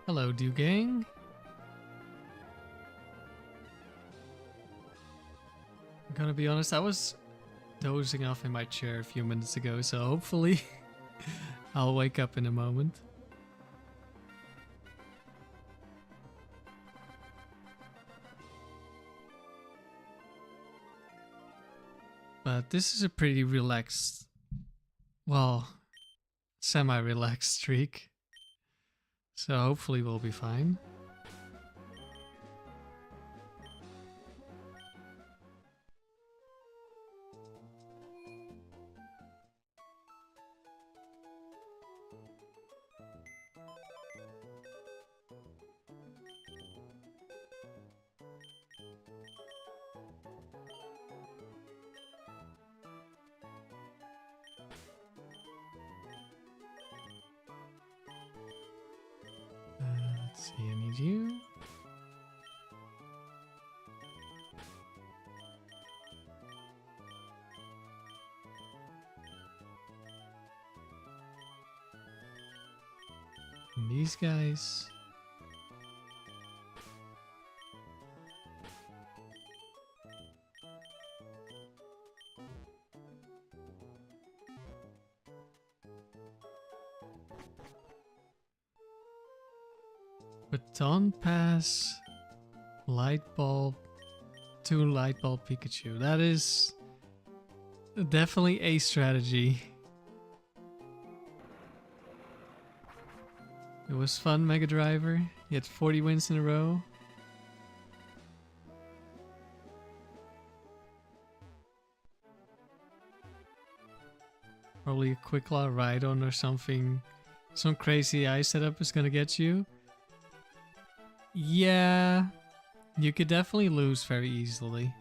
Hello, do gang. I'm gonna be honest, I was dozing off in my chair a few minutes ago, so hopefully I'll wake up in a moment. But this is a pretty relaxed, well, semi-relaxed streak. So hopefully we'll be fine. Let's see, I need you. And these guys. Baton Pass, Light Bulb, 2 Light Bulb Pikachu. That is definitely a strategy. It was fun, Mega Driver. You had 40 wins in a row. Probably a Quick Law Rhydon or something. Some crazy eye setup is gonna get you. Yeah, you could definitely lose very easily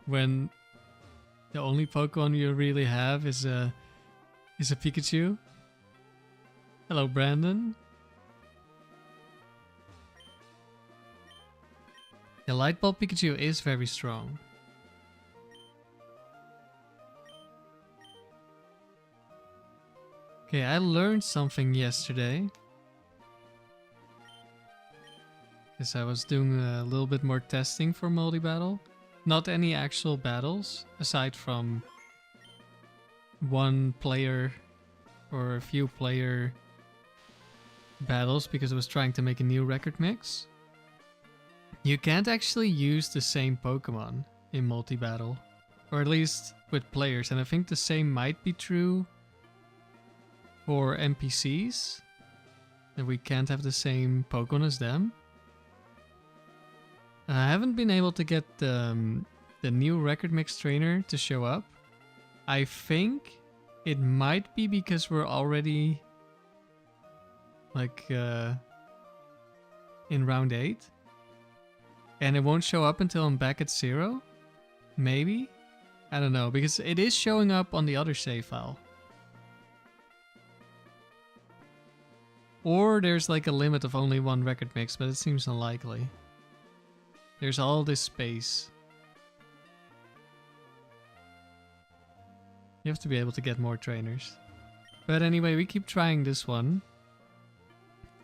when the only Pokemon you really have is a Pikachu. Hello, Brandon. The Light Bulb Pikachu is very strong. Okay, I learned something yesterday. Because I was doing a little bit more testing for multi-battle. Not any actual battles, aside from one player or a few player battles, because I was trying to make a new record mix. You can't actually use the same Pokemon in multi-battle, or at least with players, and I think the same might be true for NPCs, that we can't have the same Pokemon as them. I haven't been able to get the new record mix trainer to show up. I think it might be because we're already like in round 8. And it won't show up until I'm back at 0. Maybe? I don't know, because it is showing up on the other save file. Or there's like a limit of only 1 record mix, but it seems unlikely. There's all this space. You have to be able to get more trainers. But anyway, we keep trying this one.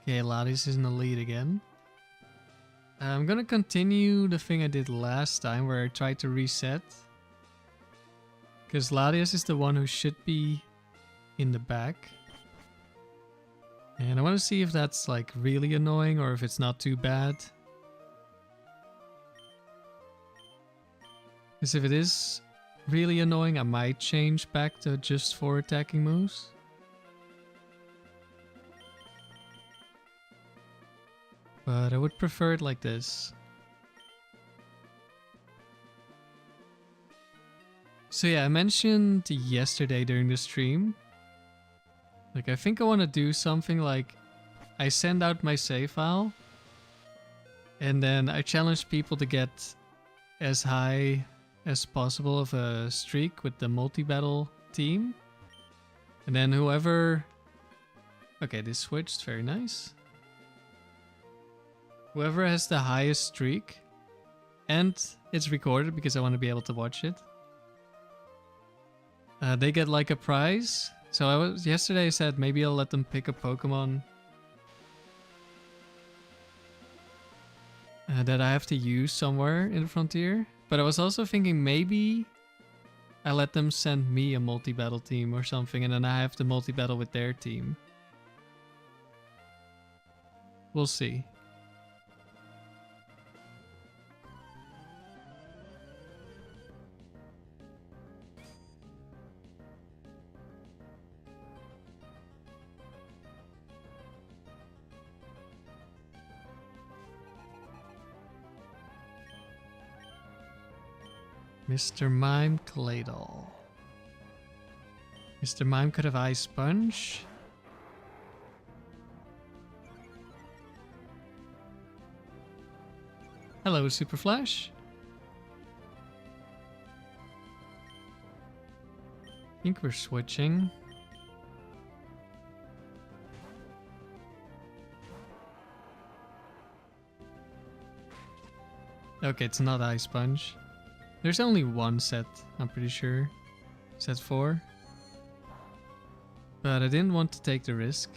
Okay, Latias is in the lead again. I'm gonna continue the thing I did last time where I tried to reset. Because Latias is the one who should be in the back. And I want to see if that's like really annoying or if it's not too bad. Because if it is really annoying, I might change back to just 4 attacking moves. But I would prefer it like this. So yeah, I mentioned yesterday during the stream, like I think I want to do something like I send out my save file and then I challenge people to get as high as possible of a streak with the multi-battle team. And then whoever... Okay, this switched, very nice. Whoever has the highest streak, and it's recorded because I want to be able to watch it, they get like a prize. So yesterday I said maybe I'll let them pick a Pokemon that I have to use somewhere in the frontier. But I was also thinking maybe I let them send me a multi-battle team or something, and then I have to multi-battle with their team. We'll see. Mr. Mime Claydol. Mr. Mime could have Ice Sponge. Hello, Super Flash. I think we're switching. Okay, it's not Ice Sponge. There's only one set, I'm pretty sure. Set 4. But I didn't want to take the risk.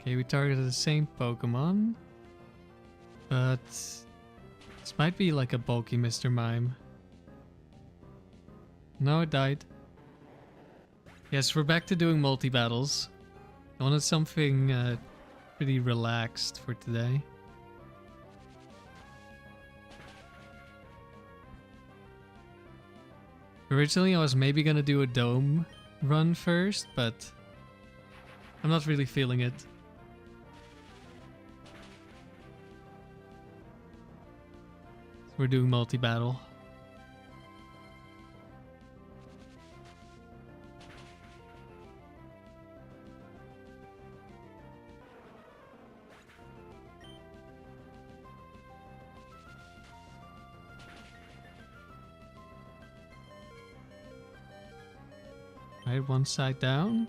Okay, we targeted the same Pokemon. But this might be like a bulky Mr. Mime. No, it died. Yes, we're back to doing multi-battles. I wanted something pretty relaxed for today. Originally I was maybe gonna do a dome run first, but I'm not really feeling it. We're doing multi-battle. Right, one side down.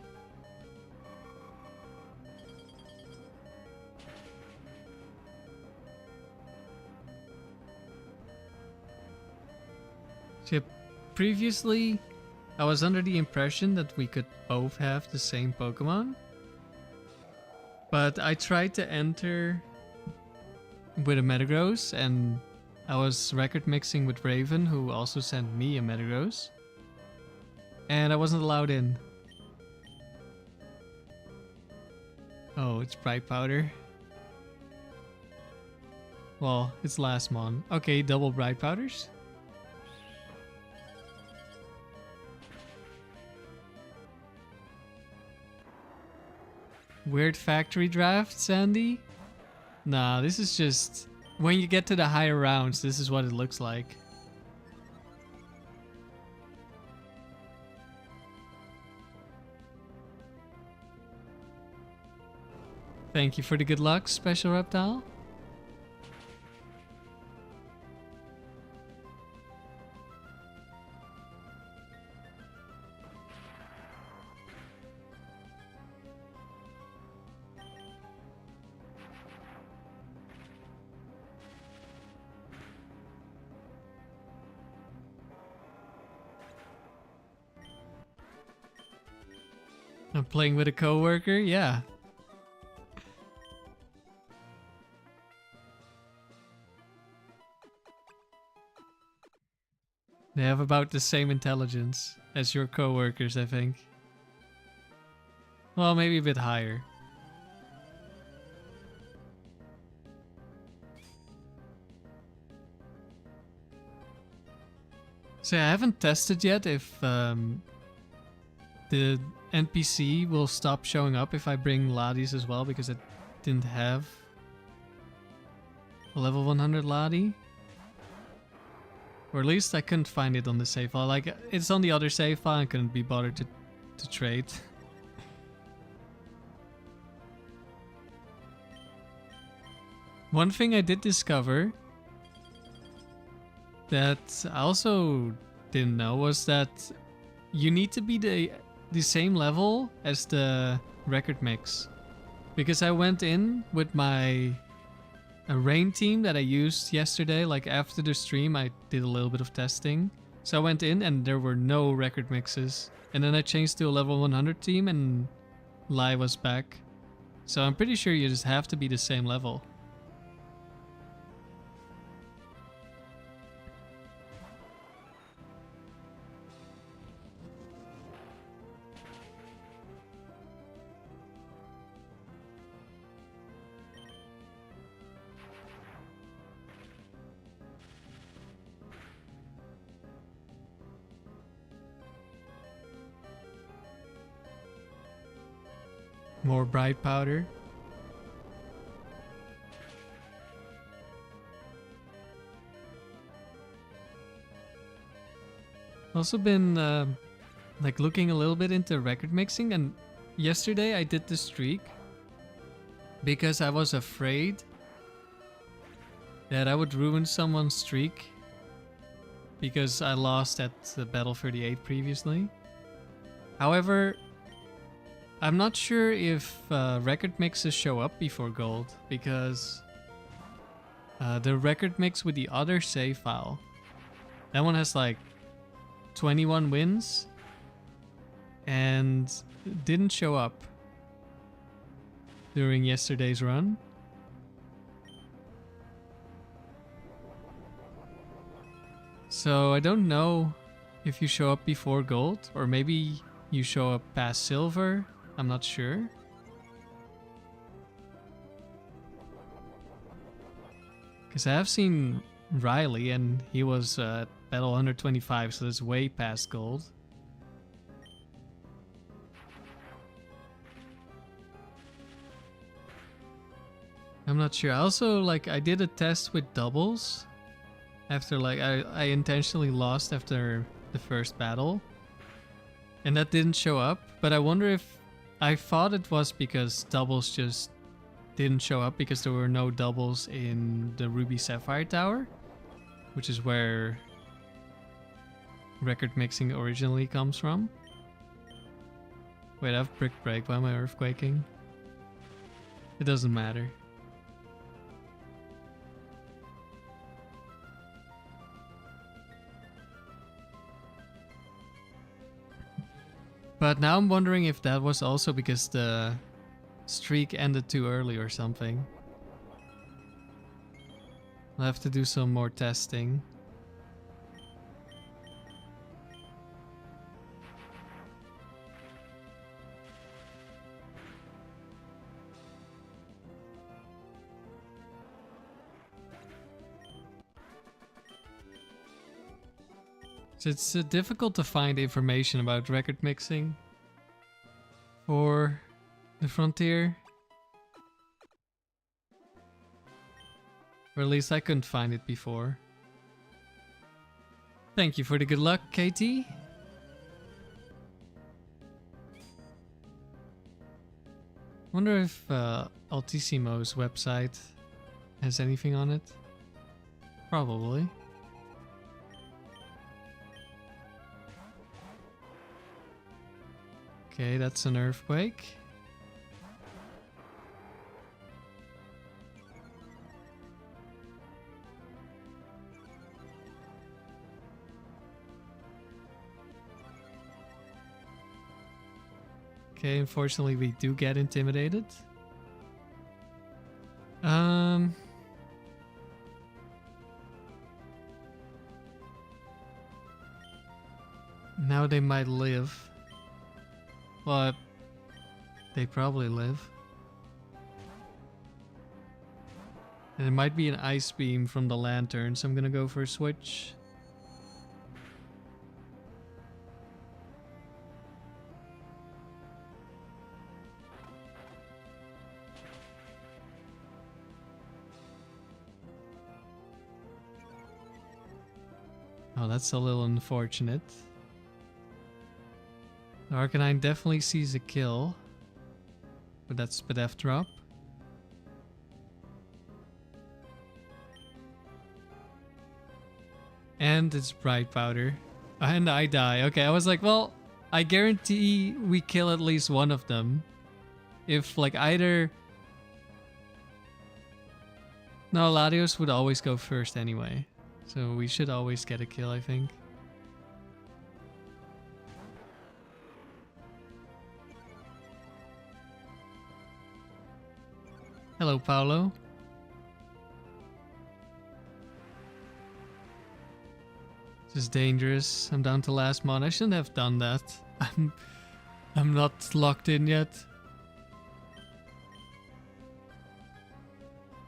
So previously, I was under the impression that we could both have the same Pokemon. But I tried to enter with a Metagross, and I was record mixing with Raven, who also sent me a Metagross. And I wasn't allowed in. Oh, it's Bright Powder. Well, it's last mon. Okay, double Bright Powders. Weird factory draft, Sandy? Nah, this is just... When you get to the higher rounds, this is what it looks like. Thank you for the good luck, Special Reptile. I'm playing with a coworker, yeah. They have about the same intelligence as your coworkers, I think. Well, maybe a bit higher. So I haven't tested yet if the NPC will stop showing up if I bring Latias as well, because I didn't have a level 100 Lati. Or at least I couldn't find it on the save file. Like, it's on the other save file, I couldn't be bothered to trade. One thing I did discover that I also didn't know was that you need to be the same level as the record mix. Because I went in with my rain team that I used yesterday. Like after the stream, I did a little bit of testing. So I went in and there were no record mixes. And then I changed to a level 100 team and Lai was back. So I'm pretty sure you just have to be the same level. More bright powder. Also been like looking a little bit into record mixing, and yesterday I did the streak because I was afraid that I would ruin someone's streak because I lost at the Battle 38 previously. However, I'm not sure if record mixes show up before gold, because the record mix with the other save file, that one has like 21 wins and didn't show up during yesterday's run. So I don't know if you show up before gold, or maybe you show up past silver. I'm not sure. Because I have seen Riley and he was at battle 125, so that's way past gold. I'm not sure. Also, like, I did a test with doubles after, like, I intentionally lost after the first battle. And that didn't show up, but I wonder if I thought it was because doubles just didn't show up because there were no doubles in the Ruby Sapphire Tower, which is where record mixing originally comes from. Wait, I have Brick Break. Why am I earthquaking? It doesn't matter. But now I'm wondering if that was also because the streak ended too early or something. I'll have to do some more testing. It's difficult to find information about record mixing for the Frontier. Or at least I couldn't find it before. Thank you for the good luck, KT. Wonder if Altissimo's website has anything on it. Probably. Okay, that's an earthquake. Okay, unfortunately we do get intimidated. Now they might live. Well, they probably live. And it might be an ice beam from the lantern, so I'm gonna go for a switch. Oh, that's a little unfortunate. The Arcanine definitely sees a kill. But that's Spadef drop. And it's Bright Powder. And I die. Okay, I was like, well, I guarantee we kill at least one of them. If like either No, Latios would always go first anyway. So we should always get a kill, I think. Hello, Paolo. This is dangerous. I'm down to last mon. I shouldn't have done that. I'm not locked in yet.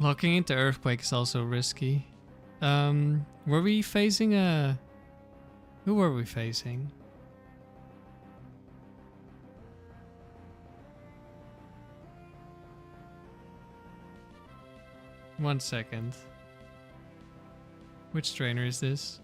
Locking into Earthquake is also risky. Were we facing a... Who were we facing? One second. Which trainer is this?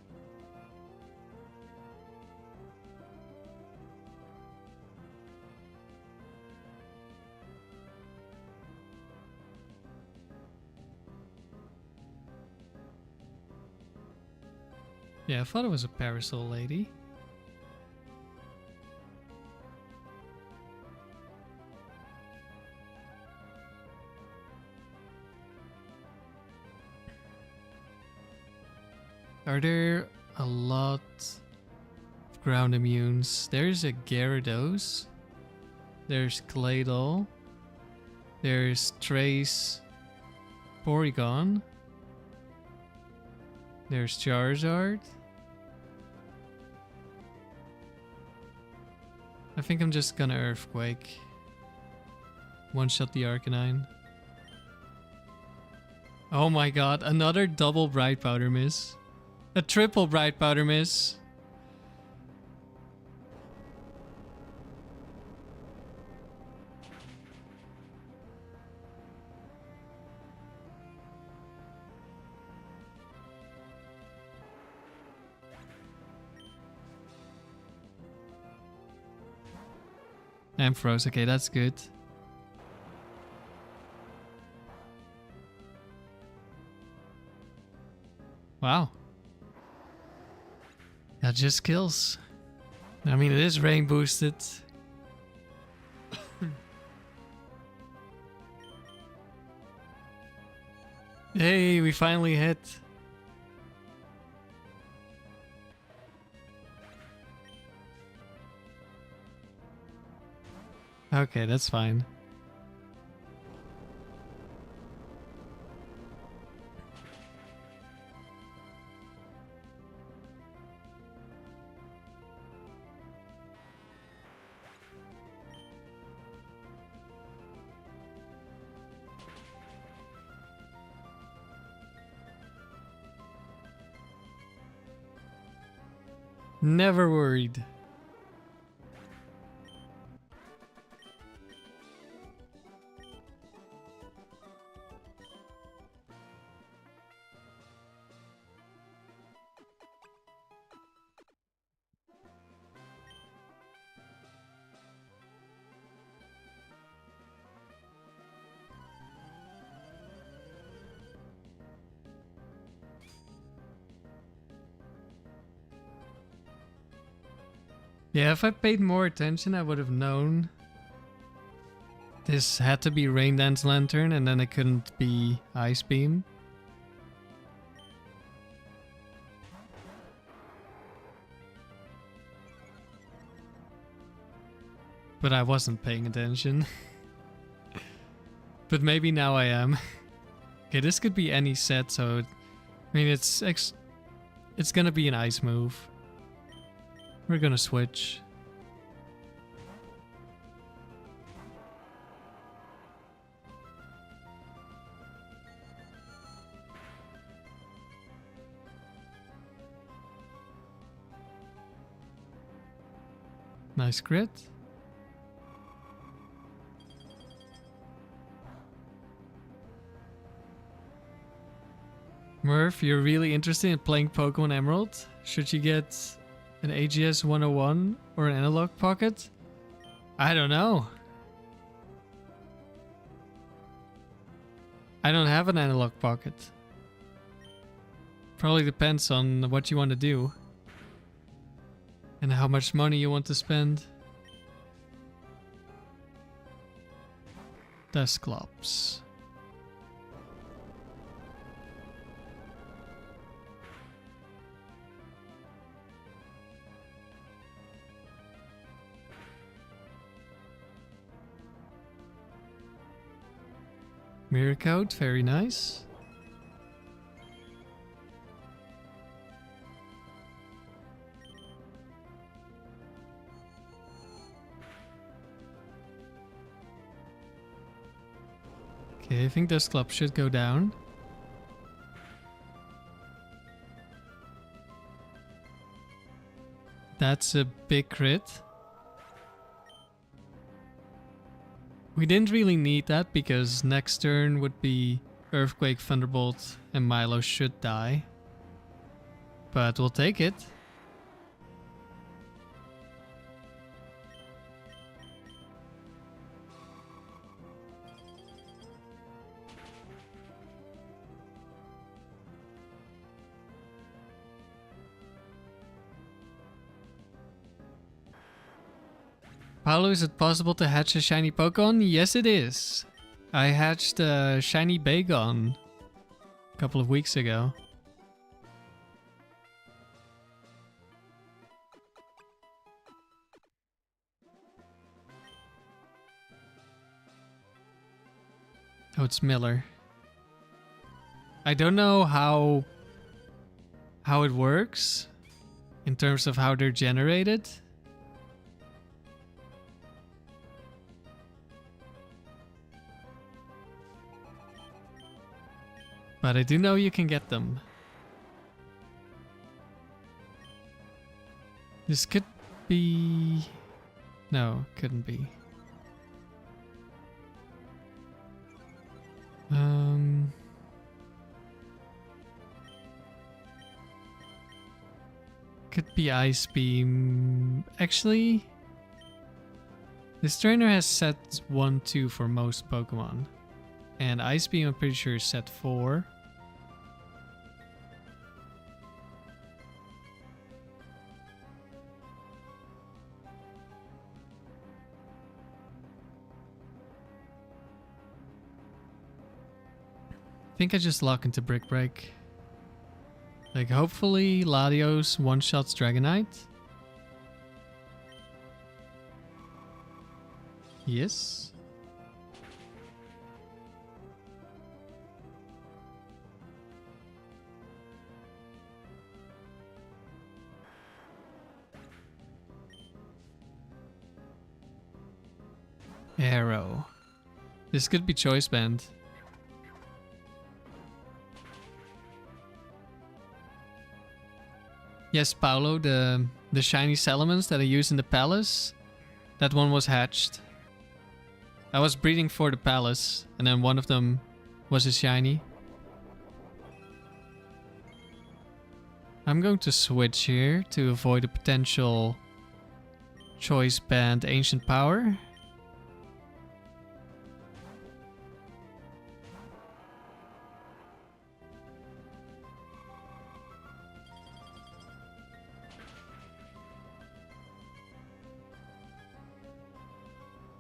Yeah, I thought it was a Parasol lady. Are there a lot of ground immunes? There's a Gyarados. There's Claydol. There's Trace Porygon. There's Charizard. I think I'm just gonna Earthquake. One-shot the Arcanine. Oh my god, another double Bright Powder miss. A triple Bright Powder miss. Ampharos, okay, that's good. Wow. That just kills. I mean, it is rain boosted. Hey, we finally hit. Okay, that's fine. Never worried. Yeah, if I paid more attention, I would have known this had to be Rain Dance Lantern and then it couldn't be Ice Beam. But I wasn't paying attention. But maybe now I am. Okay, this could be any set, so... I mean, it's gonna be an Ice move. We're gonna switch. Nice crit. Murph, you're really interested in playing Pokemon Emerald? Should you get an AGS 101 or an analog pocket? I don't know. I don't have an analog pocket. Probably depends on what you want to do. And how much money you want to spend. Dusclops. Mirror coat, very nice. Okay, I think those clubs should go down. That's a big crit. We didn't really need that because next turn would be Earthquake, Thunderbolt, and Milo should die. But we'll take it. Paolo, is it possible to hatch a shiny Pokemon? Yes, it is. I hatched a shiny Bagon a couple of weeks ago. Oh, it's Miller. I don't know how it works in terms of how they're generated. But I do know you can get them. This could be... No, couldn't be. Could be Ice Beam. Actually, this trainer has set 1, 2 for most Pokemon. And Ice Beam, I'm pretty sure, is set 4. I think I just lock into Brick Break. Like, hopefully Latios one-shots Dragonite. Yes. Arrow. This could be Choice Band. Yes, Paolo, the shiny Salamence that I used in the palace, that one was hatched. I was breeding for the palace, and then one of them was a shiny. I'm going to switch here to avoid a potential Choice Band Ancient Power.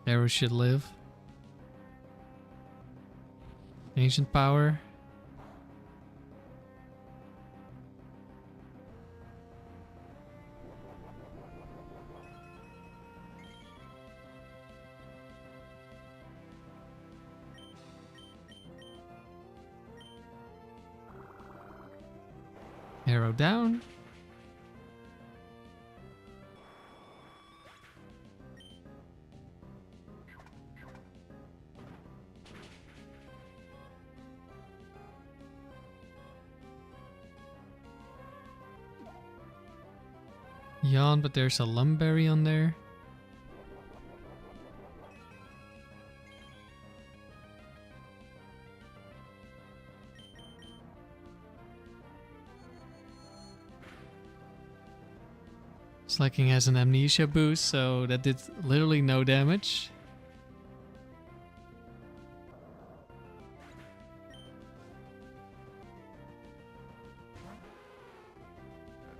Arrow should live. Ancient Power. Arrow down. Yawn, but there's a Lum Berry on there. Slacking has an amnesia boost, so that did literally no damage.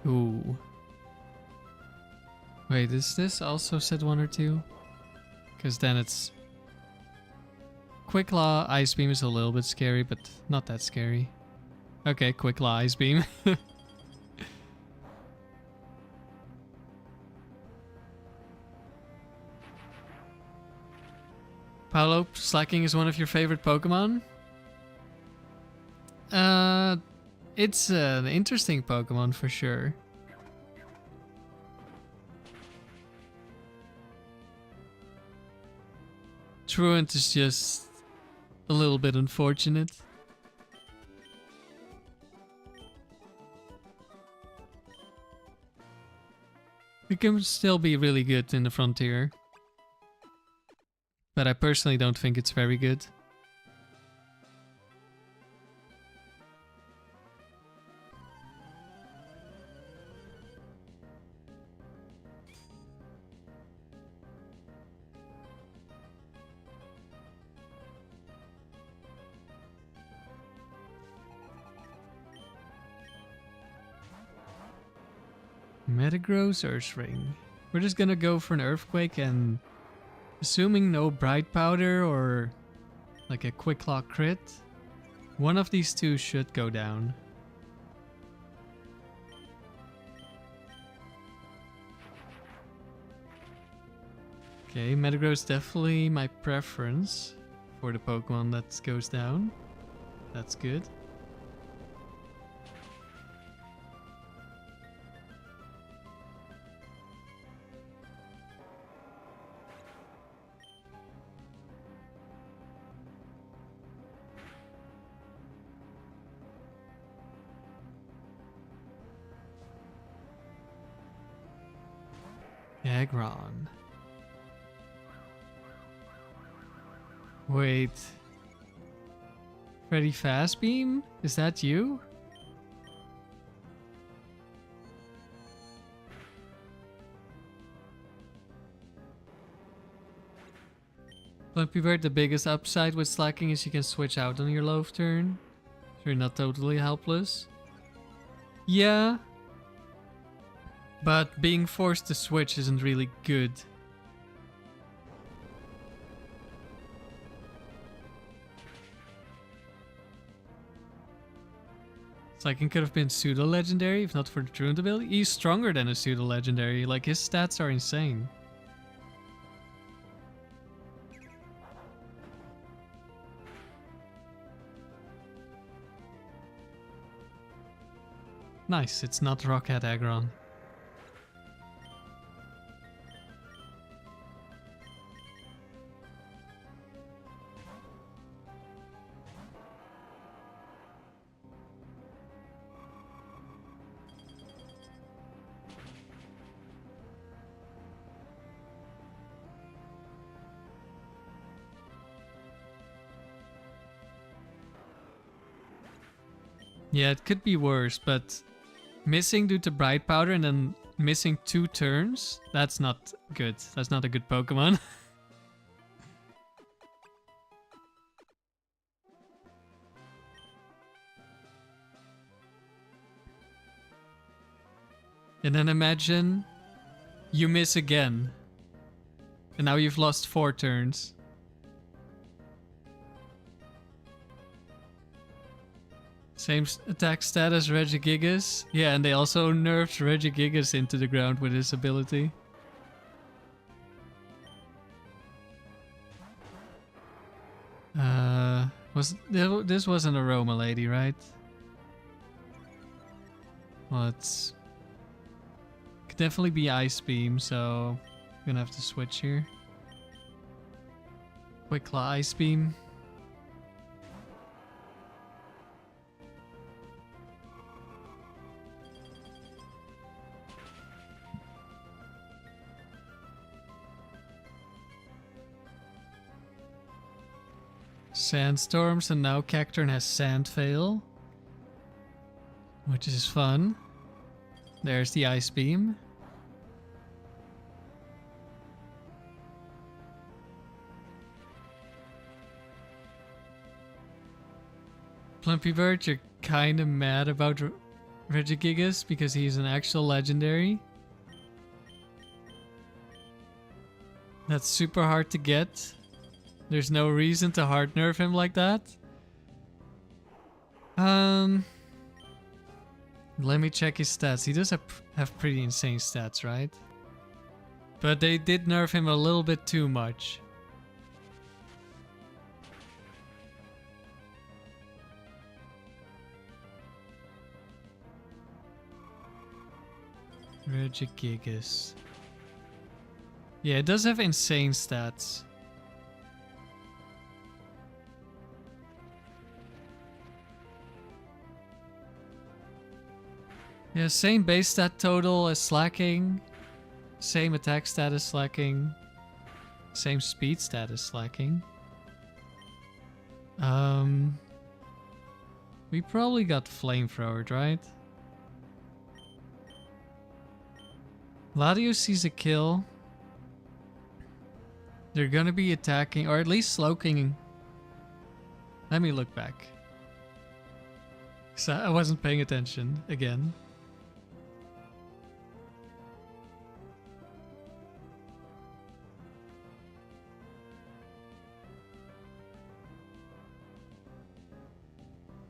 Ooh. Wait, is this also set 1 or 2? Because then it's... Quick Claw, Ice Beam is a little bit scary, but not that scary. Okay, Quick Claw, Ice Beam. Paolo, Slacking is one of your favorite Pokemon? It's an interesting Pokemon for sure. Truant is just a little bit unfortunate. It can still be really good in the Frontier. But I personally don't think it's very good. Metagross Earthring. We're just gonna go for an Earthquake and assuming no Bright Powder or like a Quick Lock crit, one of these two should go down. Okay, Metagross definitely my preference for the Pokemon that goes down. That's good. Aggron. Wait. Freddy Fast Beam? Is that you? Flumpy Bird, the biggest upside with slacking is you can switch out on your low turn. So you're not totally helpless. Yeah. But being forced to switch isn't really good. Slacking could have been pseudo-legendary if not for the Truant ability. He's stronger than a pseudo-legendary. Like, his stats are insane. Nice, it's not Rockhead Aggron. Yeah, it could be worse, but missing due to Bright Powder and then missing 2 turns, that's not good. That's not a good Pokemon. And then imagine you miss again. And now you've lost 4 turns. Same attack stat as Regigigas. Yeah, and they also nerfed Regigigas into the ground with his ability. This wasn't a Roma lady, right? Well, it's could definitely be Ice Beam, so I'm gonna have to switch here. Quick Claw Ice Beam. Sandstorms, and now Cacturne has Sand Veil, which is fun. There's the Ice Beam. Plumpy Bird, you're kinda mad about Regigigas because he's an actual legendary. That's super hard to get. There's no reason to hard nerf him like that. Let me check his stats. He does have pretty insane stats, right? But they did nerf him a little bit too much. Regigigas. Yeah, it does have insane stats. Yeah, same base stat total as Slacking. Same attack stat as Slacking. Same speed stat as Slacking. We probably got Flamethrowered, right? Latios sees a kill. They're gonna be attacking, or at least sloking. Let me look back. So I wasn't paying attention again.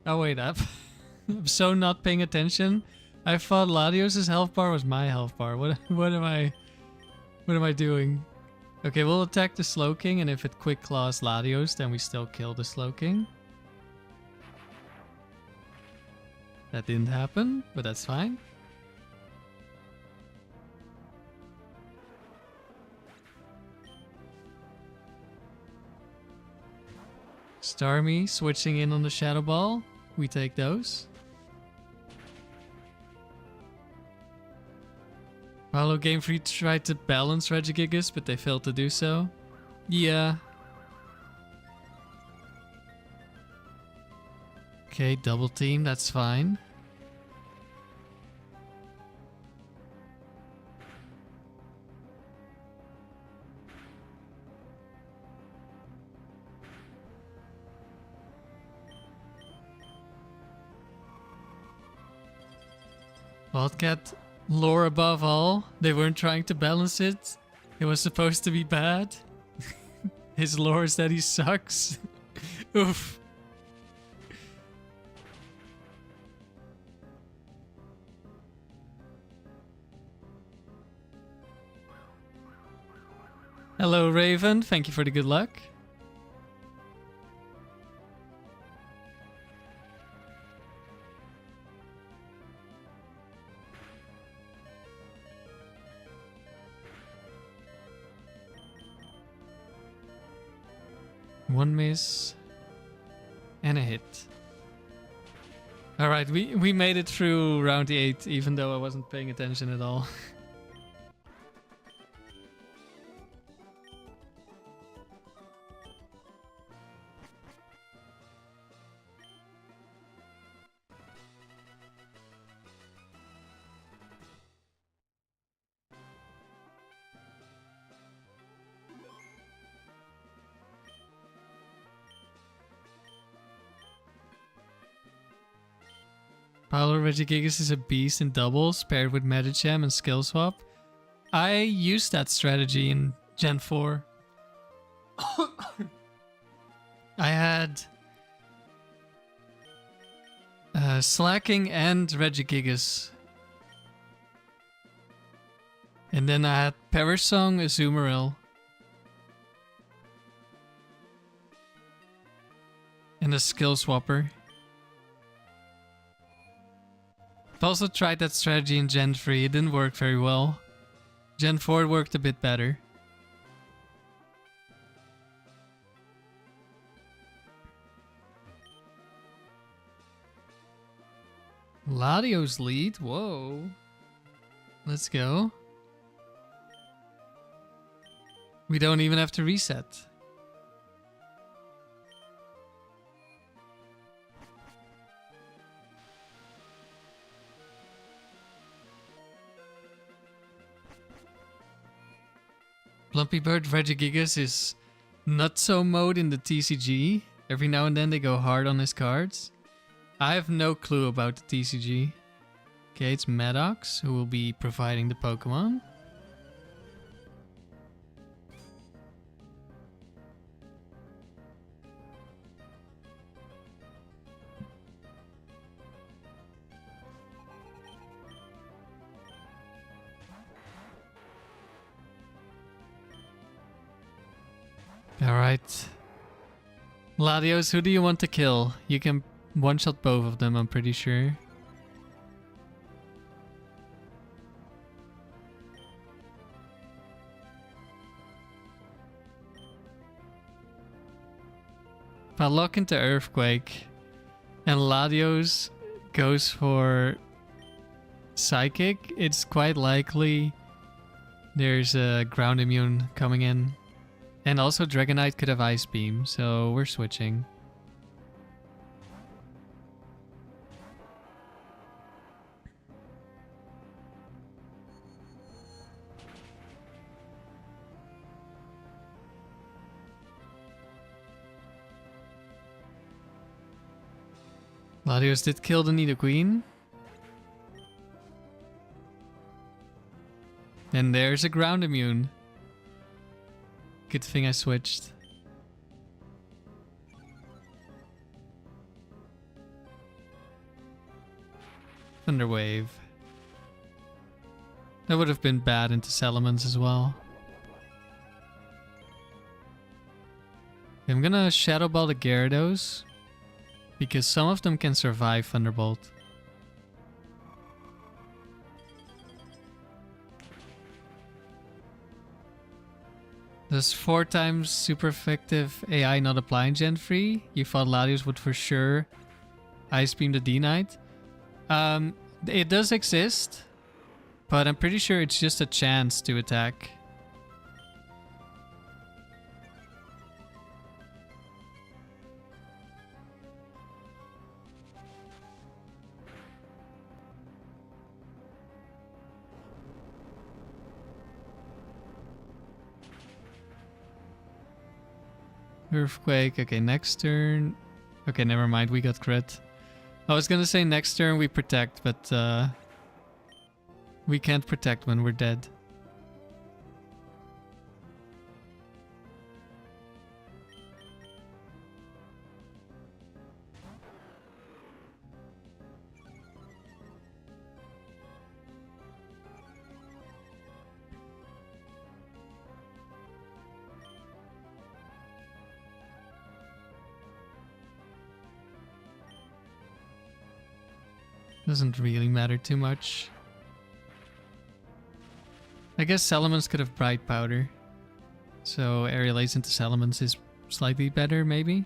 Oh wait, I'm so not paying attention. I thought Latios' health bar was my health bar. What am I doing? Okay, we'll attack the Slowking, and if it quick claws Latios, then we still kill the Slowking. That didn't happen, but that's fine. Starmie switching in on the Shadow Ball. We take those. Paolo Game Freak tried to balance Regigigas, but they failed to do so. Yeah. Okay, double team, that's fine. Wildcat lore above all. They weren't trying to balance it. It was supposed to be bad. His lore is that he sucks. Oof. Hello Raven, thank you for the good luck. One miss and a hit. Alright, we made it through round 8, even though I wasn't paying attention at all. Paolo Regigigas is a beast in doubles paired with Medicham and Skill Swap. I used that strategy in Gen 4. I had Slacking and Regigigas. And then I had Peversong, Azumarill. And a Skill Swapper. I've also tried that strategy in Gen 3, it didn't work very well. Gen 4 worked a bit better. Latios lead, whoa. Let's go. We don't even have to reset. Plumpy Bird Regigigas is Nutso mode in the TCG. Every now and then they go hard on his cards. I have no clue about the TCG. Okay, it's Maddox who will be providing the Pokemon. Alright. Latios, who do you want to kill? You can one-shot both of them, I'm pretty sure. I lock into Earthquake and Latios goes for Psychic, it's quite likely there's a ground immune coming in. And also Dragonite could have Ice Beam, so we're switching. Latios did kill the Nidoqueen. And there's a ground immune. Good thing I switched. Thunder Wave. That would have been bad into Salamence as well. I'm gonna Shadow Ball the Gyarados, because some of them can survive Thunderbolt. Does 4 times super effective AI not apply in Gen 3? You thought Latios would for sure Ice Beam the D-Knight? It does exist, but I'm pretty sure it's just a chance to attack. Earthquake, okay, next turn. Okay, never mind, we got crit. I was gonna say next turn we protect, but we can't protect when we're dead. Doesn't really matter too much. I guess Salamence could have Bright Powder. So Aerial Ace into Salamence is slightly better, maybe?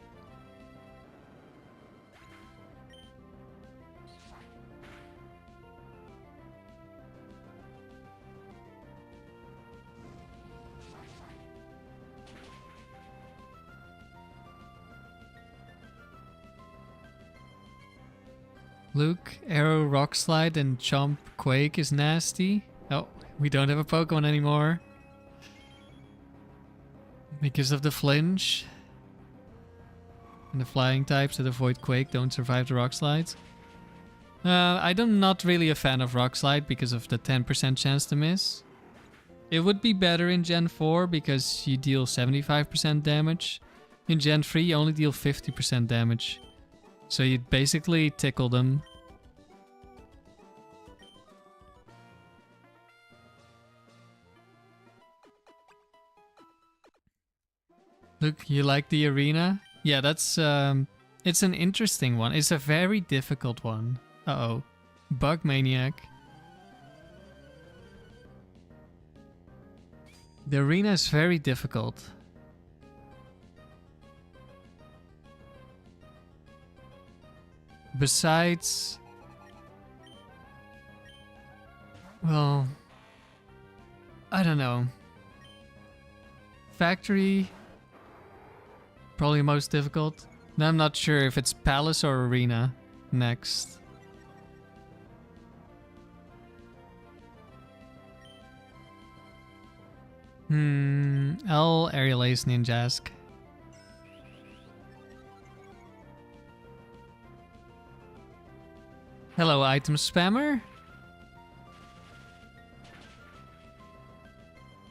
Luke, Arrow, Rock Slide, and Chomp Quake is nasty. Oh, we don't have a Pokemon anymore. Because of the flinch. And the flying types that avoid Quake don't survive the Rock Slides. I'm not really a fan of Rock Slide because of the 10% chance to miss. It would be better in Gen 4 because you deal 75% damage. In Gen 3 you only deal 50% damage. So you'd basically tickle them. Look, you like the arena? Yeah, that's it's an interesting one. It's a very difficult one. Uh-oh. Bug Maniac. The arena is very difficult. Besides... Well... I don't know. Factory... Probably most difficult. Now I'm not sure if it's Palace or Arena next. I'll Aerial Ace Ninjask. Hello, item spammer.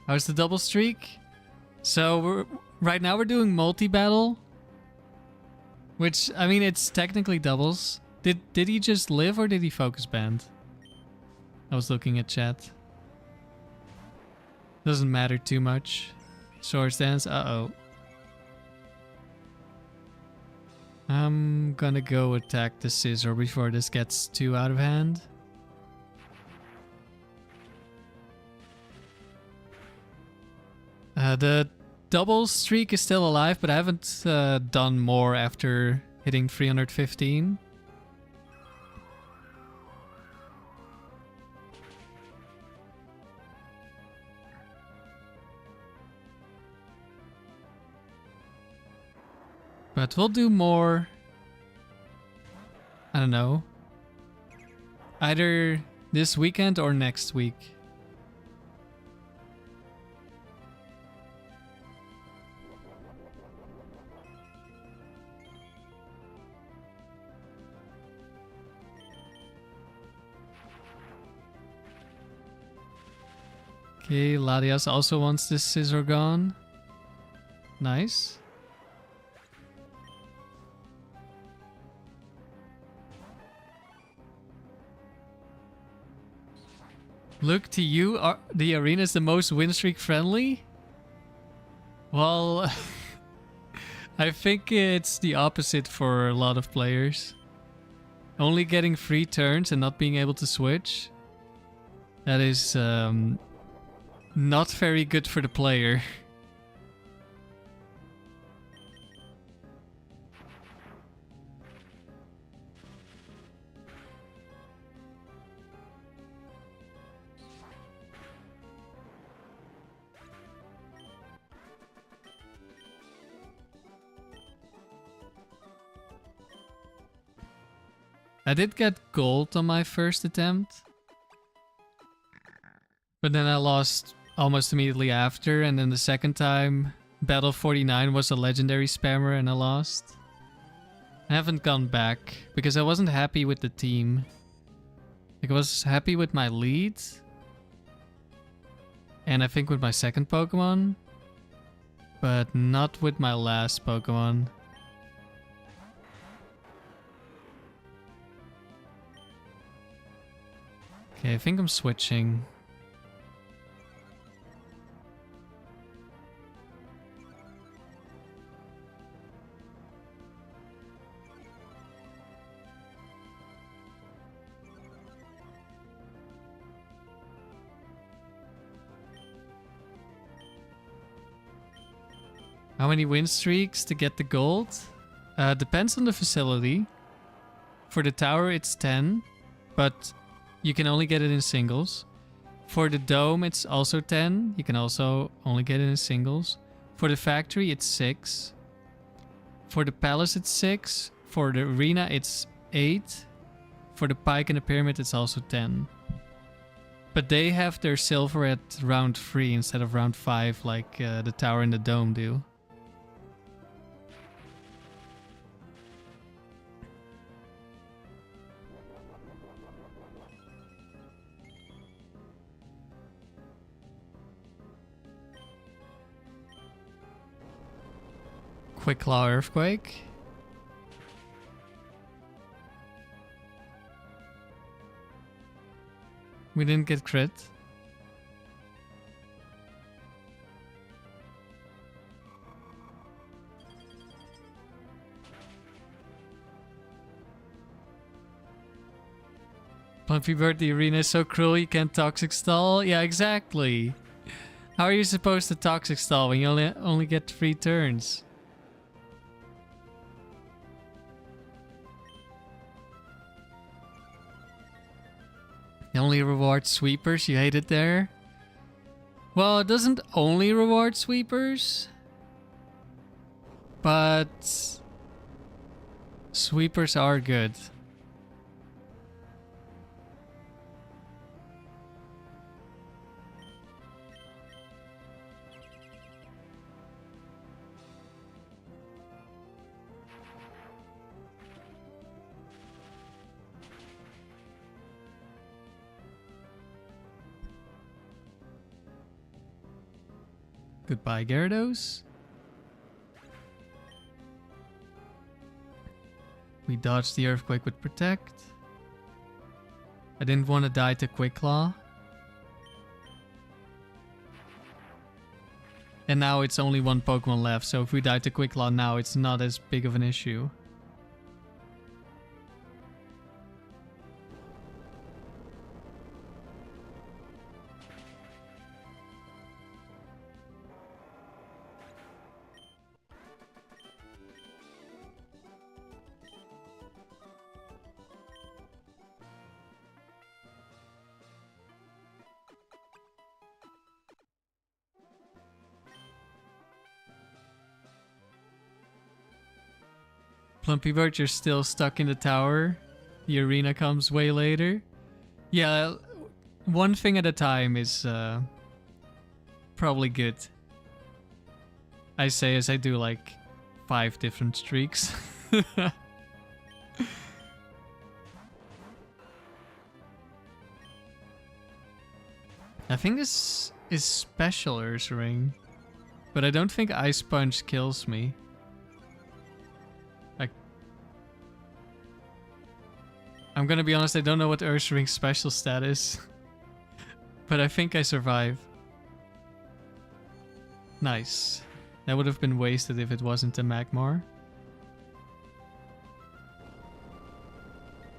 How's the double streak? So right now we're doing multi-battle. Which, I mean, it's technically doubles. Did he just live or did he focus band? I was looking at chat. Doesn't matter too much. Swords Dance, uh-oh. I'm gonna go attack the Scizor before this gets too out of hand. The double streak is still alive, but I haven't done more after hitting 315. But we'll do more. I don't know. Either this weekend or next week. Okay, Latias also wants this scissor gone. Nice. Look to you, the arena is the most win streak friendly? Well, I think it's the opposite for a lot of players. Only getting free turns and not being able to switch. That is not very good for the player. I did get gold on my first attempt. But then I lost almost immediately after, and then the second time, Battle 49 was a legendary spammer and I lost. I haven't gone back, because I wasn't happy with the team. Like, I was happy with my lead. And I think with my second Pokemon. But not with my last Pokemon. Okay, I think I'm switching. How many win streaks to get the gold? Depends on the facility. For the tower it's 10, but you can only get it in singles. For the dome it's also 10, you can also only get it in singles. For the factory it's 6. For the palace it's 6. For the arena it's 8. For the pike and the pyramid it's also 10. But they have their silver at round 3 instead of round 5 like the tower and the dome do. Quick Claw Earthquake. We didn't get crit. Pumpy Bird, the arena is so cruel you can't toxic stall. Yeah, exactly. How are you supposed to toxic stall when you only get 3 turns? It only rewards sweepers, you hate it there? Well, it doesn't only reward sweepers. But sweepers are good. Goodbye, Gyarados. We dodged the Earthquake with Protect. I didn't want to die to Quick Claw. And now it's only 1 Pokemon left, so if we die to Quick Claw now, it's not as big of an issue. Plumpy Bird, you're still stuck in the tower. The arena comes way later. Yeah, one thing at a time is probably good. I say as I do like 5 different streaks. I think this is special Ursaring, but I don't think Ice Punch kills me. I'm gonna be honest, I don't know what Ursaring's special stat is, but I think I survive. Nice. That would have been wasted if it wasn't a Magmar.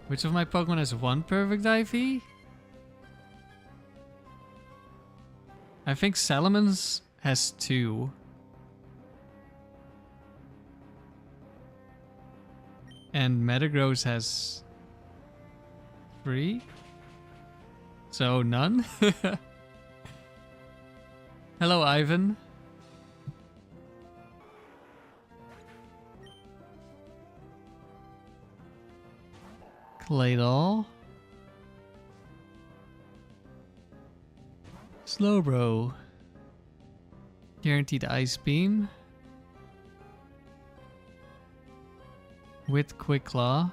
Which of my Pokemon has 1 perfect IV? I think Salamence has 2. And Metagross has 3. So none? Hello, Ivan. Claydol. Slowbro. Guaranteed Ice Beam. With Quick Claw.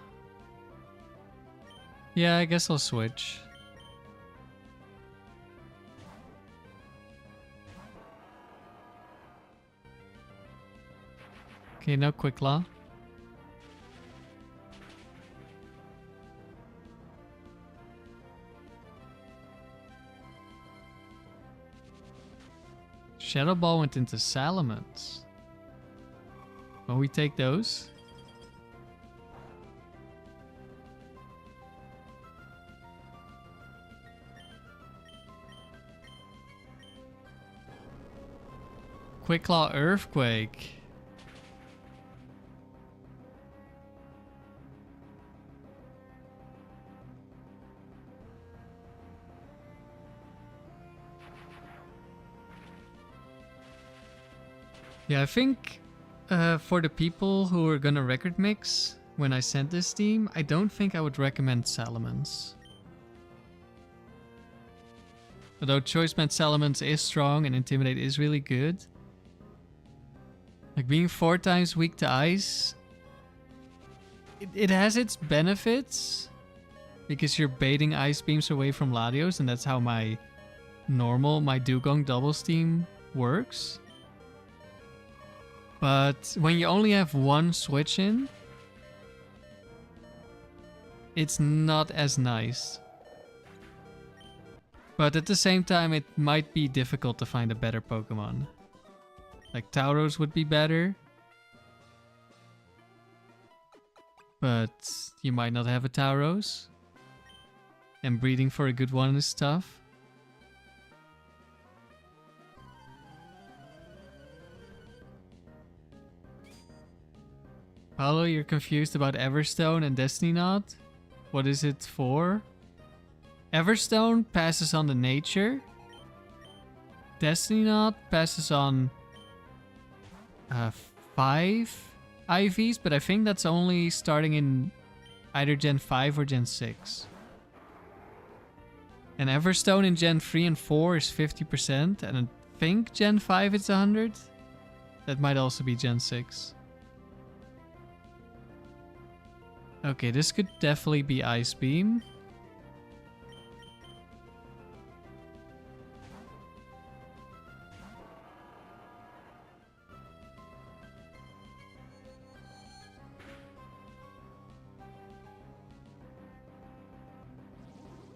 Yeah, I guess I'll switch. Okay, no Quick Claw. Shadow Ball went into Salamence. Well, we take those. Quick Claw Earthquake. Yeah, I think for the people who are gonna record mix when I sent this team, I don't think I would recommend Salamence. Although Choice Band Salamence is strong and Intimidate is really good. Like being 4 times weak to ice, it has its benefits because you're baiting ice beams away from Latios, and that's how my Dugong doubles team works. But when you only have 1 switch in, it's not as nice. But at the same time, it might be difficult to find a better Pokemon. Like Tauros would be better. But you might not have a Tauros. And breeding for a good one is tough. Paolo, you're confused about Everstone and Destiny Knot? What is it for? Everstone passes on the nature. Destiny Knot passes on 5 IVs, but I think that's only starting in either Gen 5 or Gen 6. And Everstone in Gen 3 and 4 is 50%, and I think Gen 5 is 100. That might also be Gen 6. Okay, this could definitely be Ice Beam.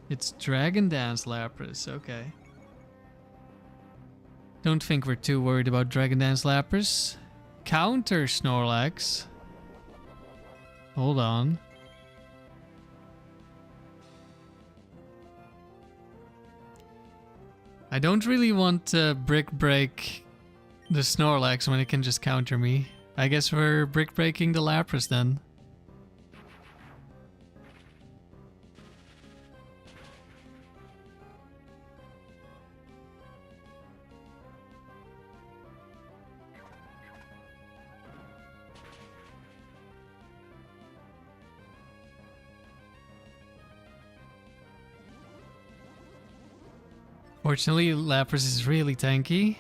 It's Dragon Dance Lapras, okay. Don't think we're too worried about Dragon Dance Lapras. Counter Snorlax. Hold on. I don't really want to Brick Break the Snorlax when it can just counter me. I guess we're Brick Breaking the Lapras then. Fortunately, Lapras is really tanky.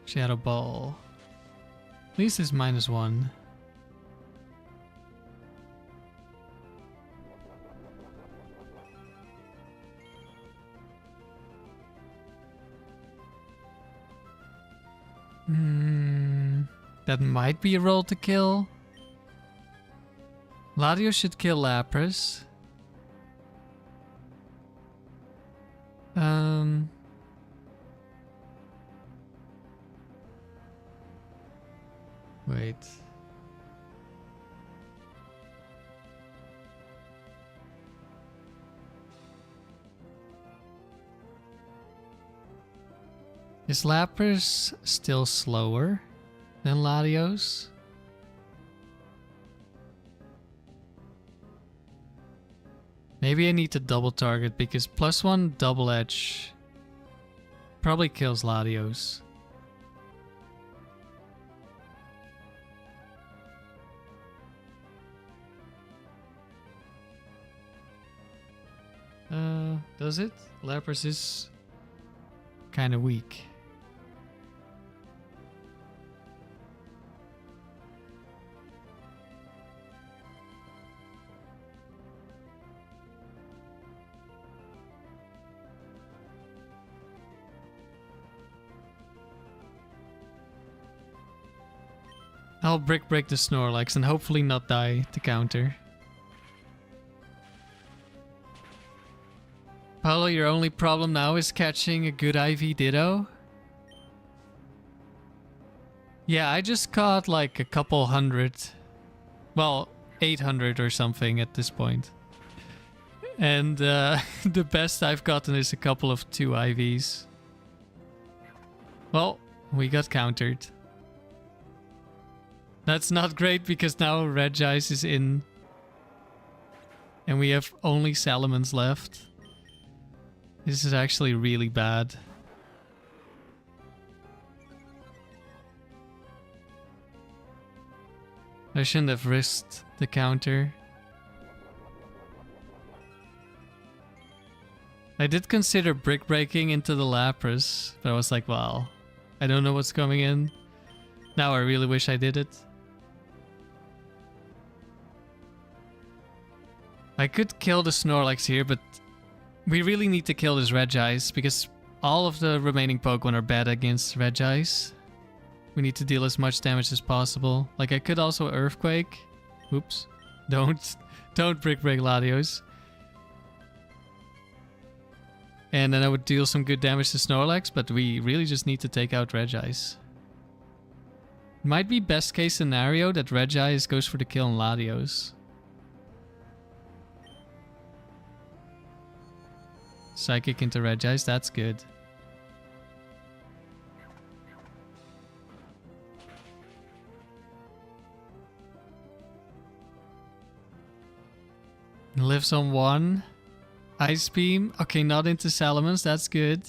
Shadow Ball. At least it's -1. That might be a roll to kill. Latios should kill Lapras. Wait. Is Lapras still slower than Latios? Maybe I need to double target because +1 double edge probably kills Latios. Does it? Lapras is kind of weak. I'll break the Snorlax and hopefully not die to counter. Paolo, your only problem now is catching a good IV Ditto? Yeah, I just caught like a couple hundred. Well, 800 or something at this point. And the best I've gotten is a couple of 2 IVs. Well, we got countered. That's not great because now Regice is in. And we have only Salamence left. This is actually really bad. I shouldn't have risked the counter. I did consider brick breaking into the Lapras, but I was like, well, I don't know what's coming in. Now I really wish I did it. I could kill the Snorlax here, but we really need to kill this Regice because all of the remaining Pokemon are bad against Regice. We need to deal as much damage as possible. Like I could also Earthquake. Oops. Don't brick break Latios. And then I would deal some good damage to Snorlax, but we really just need to take out Regice. Might be best case scenario that Regice goes for the kill on Latios. Psychic into Regice, that's good. Lives on 1. Ice Beam. Okay, not into Salamence, that's good.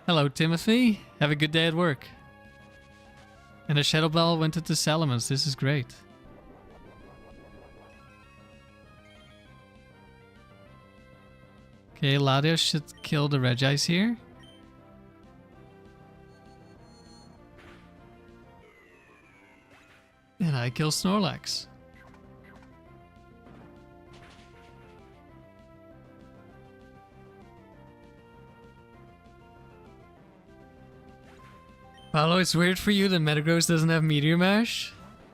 Hello, Timothy. Have a good day at work. And a Shadow Ball went into Salamence. This is great. Okay, Latios should kill the Regice here. And I kill Snorlax. Paolo, it's weird for you that Metagross doesn't have Meteor Mash?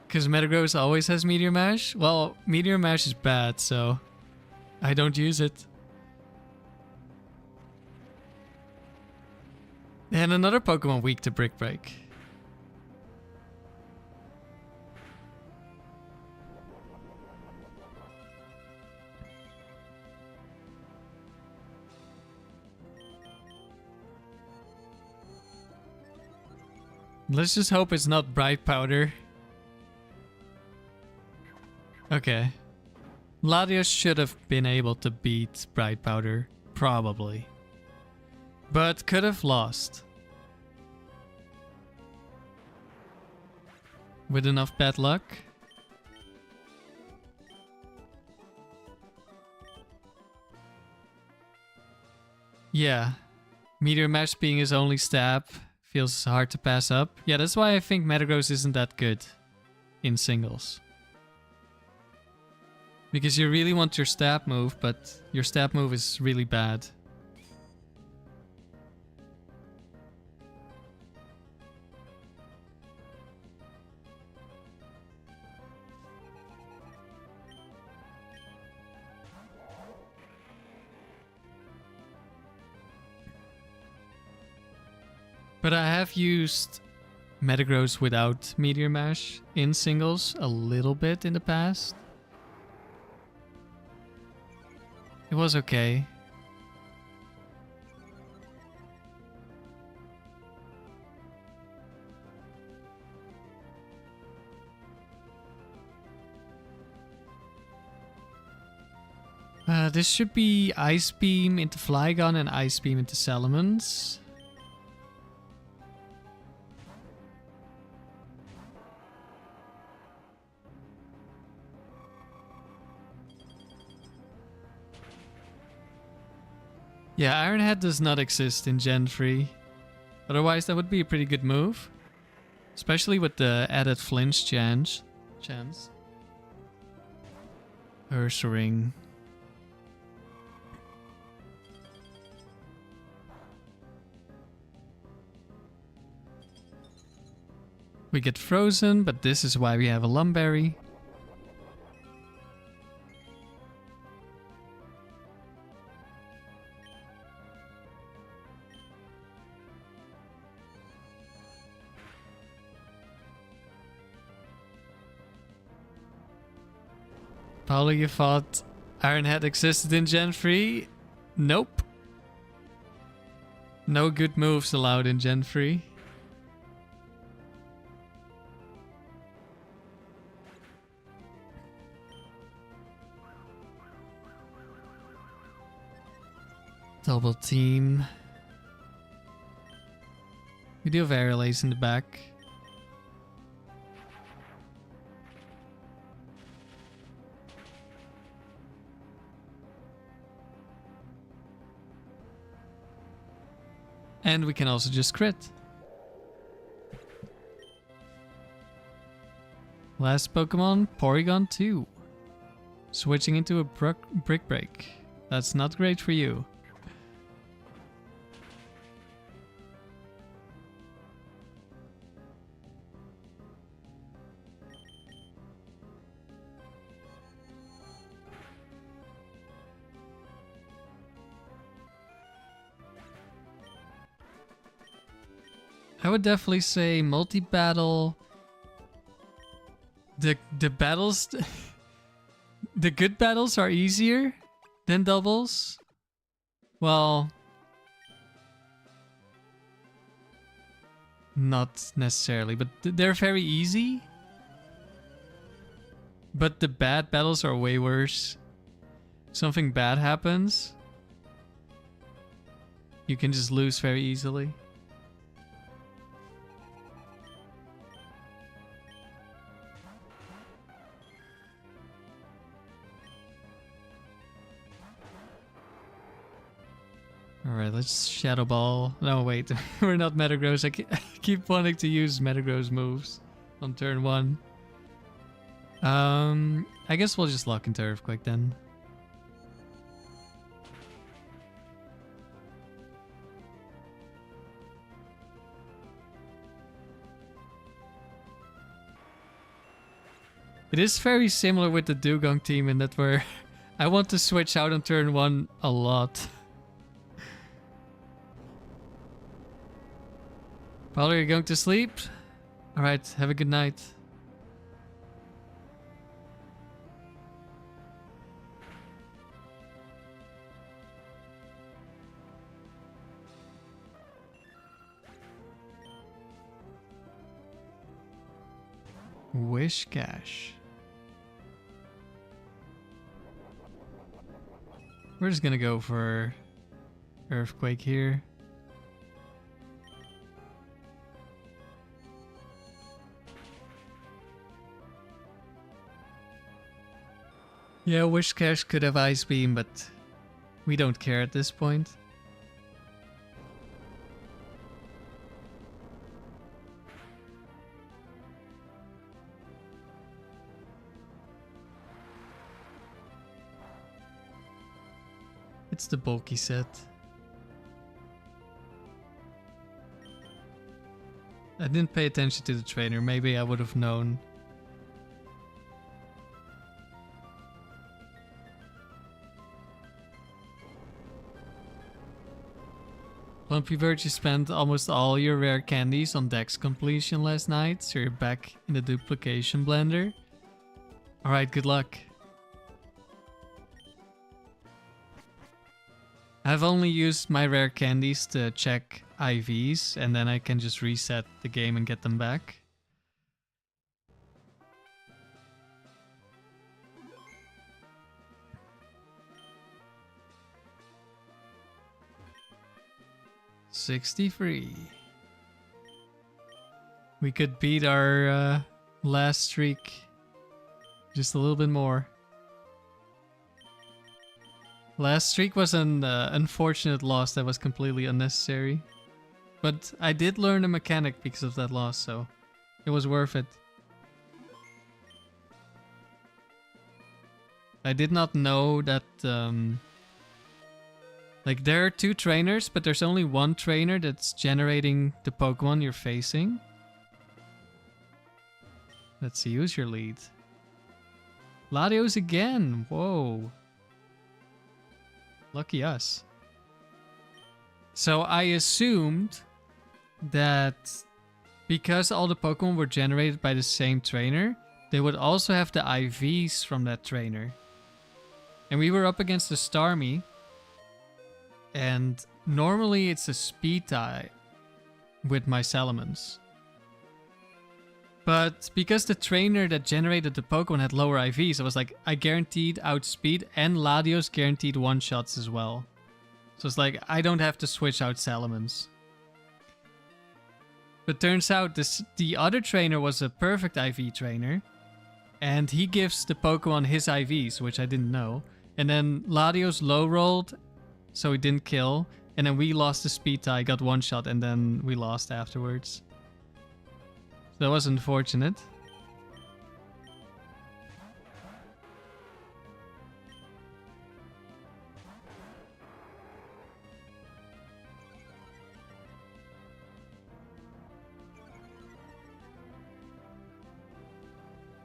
Because Metagross always has Meteor Mash? Well, Meteor Mash is bad, so I don't use it. And another Pokemon weak to Brick Break. Let's just hope it's not Bright Powder. Okay. Latios should have been able to beat Bright Powder. Probably. But could have lost. with enough bad luck. Yeah, Meteor Mash being his only stab feels hard to pass up. Yeah, that's why I think Metagross isn't that good in singles. Because you really want your stab move, but your stab move is really bad. But I have used Metagross without Meteor Mash in singles a little bit in the past. It was okay. This should be Ice Beam into Flygon and Ice Beam into Salamence. Yeah, Iron Head does not exist in Gen 3. Otherwise, that would be a pretty good move. Especially with the added flinch chance. Ursaring. We get frozen, but this is why we have a Lum Berry. Paolo, you thought Iron Head existed in Gen 3? Nope. No good moves allowed in Gen 3. Double team. We do have Airlace in the back. And we can also just crit. Last Pokemon, Porygon 2. Switching into a Brick Break. That's not great for you. I would definitely say multi-battle. The battles, the good battles are easier than doubles. Well, not necessarily, but they're very easy. But the bad battles are way worse. Something bad happens, you can just lose very easily. Alright, let's Shadow Ball. No, wait. We're not Metagross. I keep wanting to use Metagross moves on turn 1. I guess we'll just lock into Earthquake then. It is very similar with the Dugong team in that where I want to switch out on turn 1 a lot. Paolo, you're going to sleep? Alright, have a good night. Wishcash. We're just gonna go for Earthquake here. Yeah, Wishcash could have Ice Beam, but we don't care at this point. It's the bulky set. I didn't pay attention to the trainer, maybe I would have known. Plumpy Bird, you spent almost all your rare candies on Dex completion last night, so you're back in the duplication blender. Alright, good luck. I've only used my rare candies to check IVs, and then I can just reset the game and get them back. $63. We could beat our last streak just a little bit more. Last streak was an unfortunate loss that was completely unnecessary. But I did learn a mechanic because of that loss, so it was worth it. I did not know that... like, there are two trainers, but there's only one trainer that's generating the Pokemon you're facing. Let's see, who's your lead? Latios again! Whoa. Lucky us. So I assumed that because all the Pokemon were generated by the same trainer, they would also have the IVs from that trainer. And we were up against the Starmie. And normally it's a speed tie with my Salamence. But because the trainer that generated the Pokemon had lower IVs, I was like, I guaranteed outspeed, and Latios guaranteed one-shots as well. So it's like, I don't have to switch out Salamence. But turns out the other trainer was a perfect IV trainer. And he gives the Pokemon his IVs, which I didn't know. And then Latios low-rolled, so he didn't kill. And then we lost the speed tie, got one shot, and then we lost afterwards. So that was unfortunate.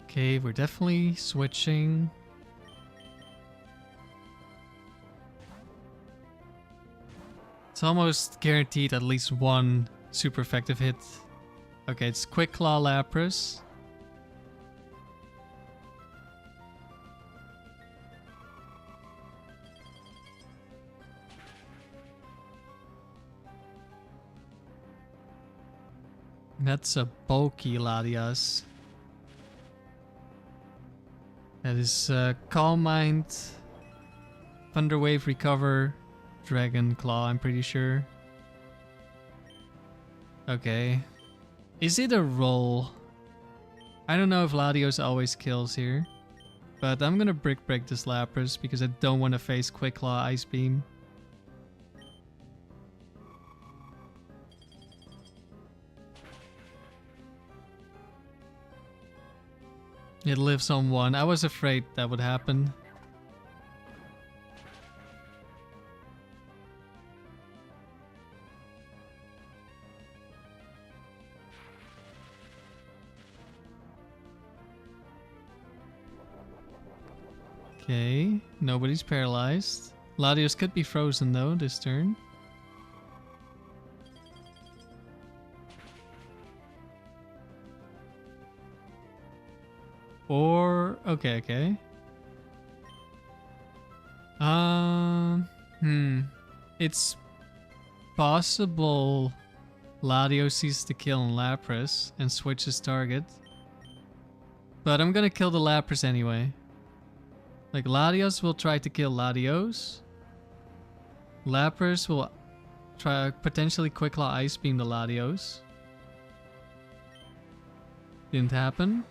Okay, we're definitely switching. It's almost guaranteed at least one super effective hit. Okay, it's Quick Claw Lapras. That's a bulky Latias. That is Calm Mind, Thunder Wave, Recover, Dragon Claw, I'm pretty sure. Okay. Is it a roll? I don't know if Latios always kills here. But I'm gonna Brick Break this Lapras because I don't want to face Quick Claw Ice Beam. It lives on 1. I was afraid that would happen. Okay, nobody's paralyzed. Latios could be frozen though this turn. Or okay. It's possible Latios sees the kill on Lapras and switches target. But I'm gonna kill the Lapras anyway. Like, Latios will try to kill Latios. Lapras will try potentially Quick Claw Ice Beam the Latios. Didn't happen.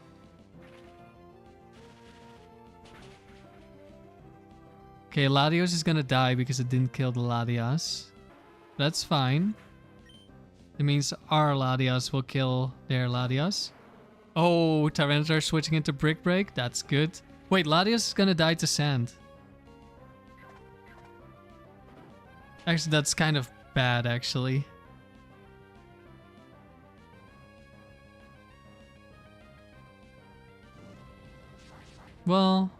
Okay, Latios is gonna die because it didn't kill the Latias. That's fine. It means our Latias will kill their Latias. Oh, Tyranitar switching into Brick Break. That's good. Wait, Latias is gonna die to sand. Actually, that's kind of bad, actually. Well...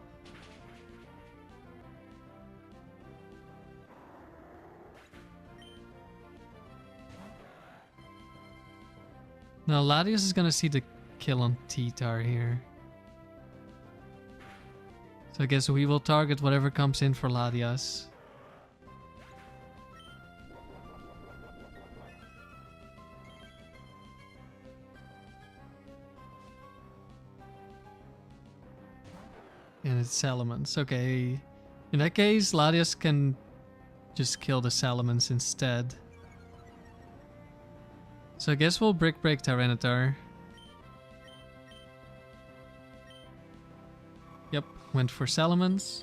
no, Latios is gonna see the kill on T-Tar here. So I guess we will target whatever comes in for Latias. And it's Salamence. Okay. In that case, Latias can just kill the Salamence instead. So I guess we'll Brick Break Tyranitar. Yep, went for Salamence.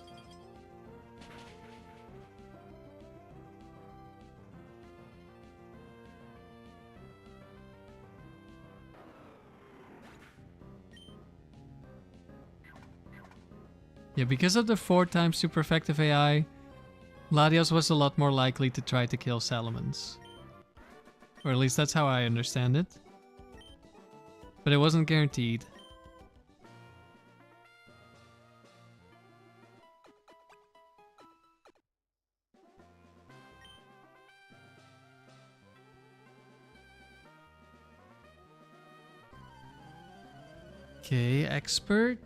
Yeah, because of the 4x super effective AI, Latios was a lot more likely to try to kill Salamence. Or at least that's how I understand it. But it wasn't guaranteed. Okay, Expert.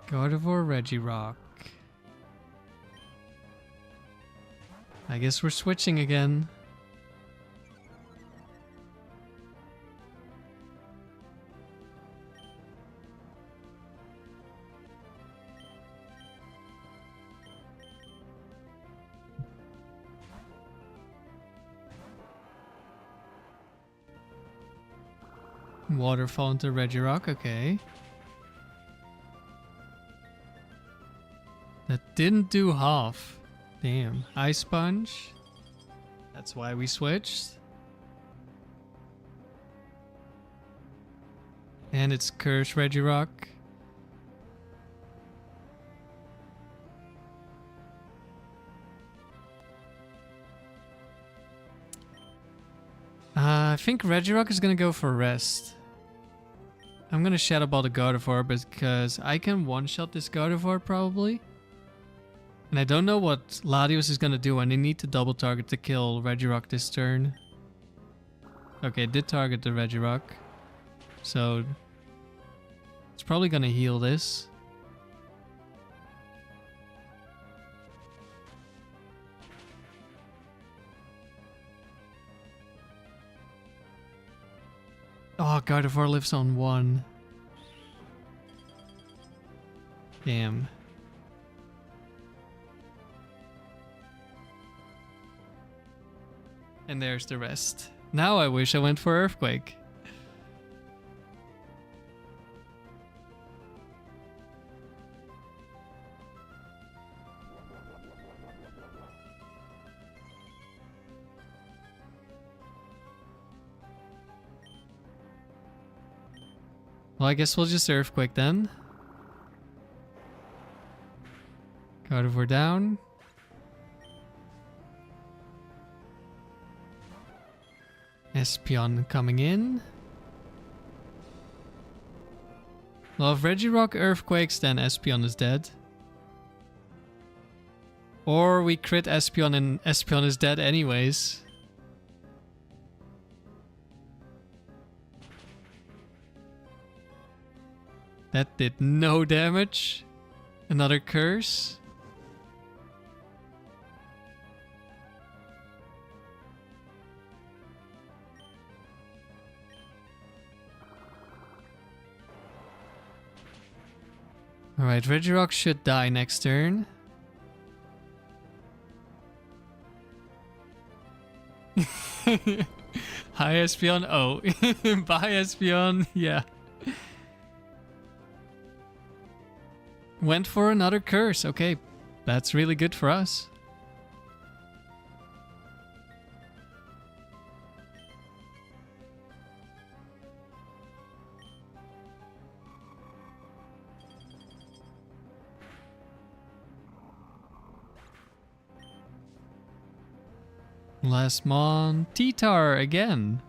Gardevoir, Regirock. I guess we're switching again. Waterfall into Regirock, okay. That didn't do half. Damn. Ice Sponge. That's why we switched. And it's Curse Regirock. I think Regirock is gonna go for rest. I'm gonna Shadow Ball the Gardevoir because I can one-shot this Gardevoir probably. And I don't know what Latios is gonna do, and I need to double target to kill Regirock this turn. Okay, it did target the Regirock. So it's probably gonna heal this. Oh, Gardevoir lives on 1. Damn. And there's the rest. Now I wish I went for Earthquake. Well, I guess we'll just Earthquake then. Gardevoir down. Espeon coming in. Well, if Regirock Earthquakes, then Espeon is dead. Or we crit Espeon and Espeon is dead anyways. That did no damage. Another curse. Alright, Regirock should die next turn. Hi Espion. Oh, bye Espion. Yeah. Went for another curse. Okay, that's really good for us. Last mon, T-Tar again.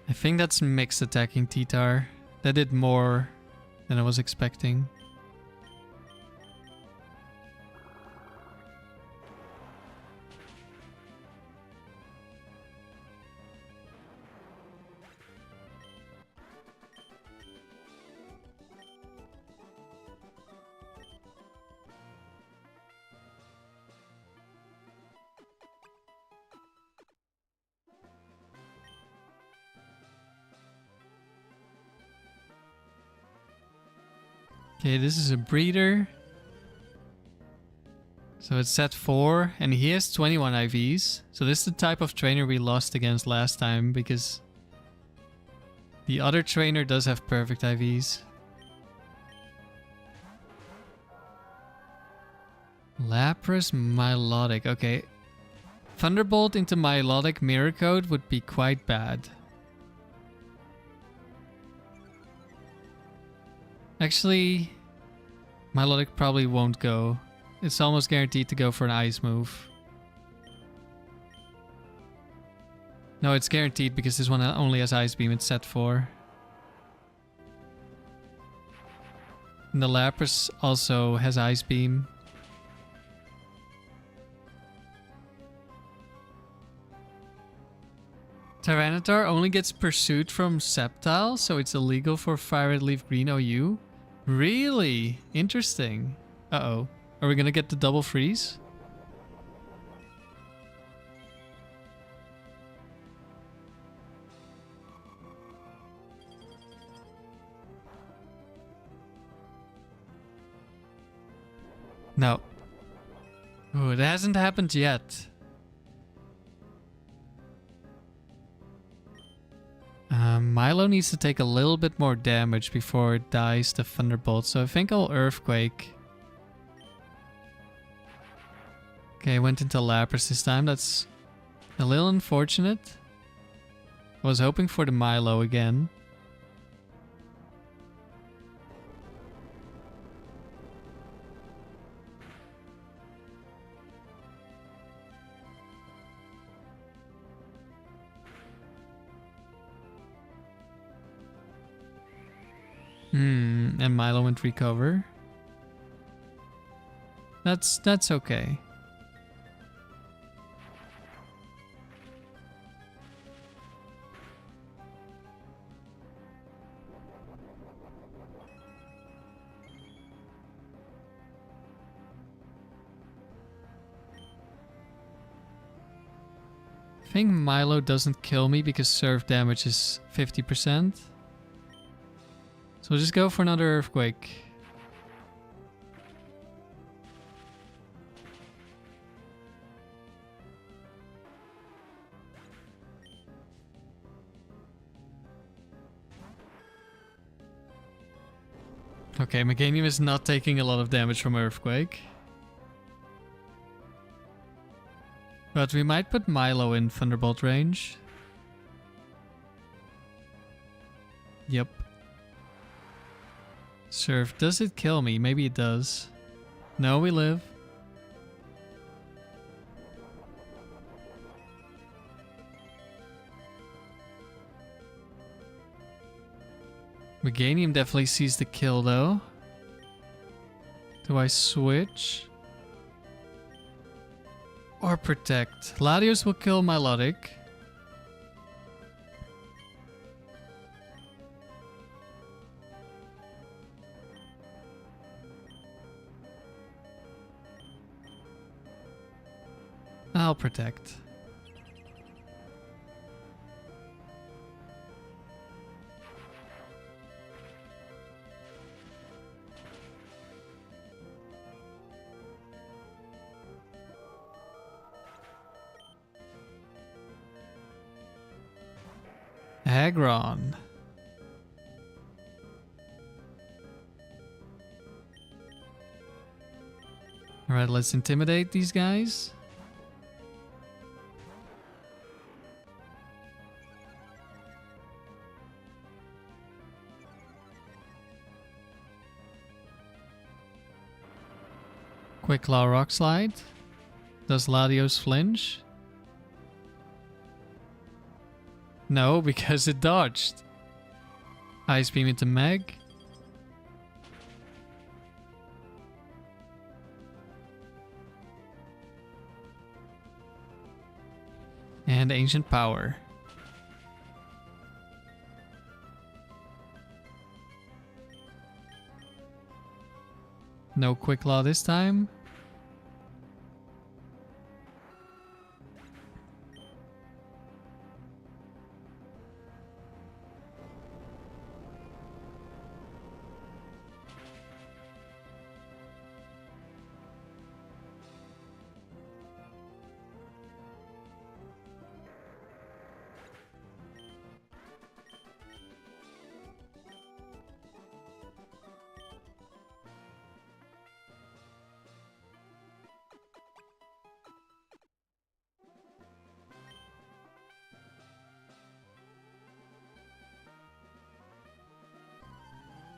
I think that's mixed attacking T-Tar. That did more than I was expecting. Okay, this is a breeder. So it's set 4, and he has 21 IVs. So this is the type of trainer we lost against last time, because the other trainer does have perfect IVs. Lapras Milotic. Okay. Thunderbolt into Milotic Mirror Code would be quite bad. Actually, Milotic probably won't go. It's almost guaranteed to go for an ice move. No, it's guaranteed because this one only has Ice Beam. It's set 4. And the Lapras also has Ice Beam. Tyranitar only gets pursued from Sceptile, so it's illegal for Fire Red Leaf Green OU? Really? Interesting. Uh-oh. Are we gonna get the double freeze? No. Oh, it hasn't happened yet. Milo needs to take a little bit more damage before it dies to Thunderbolt, so I think I'll Earthquake. Okay, I went into Lapras this time. That's a little unfortunate. I was hoping for the Milo again. And Milo went recover. That's okay. I think Milo doesn't kill me because surf damage is 50%. So we'll just go for another Earthquake. Okay, Meganium is not taking a lot of damage from Earthquake. But we might put Milo in Thunderbolt range. Yep. Surf, does it kill me? Maybe it does. No, we live. Meganium definitely sees the kill though. Do I switch? Or protect? Latios will kill Milotic. I'll protect. Aggron. Alright, let's intimidate these guys. Quick Claw Rock Slide. Does Latios flinch? No, because it dodged. Ice Beam into Meg. And Ancient Power. No Quick Claw this time.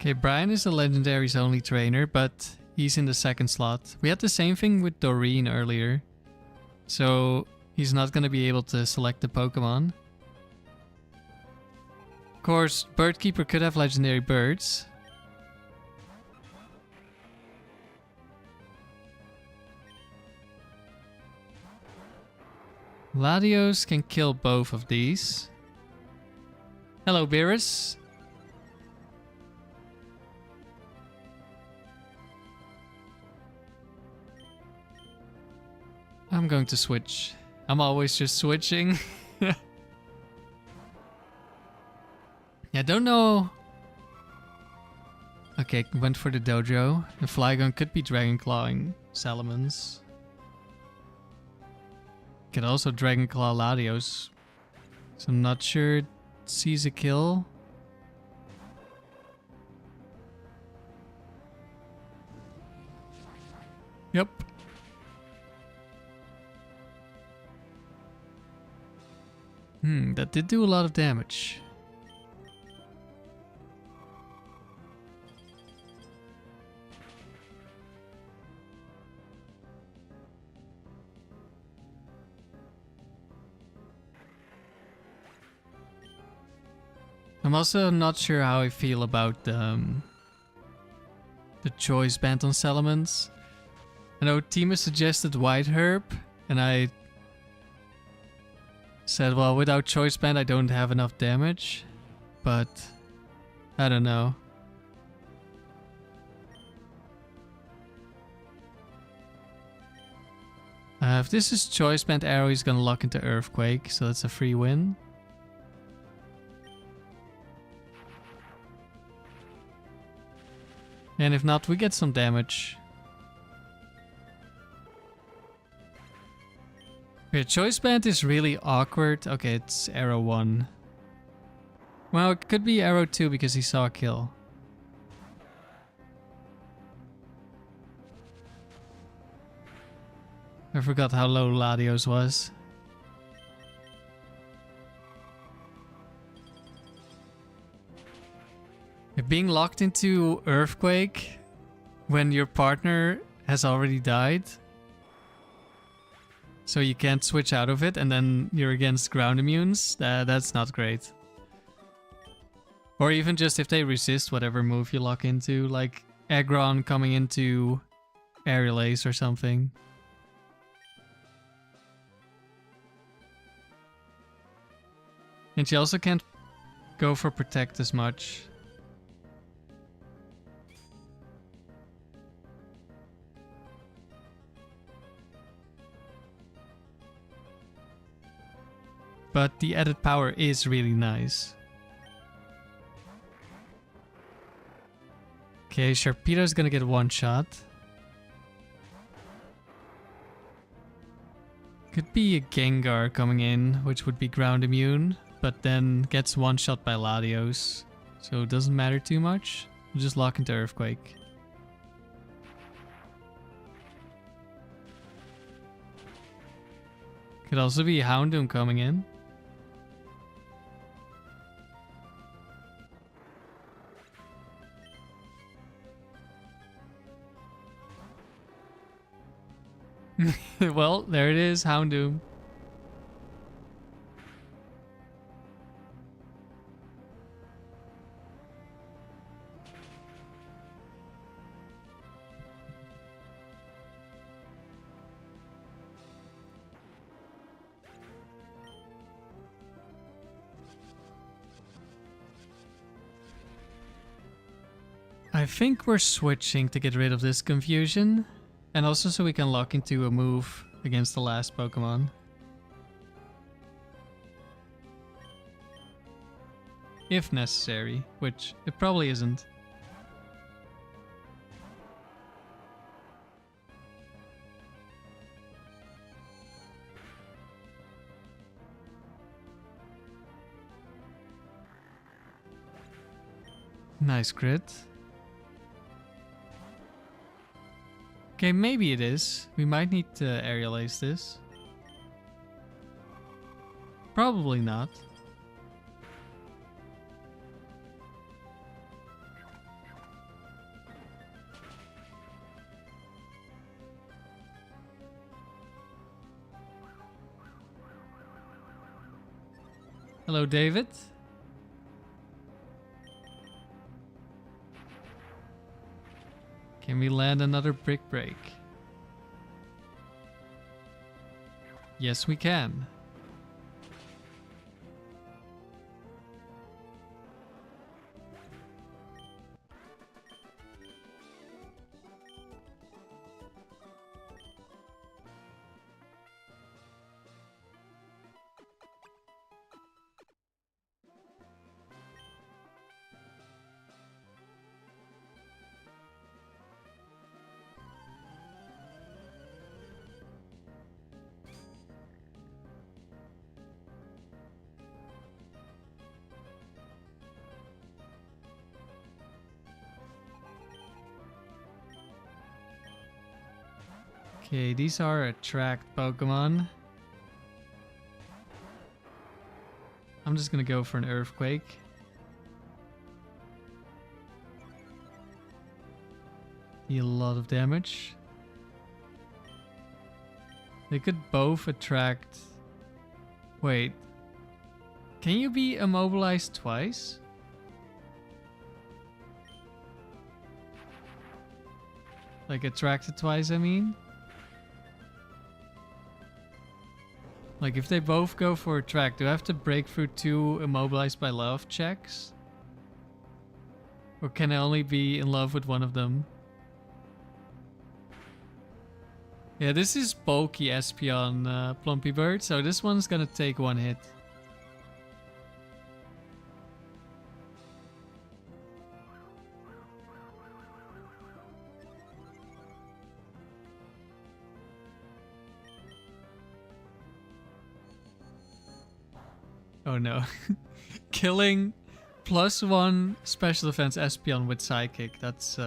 Okay, Brian is the Legendary's only trainer, but he's in the second slot. We had the same thing with Doreen earlier. So he's not going to be able to select the Pokemon. Of course, Birdkeeper could have legendary birds. Latios can kill both of these. Hello, Beerus. I'm going to switch. I'm always just switching. Yeah, don't know. Okay, went for the dojo. The Flygon could be Dragon Clawing Salamence. Could also Dragon Claw Latios. So I'm not sure it sees a kill. Yep. That did do a lot of damage. I'm also not sure how I feel about the choice band on Salamence. I know Tima suggested White Herb, and I said, well, without choice band I don't have enough damage, but I don't know. If this is choice band arrow, he's gonna lock into Earthquake, so that's a free win. And if not, we get some damage. Okay, choice band is really awkward. Okay, it's arrow 1. Well, it could be arrow 2 because he saw a kill. I forgot how low Latios was. Being locked into Earthquake when your partner has already died, so you can't switch out of it, and then you're against ground immunes, that's not great. Or even just if they resist whatever move you lock into, like Aggron coming into Aerial Ace or something. And she also can't go for Protect as much. But the added power is really nice. Okay, Sharpedo's gonna get one shot. Could be a Gengar coming in, which would be ground immune, but then gets one shot by Latios. So it doesn't matter too much. We'll just lock into Earthquake. Could also be Houndoom coming in. Well, there it is, Houndoom. I think we're switching to get rid of this confusion. And also so we can lock into a move against the last Pokemon. If necessary, which it probably isn't. Nice crit. Okay, maybe it is. We might need to Aerial Ace this. Probably not. Hello, David. Can we land another Brick Break? Yes, we can. Okay, these are attract Pokemon. I'm just gonna go for an Earthquake. Deal a lot of damage. They could both attract... Wait. Can you be immobilized twice? Like attracted twice, I mean? Like if they both go for attract, do I have to break through 2 immobilized by love checks? Or can I only be in love with one of them? Yeah, this is bulky Espeon Plumpy Bird, so this one's gonna take 1 hit. Oh no. Killing +1 special defense Espeon with Psychic. That's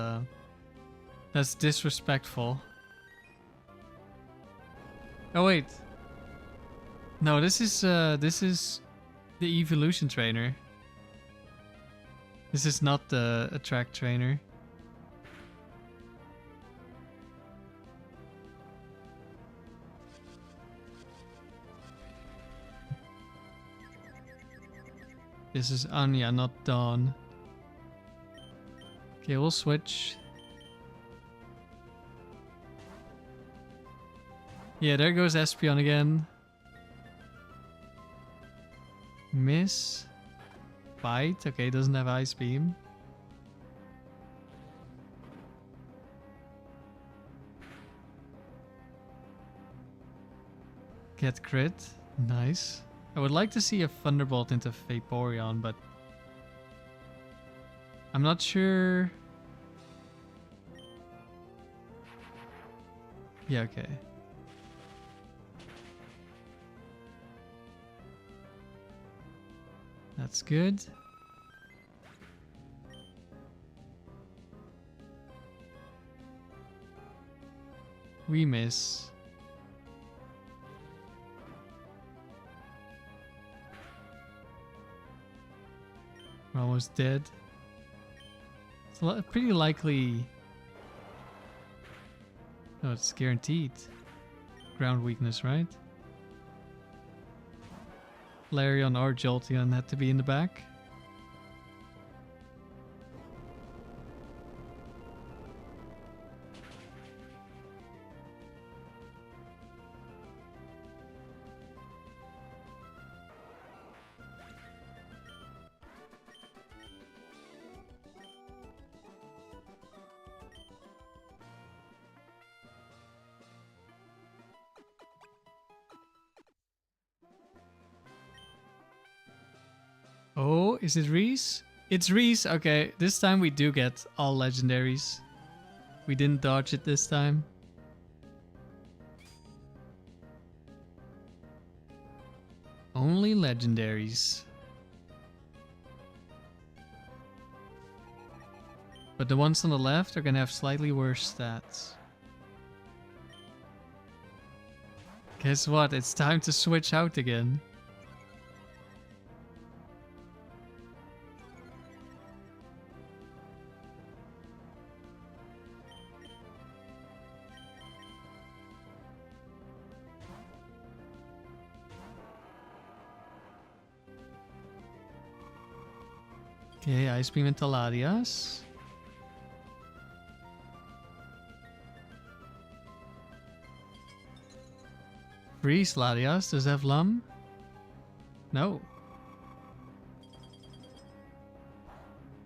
disrespectful. Oh wait. No, this is the evolution trainer. This is not the attract trainer. This is Anya, not Dawn. Okay, we'll switch. Yeah, there goes Espeon again. Miss. Bite. Okay, doesn't have Ice Beam. Get crit. Nice. I would like to see a Thunderbolt into Vaporeon, but I'm not sure. Yeah, okay. That's good. We miss. We're almost dead. It's pretty likely. No, it's guaranteed. Ground weakness, right? Flareon or Jolteon had to be in the back. Oh, is it Reese? It's Reese. Okay, this time we do get all legendaries. We didn't dodge it this time. Only legendaries. But the ones on the left are gonna have slightly worse stats. Guess what? It's time to switch out again. Okay, Ice Beam into Latias. Freeze Latias. Does it have Lum? No.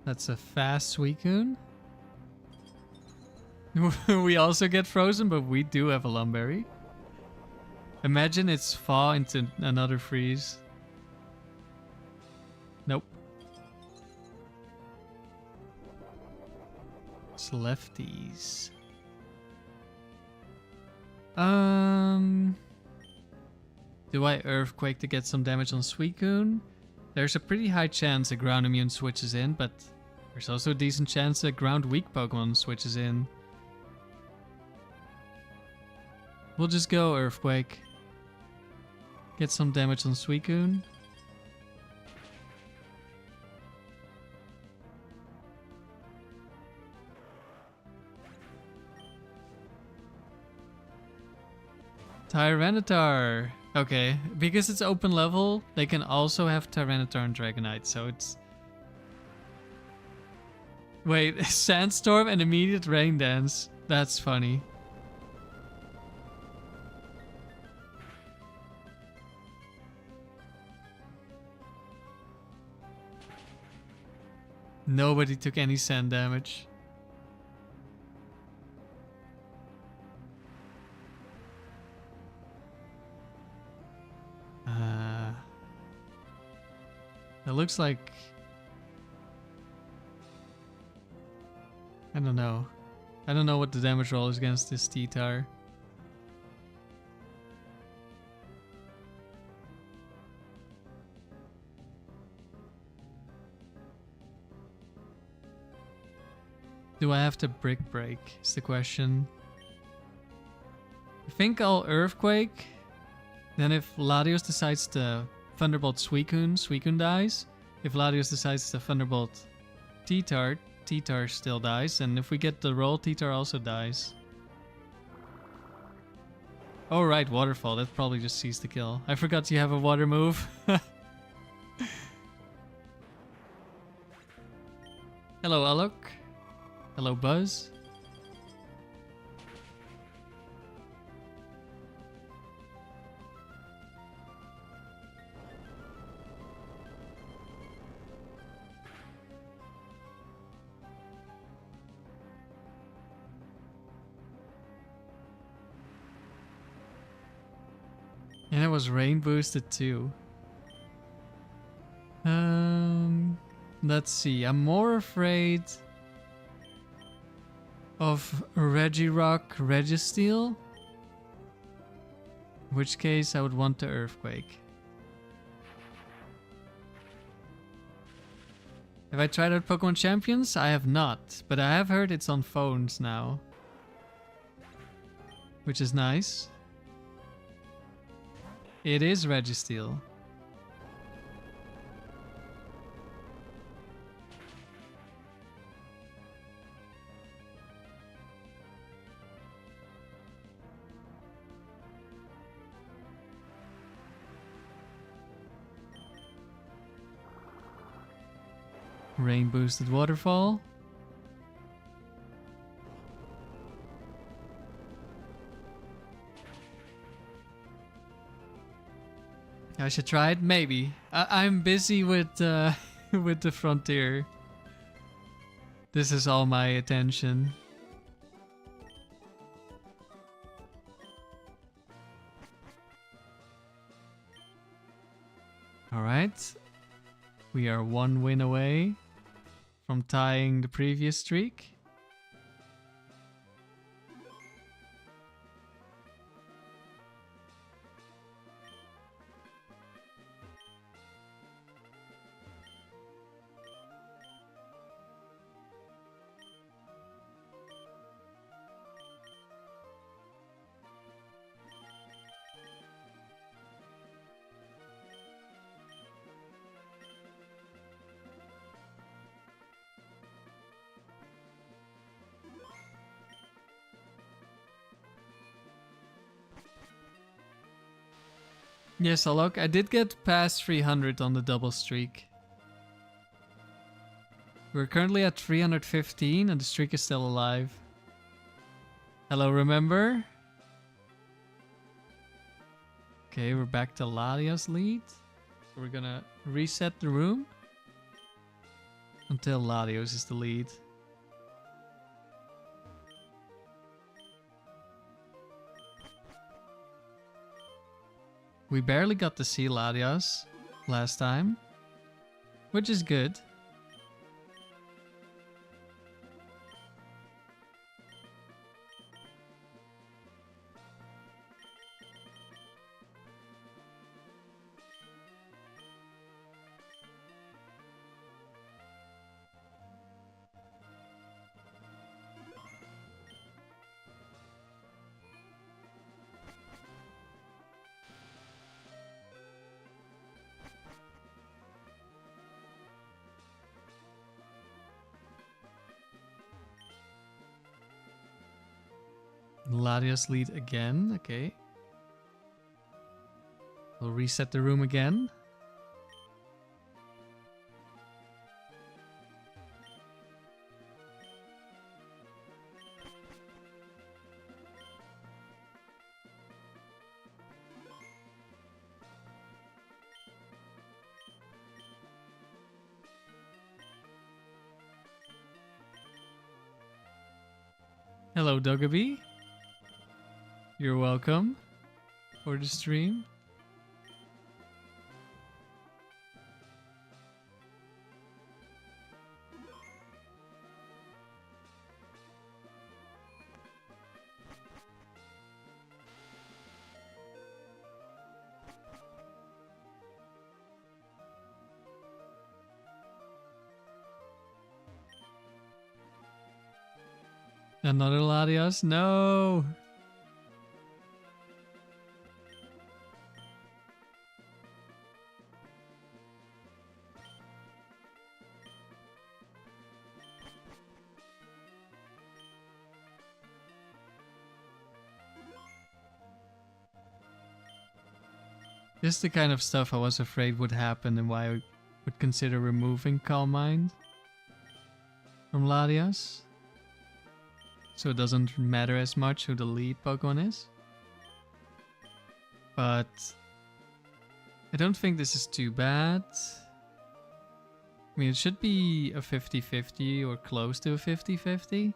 That's a fast Suicune. We also get frozen, but we do have a Lum Berry. Imagine it's Thaw into another freeze. Nope. It's lefties. Do I Earthquake to get some damage on Suicune? There's a pretty high chance a Ground Immune switches in, but there's also a decent chance a Ground Weak Pokemon switches in. We'll just go Earthquake. Get some damage on Suicune. Tyranitar. Okay, because it's open level, they can also have Tyranitar and Dragonite, so it's... Wait, Sandstorm and immediate Rain Dance. That's funny. Nobody took any sand damage. It looks like... I don't know. I don't know what the damage roll is against this T-Tar. Do I have to Brick Break is the question. I think I'll Earthquake. Then if Latios decides to Thunderbolt Suicune, Suicune dies. If Latios decides to Thunderbolt T-Tar, T-Tar still dies. And if we get the roll, T-Tar also dies. Oh right, Waterfall. That probably just sees the kill. I forgot you have a water move. Hello, Alok. Hello, Buzz. And it was rain boosted too. Let's see. I'm more afraid of Regirock Registeel. In which case I would want the Earthquake. Have I tried out Pokemon Champions? I have not, but I have heard it's on phones now. Which is nice. It is Registeel. Rain boosted Waterfall. I should try it, maybe. I'm busy with with the Frontier. This is all my attention. All right, we are 1 win away from tying the previous streak. Yes, Alok, I did get past 300 on the double streak. We're currently at 315 and the streak is still alive. Hello, remember? Okay, we're back to Latias lead. So we're gonna reset the room until Latios is the lead. We barely got to see Latias last time, which is good. Latias lead again, okay. We'll reset the room again. Hello, Doggaby. You're welcome for the stream. Another Latias? No! This is the kind of stuff I was afraid would happen and why I would consider removing Calm Mind from Latias. So it doesn't matter as much who the lead Pokemon is. But I don't think this is too bad. I mean, it should be a 50-50 or close to a 50-50.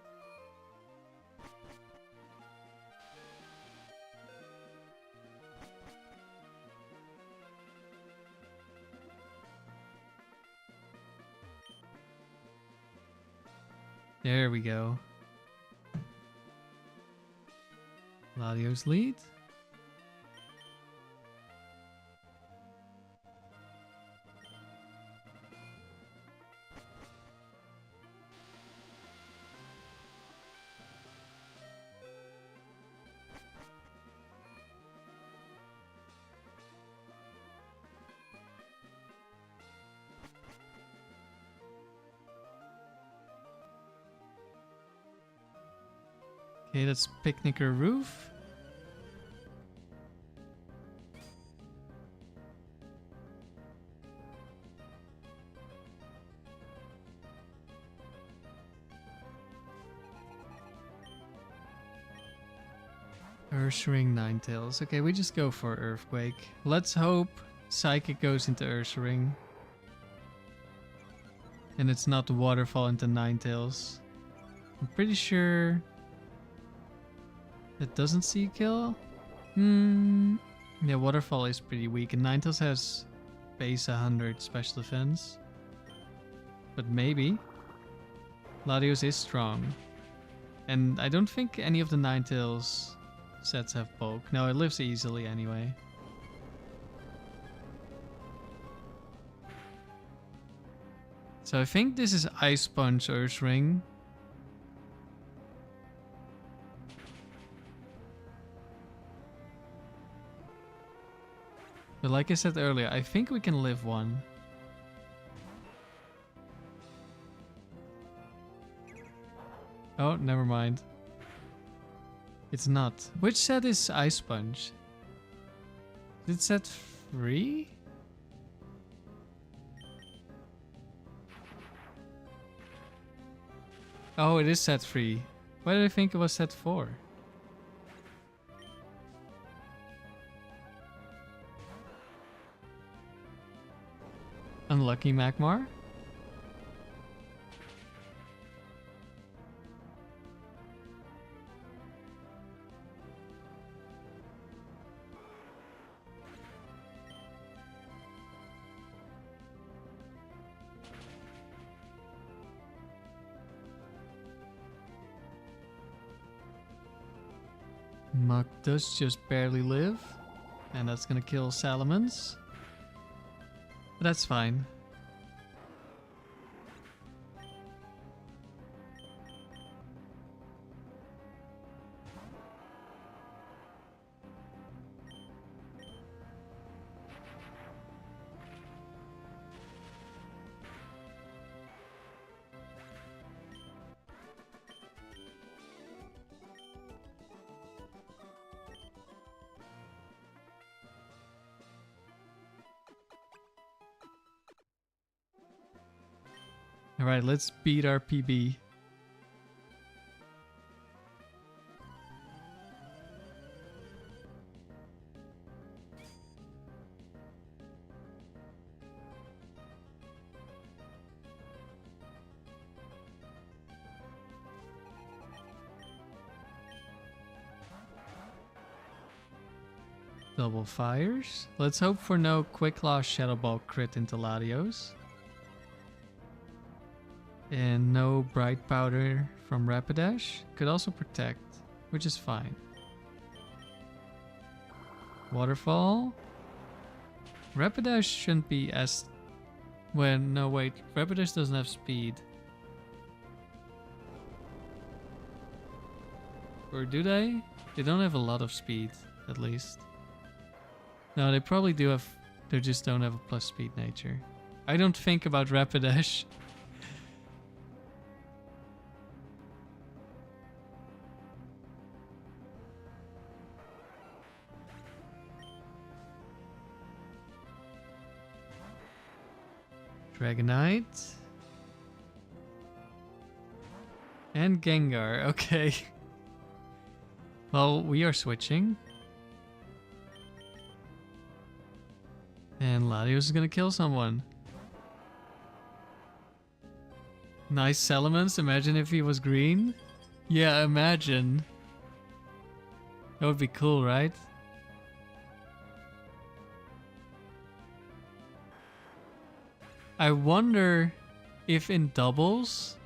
There we go. Latios lead. Okay, that's Picnicker Roof. Ursaring Ninetales. Okay, we just go for Earthquake. Let's hope Psychic goes into Ursaring. And it's not the Waterfall into Ninetales. I'm pretty sure it doesn't see kill. Yeah, Waterfall is pretty weak, and Ninetales has base 100 special defense. But maybe. Latios is strong. And I don't think any of the Ninetales sets have bulk. No, it lives easily anyway. So I think this is Ice Punch Ursaring. But like I said earlier, I think we can live one. Oh, never mind. It's not. Which set is Ice Punch? Is it set 3? Oh, it is set 3. Why did I think it was set 4? Unlucky Magmar. Muk does just barely live, and that's gonna kill Salamence. But that's fine. Alright, let's beat our PB. Double fires. Let's hope for no Quick Claw Shadow Ball crit into Latios. And no Bright Powder from Rapidash. Could also protect, which is fine. Waterfall. Rapidash shouldn't be as... Well, no wait, Rapidash doesn't have speed. Or do they? They don't have a lot of speed, at least. No, they probably do have... They just don't have a plus speed nature. I don't think about Rapidash. Dragonite. And Gengar, okay. Well, we are switching. And Latios is gonna kill someone. Nice Salamence, imagine if he was green. Yeah, imagine. That would be cool, right? I wonder if in doubles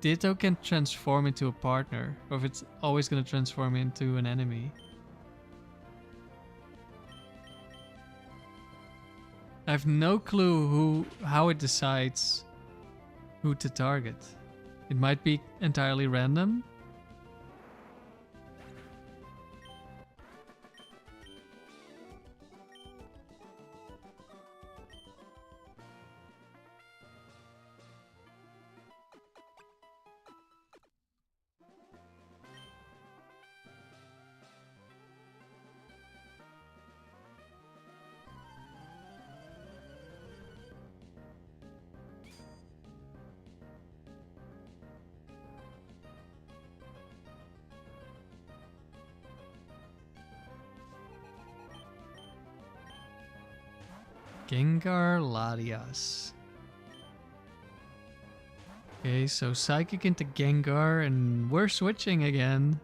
Ditto can transform into a partner, or if it's always going to transform into an enemy. I have no clue how it decides who to target. It might be entirely random. Gengar Latias. Okay, so Psychic into Gengar, and we're switching again.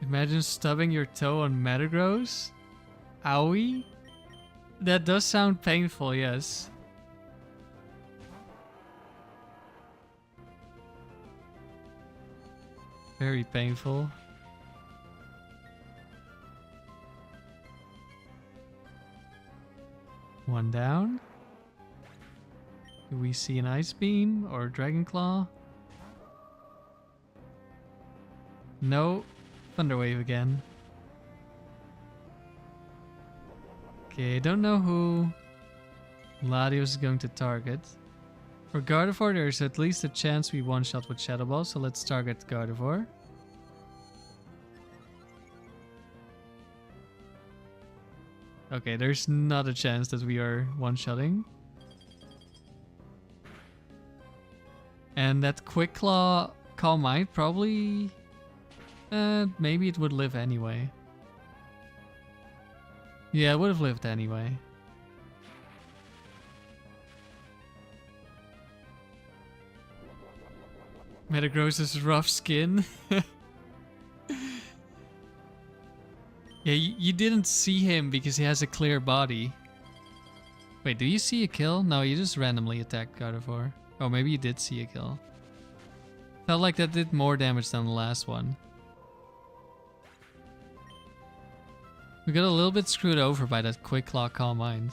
Imagine stubbing your toe on Metagross. Owie? That does sound painful, yes. Very painful. One down. Do we see an Ice Beam or Dragon Claw? No. Thunder Wave again. Okay, don't know who Latios is going to target. For Gardevoir, there's at least a chance we one-shot with Shadow Ball, so let's target Gardevoir. Okay, there's not a chance that we are one-shotting. And that Quick Claw Calm Mind probably... maybe it would live anyway. Yeah, it would have lived anyway. Metagross's rough skin. Yeah, you didn't see him because he has a clear body. Wait, do you see a kill? No, you just randomly attacked Gardevoir. Oh, maybe you did see a kill. Felt like that did more damage than the last one. We got a little bit screwed over by that Quick Claw Calm Mind.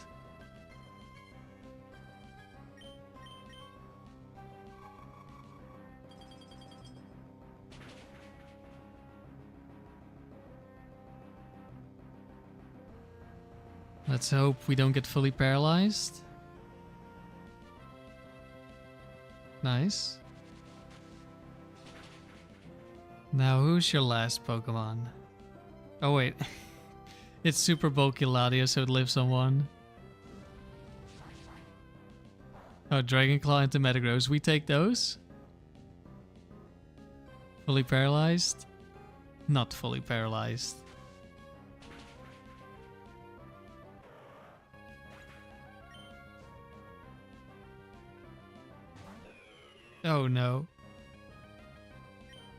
Let's hope we don't get fully paralyzed. Nice. Now, who's your last Pokemon? Oh, wait. It's super bulky Latias, so it lives on one. Oh, Dragon Claw into Metagross. We take those? Fully paralyzed? Not fully paralyzed. Oh no.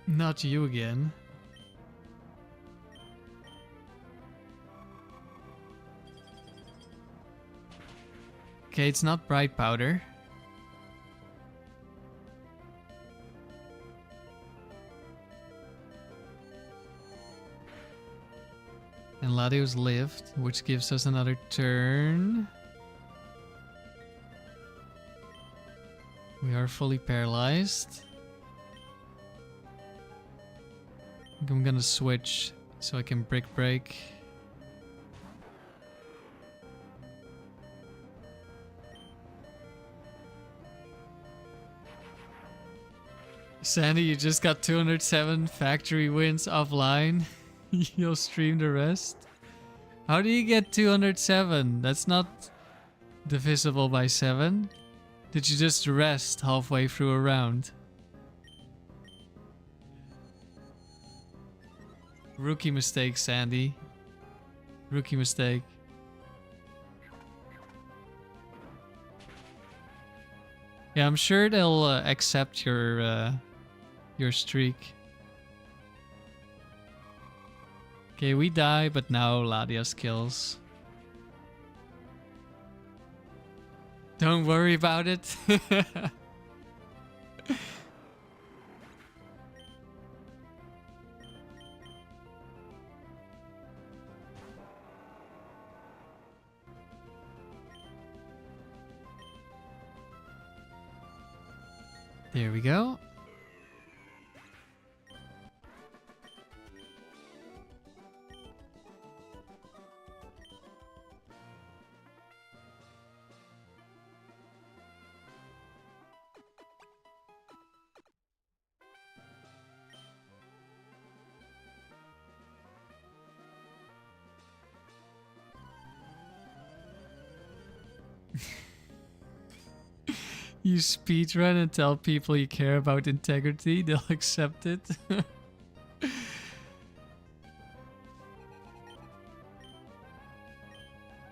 Not you again. Okay, it's not Bright Powder. And Latios lived, which gives us another turn. We are fully paralyzed. I think I'm gonna switch so I can Brick Break. Sandy, you just got 207 factory wins offline. You'll stream the rest. How do you get 207? That's not divisible by 7. Did you just rest halfway through a round? Rookie mistake, Sandy. Rookie mistake. Yeah, I'm sure they'll accept your streak. Okay, we die, but now Latias kills. Don't worry about it. There we go. You speedrun and tell people you care about integrity, they'll accept it.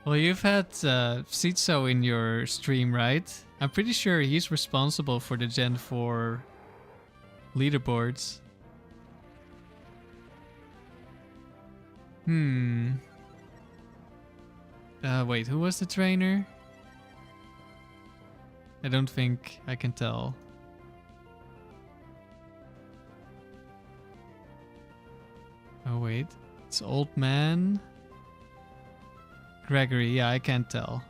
Well, you've had Sitso in your stream, right? I'm pretty sure he's responsible for the Gen 4 leaderboards. Wait, who was the trainer? I don't think I can tell. Oh wait, it's Old Man. Gregory, yeah, I can't tell.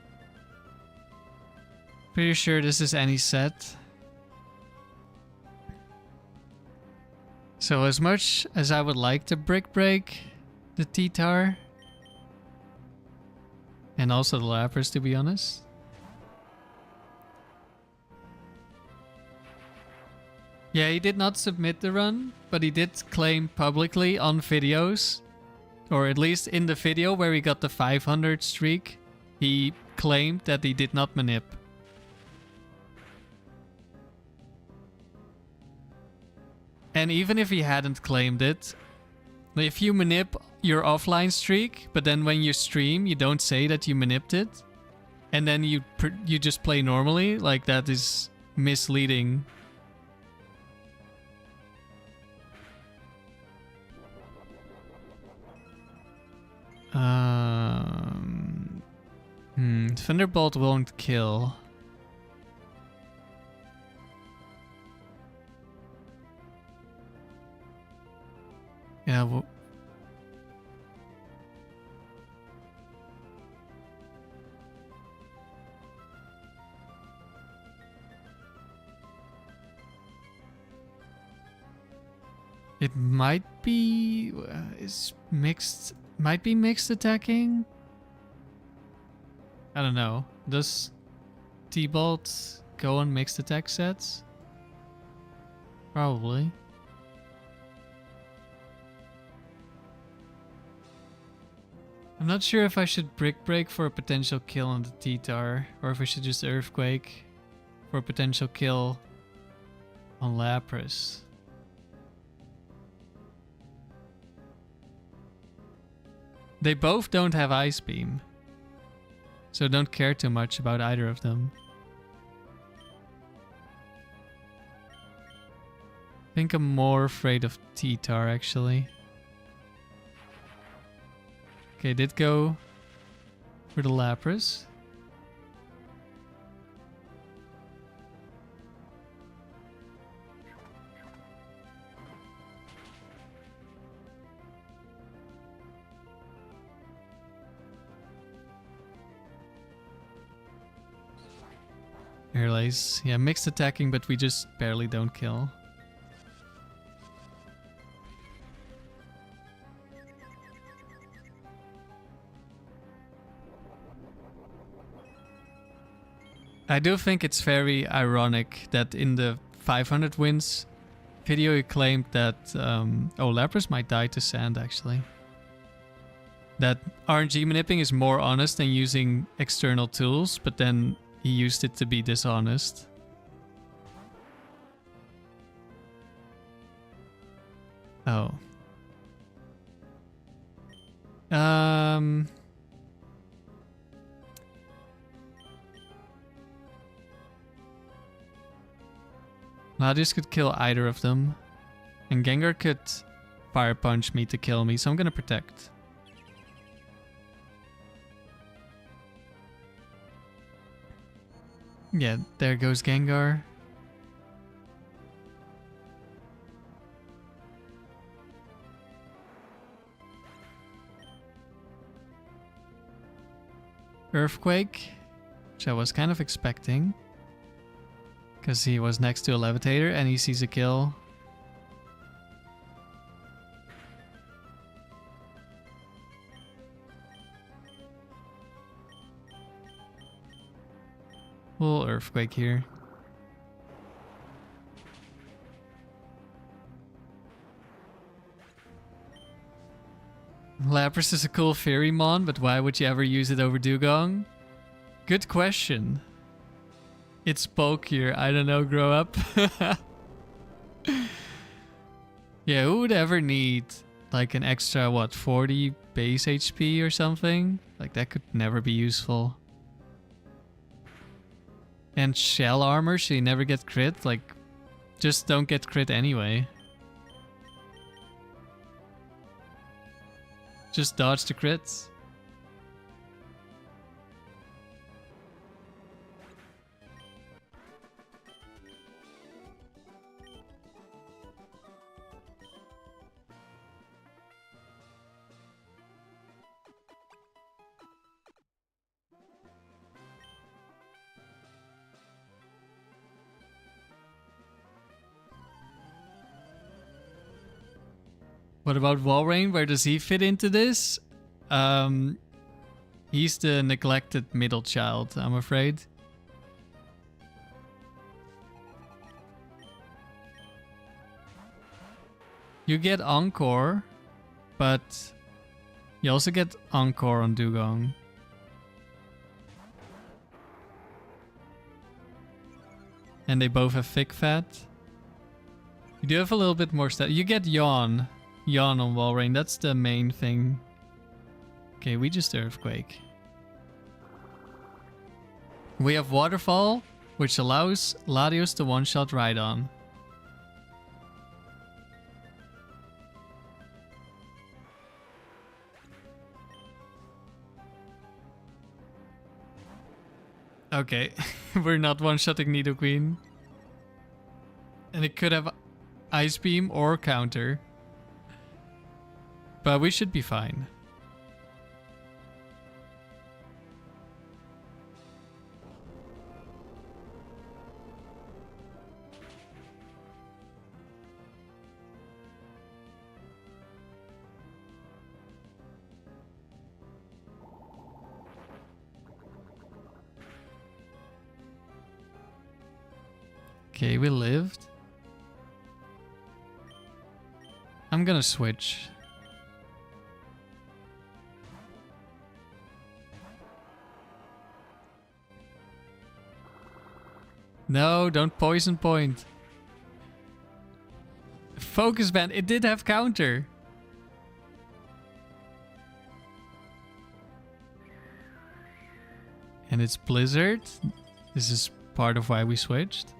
Pretty sure this is any set. So as much as I would like to brick break the T-Tar, and also the Lapras to be honest, yeah, he did not submit the run, but he did claim publicly on videos, or at least in the video where he got the 500 streak, he claimed that he did not manip. And even if he hadn't claimed it, if you manip your offline streak, but then when you stream you don't say that you manipped it, and then you just play normally, like that is misleading. Thunderbolt won't kill. Yeah, well, it might be might be mixed attacking. I don't know. Does T-Bolt go on mixed attack sets? Probably. I'm not sure if I should brick break for a potential kill on the T-Tar, or if I should just Earthquake for a potential kill on Lapras. They both don't have Ice Beam, so don't care too much about either of them. I think I'm more afraid of T-Tar actually. Okay, did go for the Lapras. Airlays. Yeah, mixed attacking, but we just barely don't kill. I do think it's very ironic that in the 500 wins video he claimed that Lapras might die to sand actually. That RNG manipping is more honest than using external tools, but then he used it to be dishonest. Oh. Latias could kill either of them, and Gengar could Fire Punch me to kill me, so I'm gonna protect. Yeah, there goes Gengar. Earthquake, which I was kind of expecting. Because he was next to a Levitator and he sees a kill. Full Earthquake here. Lapras is a cool fairy mon, but why would you ever use it over Dugong? Good question. It's bulkier. I don't know, grow up. Yeah, who would ever need like an extra, what, 40 base HP or something? Like that could never be useful. And shell armor, so you never get crit. Like, just don't get crit anyway. Just dodge the crits. What about Walrein? Where does he fit into this? He's the neglected middle child, I'm afraid. You get Encore, but you also get Encore on Dugong. And they both have Thick Fat. You do have a little bit more stat. You get Yawn. Yawn on Walrein, that's the main thing. Okay, we just Earthquake. We have Waterfall, which allows Latios to one-shot Rhydon. Okay, we're not one-shotting Nidoqueen. And it could have Ice Beam or Counter. But we should be fine. Okay, we lived. I'm gonna switch. No, don't poison point. Focus Band, it did have counter. And it's Blizzard. This is part of why we switched.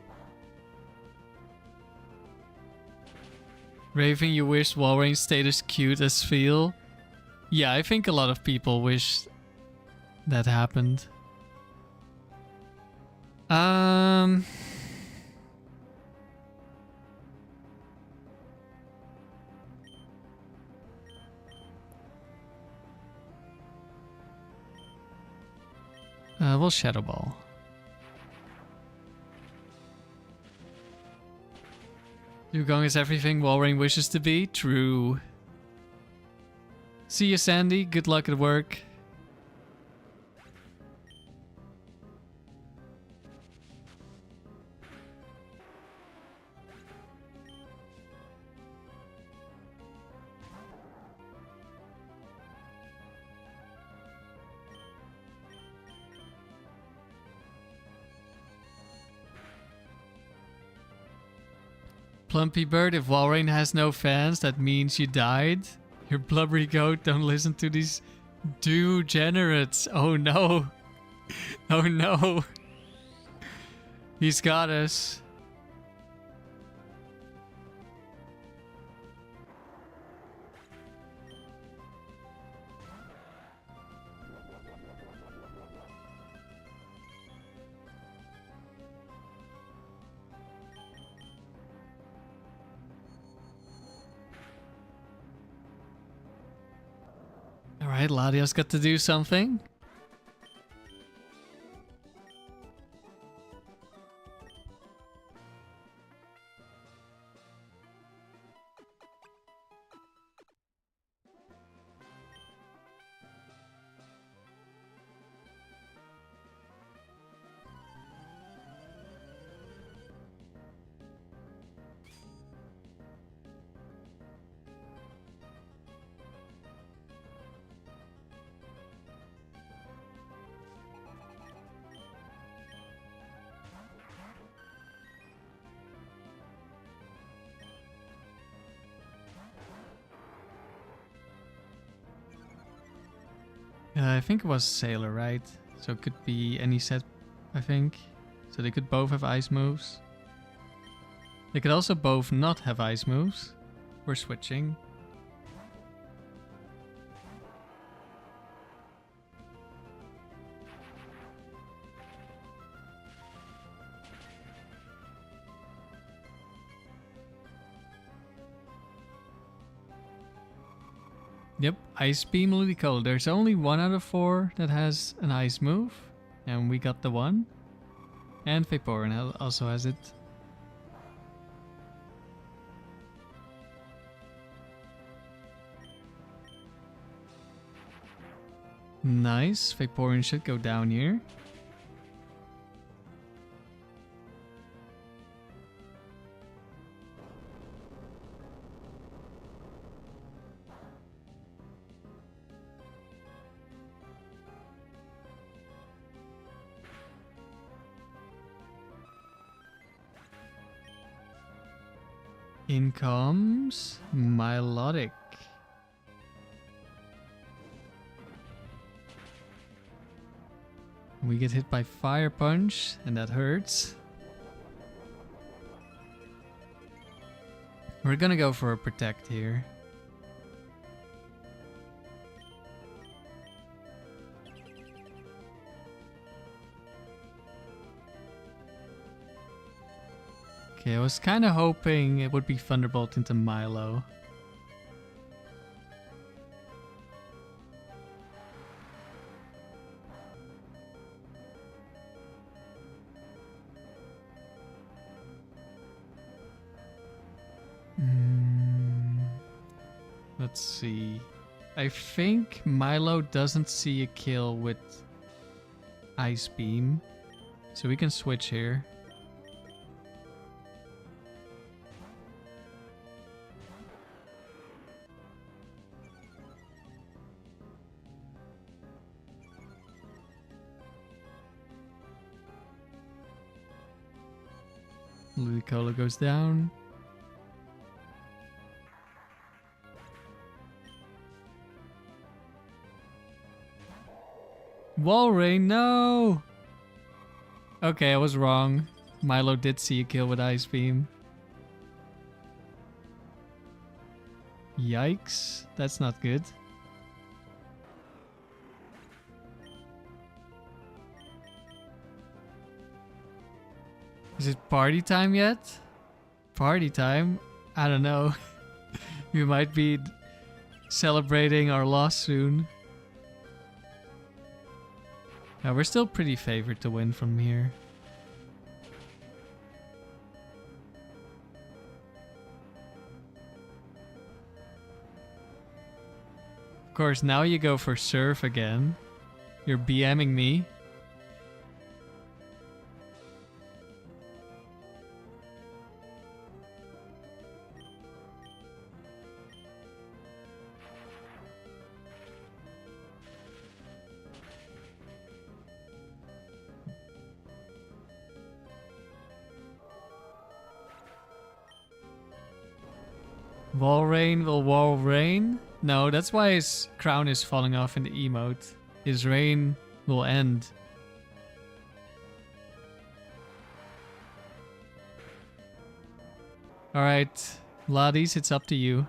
Raven, you wish Walrein stayed as cute as Feel? Yeah, I think a lot of people wish that happened. We'll Shadow Ball. Dugong is everything Walrein wishes to be. True. See you, Sandy. Good luck at work. Plumpy Bird, if Walrein has no fans, that means you died. You're blubbery goat, don't listen to these degenerates. Oh no. Oh no. He's got us. Alright, Latios got to do something. I think it was SAYLA, right? So it could be any set, I think. So they could both have ice moves. They could also both not have ice moves. We're switching. Yep, Ice Beam Ludicolo. There's only 1 out of 4 that has an ice move. And we got the one. And Vaporeon also has it. Nice. Vaporeon should go down here. In comes Milotic. We get hit by Fire Punch, and that hurts. We're gonna go for a Protect here. Okay, I was kind of hoping it would be Thunderbolt into Milo. Let's see. I think Milo doesn't see a kill with Ice Beam, so we can switch here. Ludicolo goes down. Walrein, no! Okay, I was wrong. Milo did see a kill with Ice Beam. Yikes, that's not good. Is it party time yet? Party time? I don't know. We might be celebrating our loss soon. We're still pretty favored to win from here. Of course, now you go for Surf again. You're BMing me. Walrein will Walrein? No, that's why his crown is falling off in the emote. His reign will end. Alright, Ladies, it's up to you.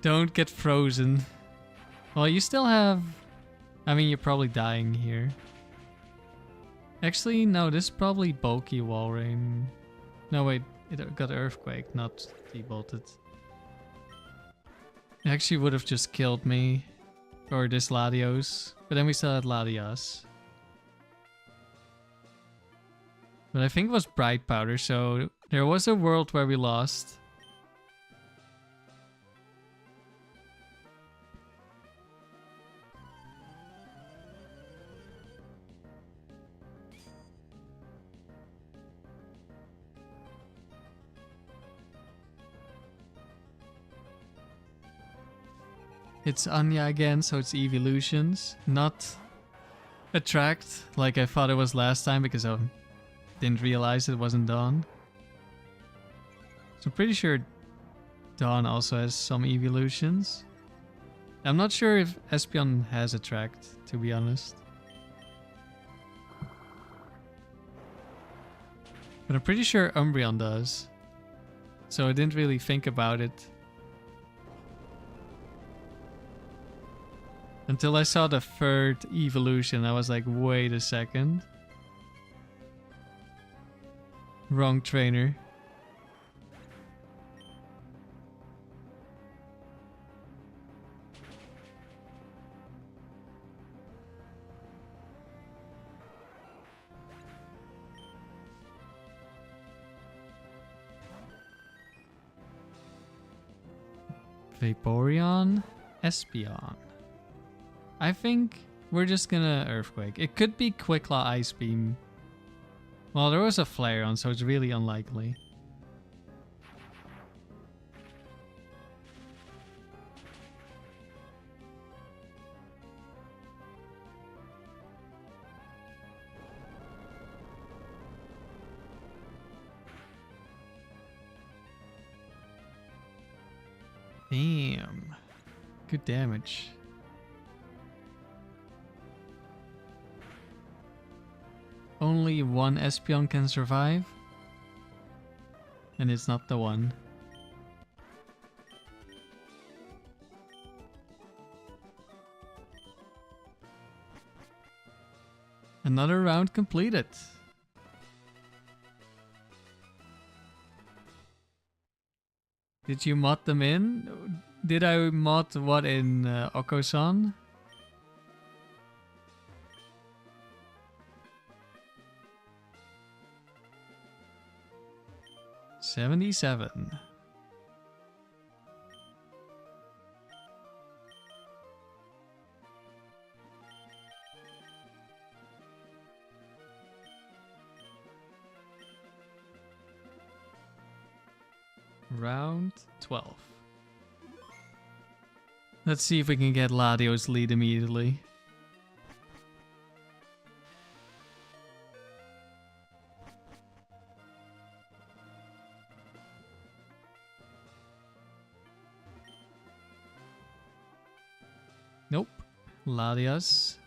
Don't get frozen. Well, you still have... I mean, you're probably dying here. Actually, no, this is probably bulky Walrein. No, wait. It got Earthquake, not debolted. It actually would have just killed me. Or this Latios. But then we still had Latias. But I think it was Bright Powder, so there was a world where we lost. It's Anya again, so it's evolutions, not attract like I thought it was last time because I didn't realize it wasn't Dawn. So I'm pretty sure Dawn also has some evolutions. I'm not sure if Espeon has attract, to be honest. But I'm pretty sure Umbreon does. So I didn't really think about it. Until I saw the third evolution, I was like, wait a second. Wrong trainer. Vaporeon, Espeon. I think we're just gonna Earthquake. It could be Quick Claw Ice Beam. Well, there was a Flareon, so it's really unlikely. Damn. Good damage. Only one Espeon can survive. And it's not the one. Another round completed. Did you mod them in? Did I mod what in Oko-san? $77. Round 12. Let's see if we can get Latios lead immediately. Nope. Latias.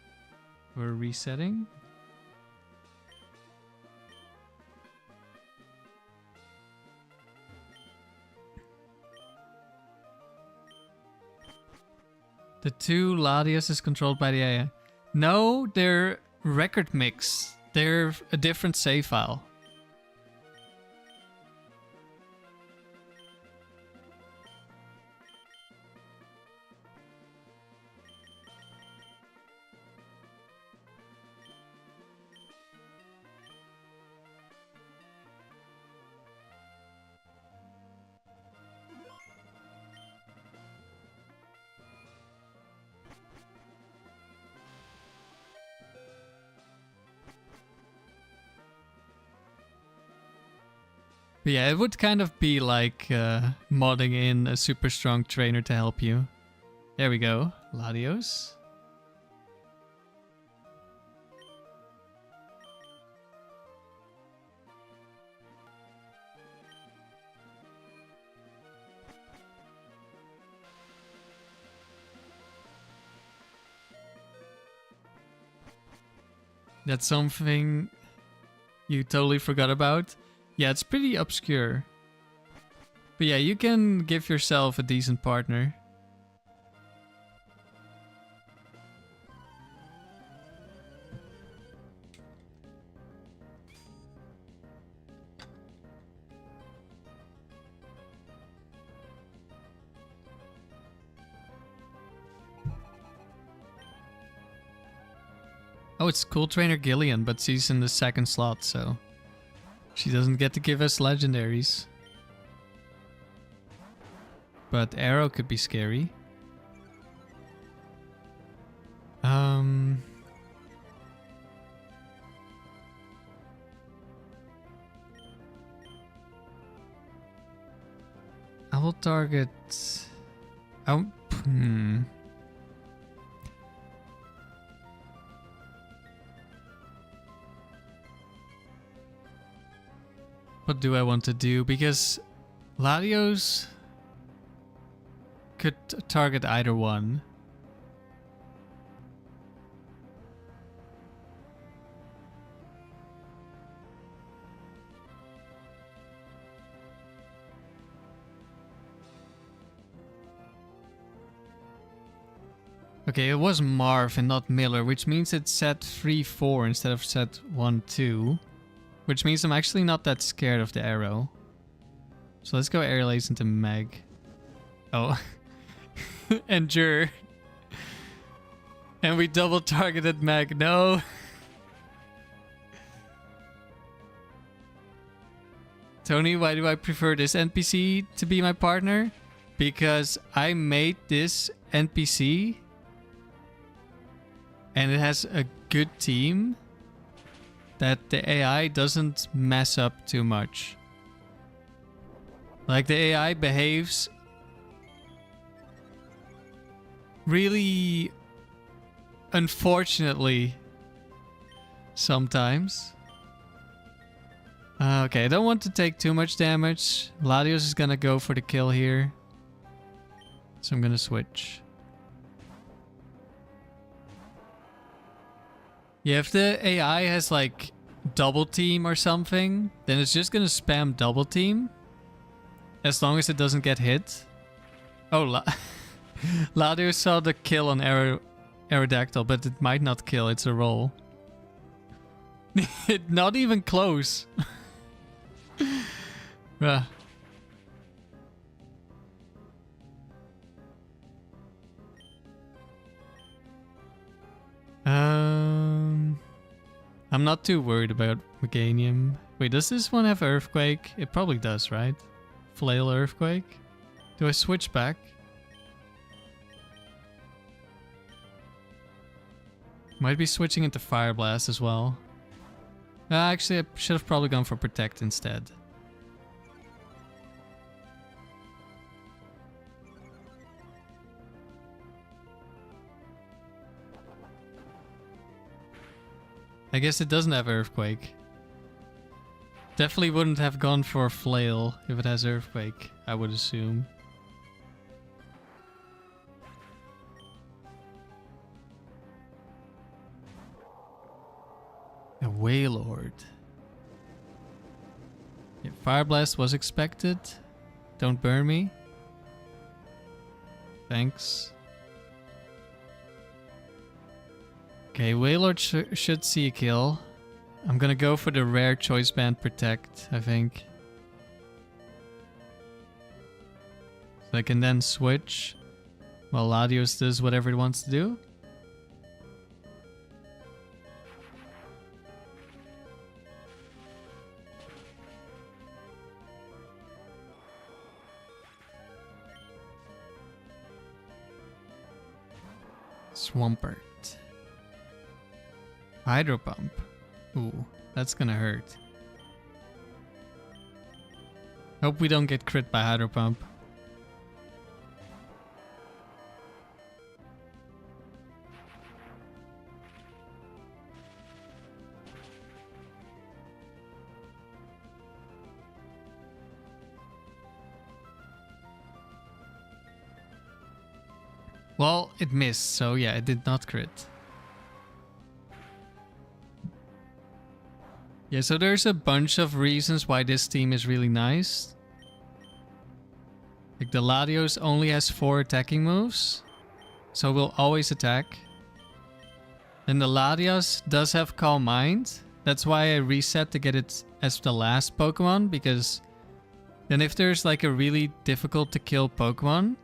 We're resetting. The two Latias is controlled by the AI. No, they're record mix. They're a different save file. But yeah, it would kind of be like modding in a super strong trainer to help you. There we go. Latios. That's something you totally forgot about. Yeah, it's pretty obscure. But yeah, you can give yourself a decent partner. Oh, it's Cool Trainer Gillian, but she's in the second slot, so she doesn't get to give us legendaries. But Arrow could be scary. I will target... What do I want to do? Because Latios could target either one. Okay, it was Marv and not Miller, which means it's set 3-4 instead of set 1-2. Which means I'm actually not that scared of the arrow. So let's go Aerial Ace into Meg. Oh. Endure. And we double targeted Meg. No. Tony, why do I prefer this NPC to be my partner? Because I made this NPC and it has a good team that the AI doesn't mess up too much. Like, the AI behaves really unfortunately sometimes. Okay, I don't want to take too much damage. Latios is gonna go for the kill here. So I'm gonna switch. Yeah, if the AI has like double team or something, then it's just gonna spam double team. As long as it doesn't get hit. Oh, Latios saw the kill on Aerodactyl, but it might not kill, it's a roll. Not even close. I'm not too worried about Meganium. Wait, does this one have Earthquake? It probably does, right? Flail Earthquake? Do I switch back? Might be switching into Fire Blast as well. Actually, I should have probably gone for Protect instead. I guess it doesn't have Earthquake. Definitely wouldn't have gone for Flail if it has Earthquake, I would assume. A Wailord. Yeah, Fire Blast was expected. Don't burn me. Thanks. Okay, Wailord should see a kill. I'm gonna go for the rare Choice Band Protect, I think. So I can then switch while Latios does whatever it wants to do. Swampert. Hydro Pump. Ooh, that's gonna hurt. Hope we don't get crit by Hydro Pump. Well, it missed, so yeah, it did not crit. Yeah, so there's a bunch of reasons why this team is really nice. Like, the Latios only has 4 attacking moves, so we'll always attack. And the Latias does have Calm Mind. That's why I reset to get it as the last Pokemon, because then if there's like a really difficult to kill Pokemon,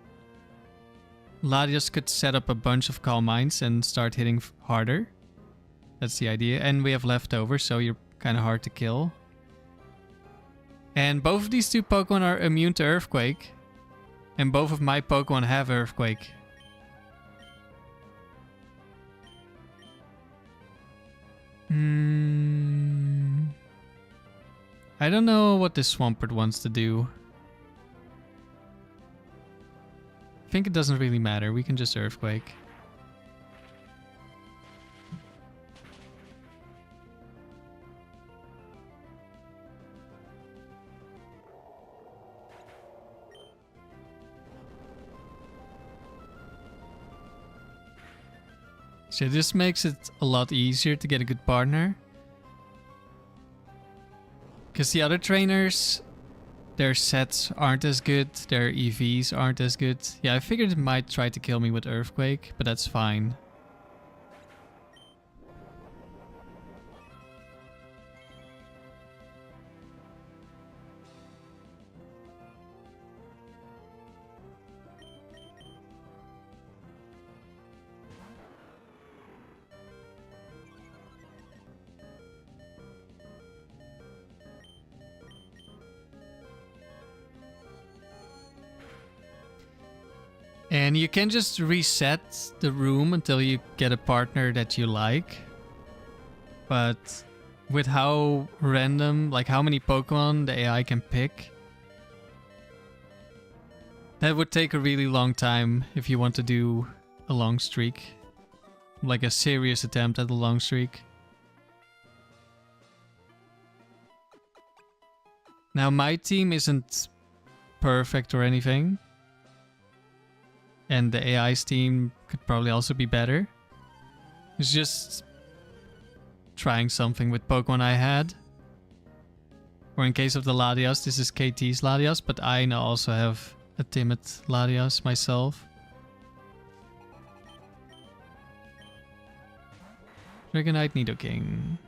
Latias could set up a bunch of Calm Minds and start hitting harder. That's the idea. And we have leftovers, so you're kind of hard to kill. And both of these two Pokemon are immune to Earthquake. And both of my Pokemon have Earthquake. I don't know what this Swampert wants to do. I think it doesn't really matter. We can just Earthquake. So this makes it a lot easier to get a good partner. Because the other trainers, their sets aren't as good, their EVs aren't as good. Yeah, I figured it might try to kill me with Earthquake, but that's fine. And you can just reset the room until you get a partner that you like. But with how random, like how many Pokemon the AI can pick, that would take a really long time if you want to do a long streak. Like a serious attempt at a long streak. Now my team isn't perfect or anything. And the AI's team could probably also be better. It's just trying something with Pokemon I had. Or in case of the Latias, this is KT's Latias, but I now also have a Timid Latias myself. Dragonite, Nidoking.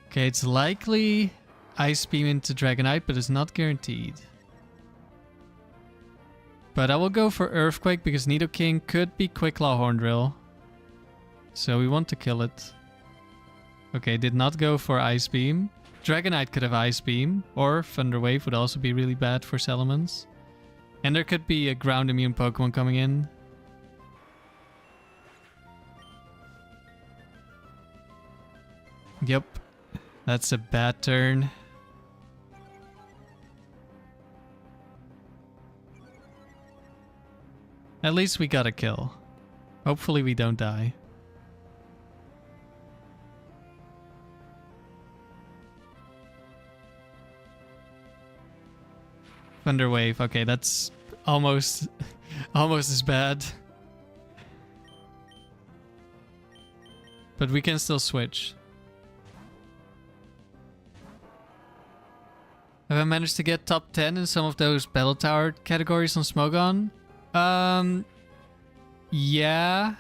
Okay, it's likely Ice Beam into Dragonite, but it's not guaranteed. But I will go for Earthquake because Nidoking could be Quick Claw Horndrill. So we want to kill it. Okay, did not go for Ice Beam. Dragonite could have Ice Beam. Or Thunder Wave would also be really bad for Salamence. And there could be a ground immune Pokemon coming in. Yep. That's a bad turn. At least we got a kill. Hopefully we don't die. Thunder Wave. Okay, that's almost as bad. But we can still switch. Have I managed to get top 10 in some of those Battle Tower categories on Smogon? Yeah.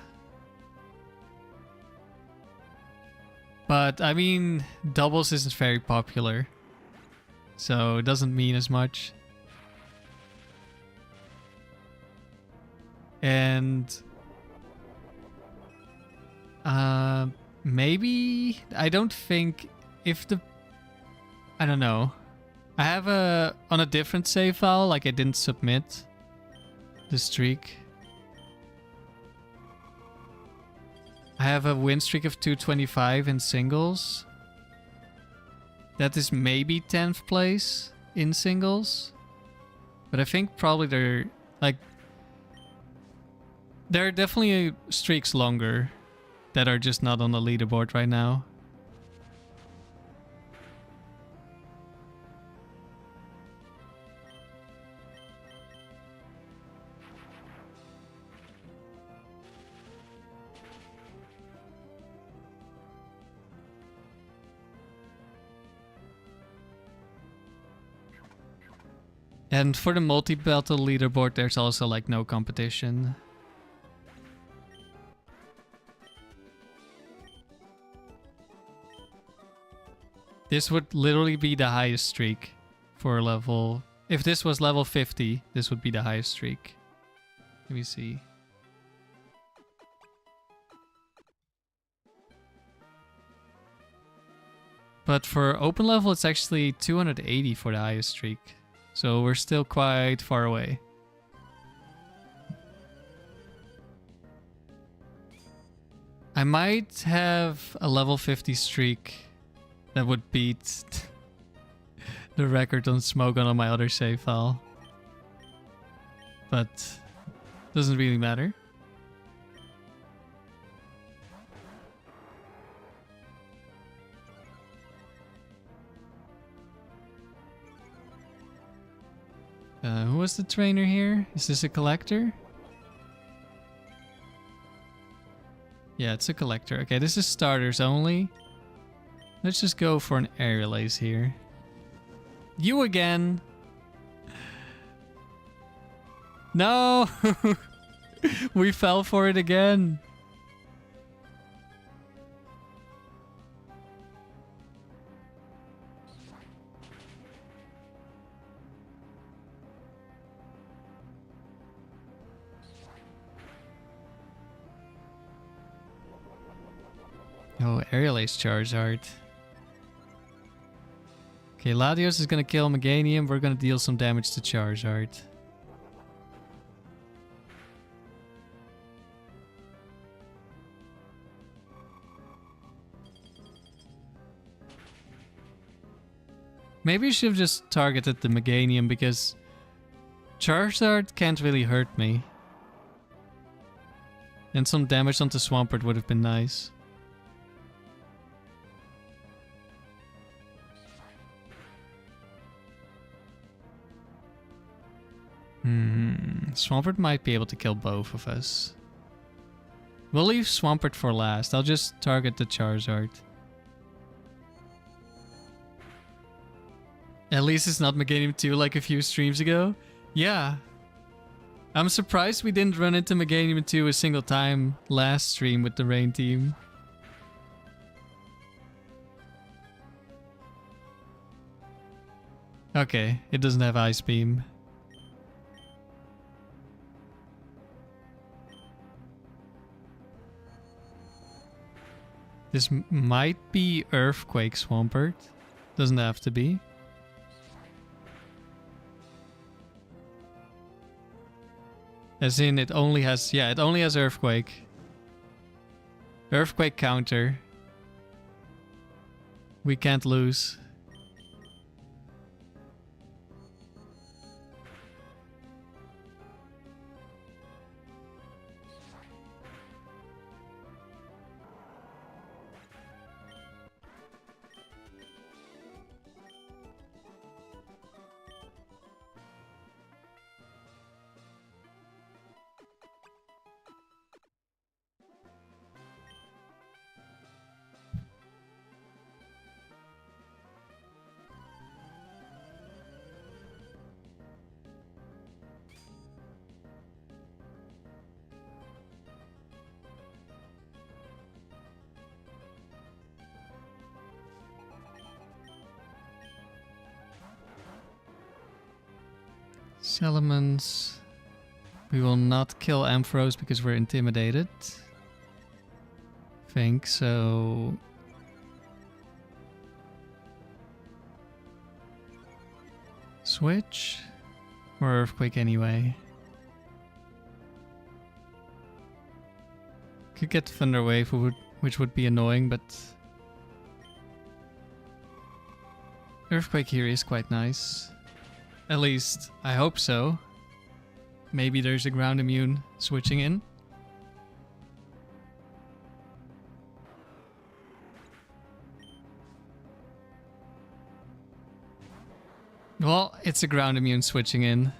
But, I mean, doubles isn't very popular. So, it doesn't mean as much. And... maybe... I don't think... If the... I don't know. I have a... On a different save file, like I didn't submit the streak. I have a win streak of 225 in singles. That is maybe 10th place in singles. But I think probably they're like... There are definitely streaks longer that are just not on the leaderboard right now. And for the multi-battle leaderboard, there's also like no competition. This would literally be the highest streak for a level. If this was level 50, this would be the highest streak. Let me see. But for open level, it's actually 280 for the highest streak. So we're still quite far away. I might have a level 50 streak that would beat the record on smoke on my other save file. But doesn't really matter. Who was the trainer here? Is this a collector? Yeah, it's a collector. Okay, this is starters only. Let's just go for an aerial ace here. You again! No! We fell for it again. Oh, aerial ace Charizard. Okay, Latios is gonna kill Meganium. We're gonna deal some damage to Charizard. Maybe you should have just targeted the Meganium because Charizard can't really hurt me. And some damage onto Swampert would have been nice. Swampert might be able to kill both of us. We'll leave Swampert for last. I'll just target the Charizard. At least it's not Meganium 2 like a few streams ago. Yeah. I'm surprised we didn't run into Meganium 2 a single time last stream with the Rain team. Okay, it doesn't have Ice Beam. This might be Earthquake Swampert. Doesn't have to be. As in, it only has... Yeah, it only has Earthquake. Earthquake counter. We can't lose. Salamence. We will not kill Ampharos because we're intimidated. Think so. Switch? Or Earthquake anyway. Could get Thunder Wave, which would be annoying, but Earthquake here is quite nice. At least, I hope so. Maybe there's a ground immune switching in. Well, it's a ground immune switching in.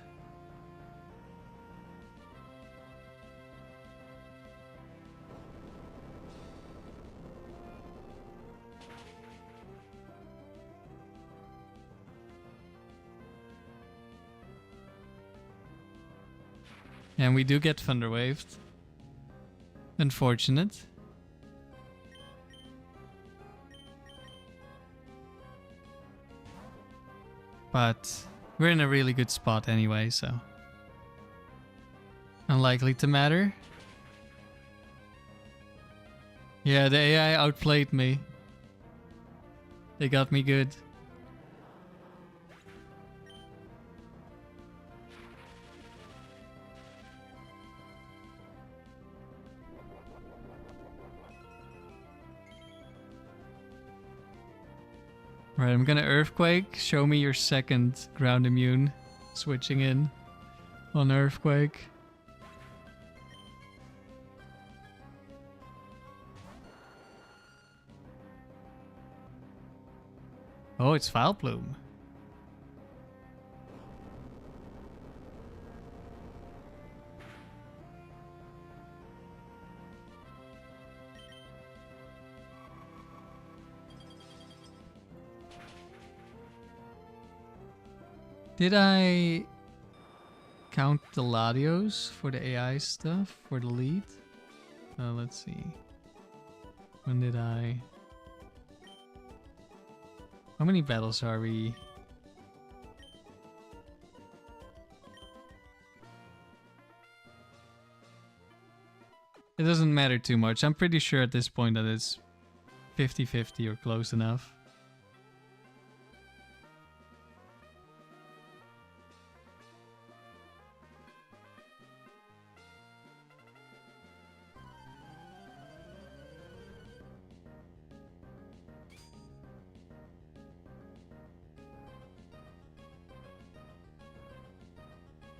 And we do get Thunder Waved. Unfortunate. But we're in a really good spot anyway, so unlikely to matter. Yeah, the AI outplayed me. They got me good. Right, I'm gonna Earthquake. Show me your second ground immune. Switching in on Earthquake. Oh, it's Vileplume. Did I count the Latios for the AI stuff, for the lead? Let's see. When did I... How many battles are we? It doesn't matter too much. I'm pretty sure at this point that it's 50-50 or close enough.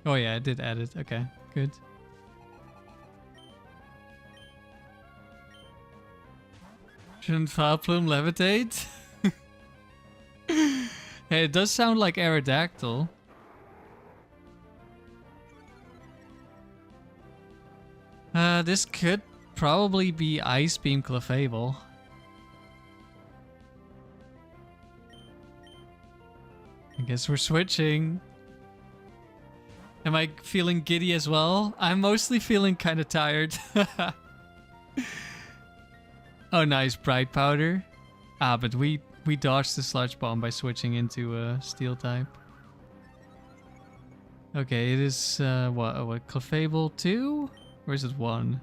Oh yeah, I did add it. Okay, good. Shouldn't Vileplume levitate? Hey, it does sound like Aerodactyl. This could probably be Ice Beam Clefable. I guess we're switching. Am I feeling giddy as well? I'm mostly feeling kind of tired. Oh, nice. Bright Powder. Ah, but we dodged the Sludge Bomb by switching into a Steel type. Okay, it is, what Clefable 2? Or is it 1?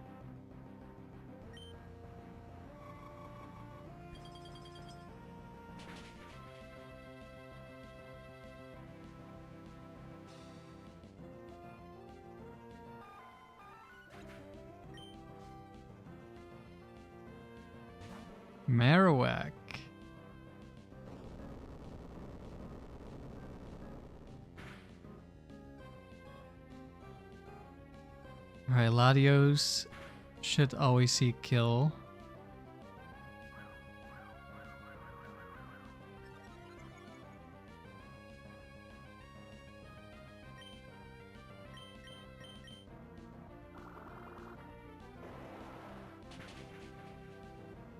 Marowak. Alright, Latios should always see kill.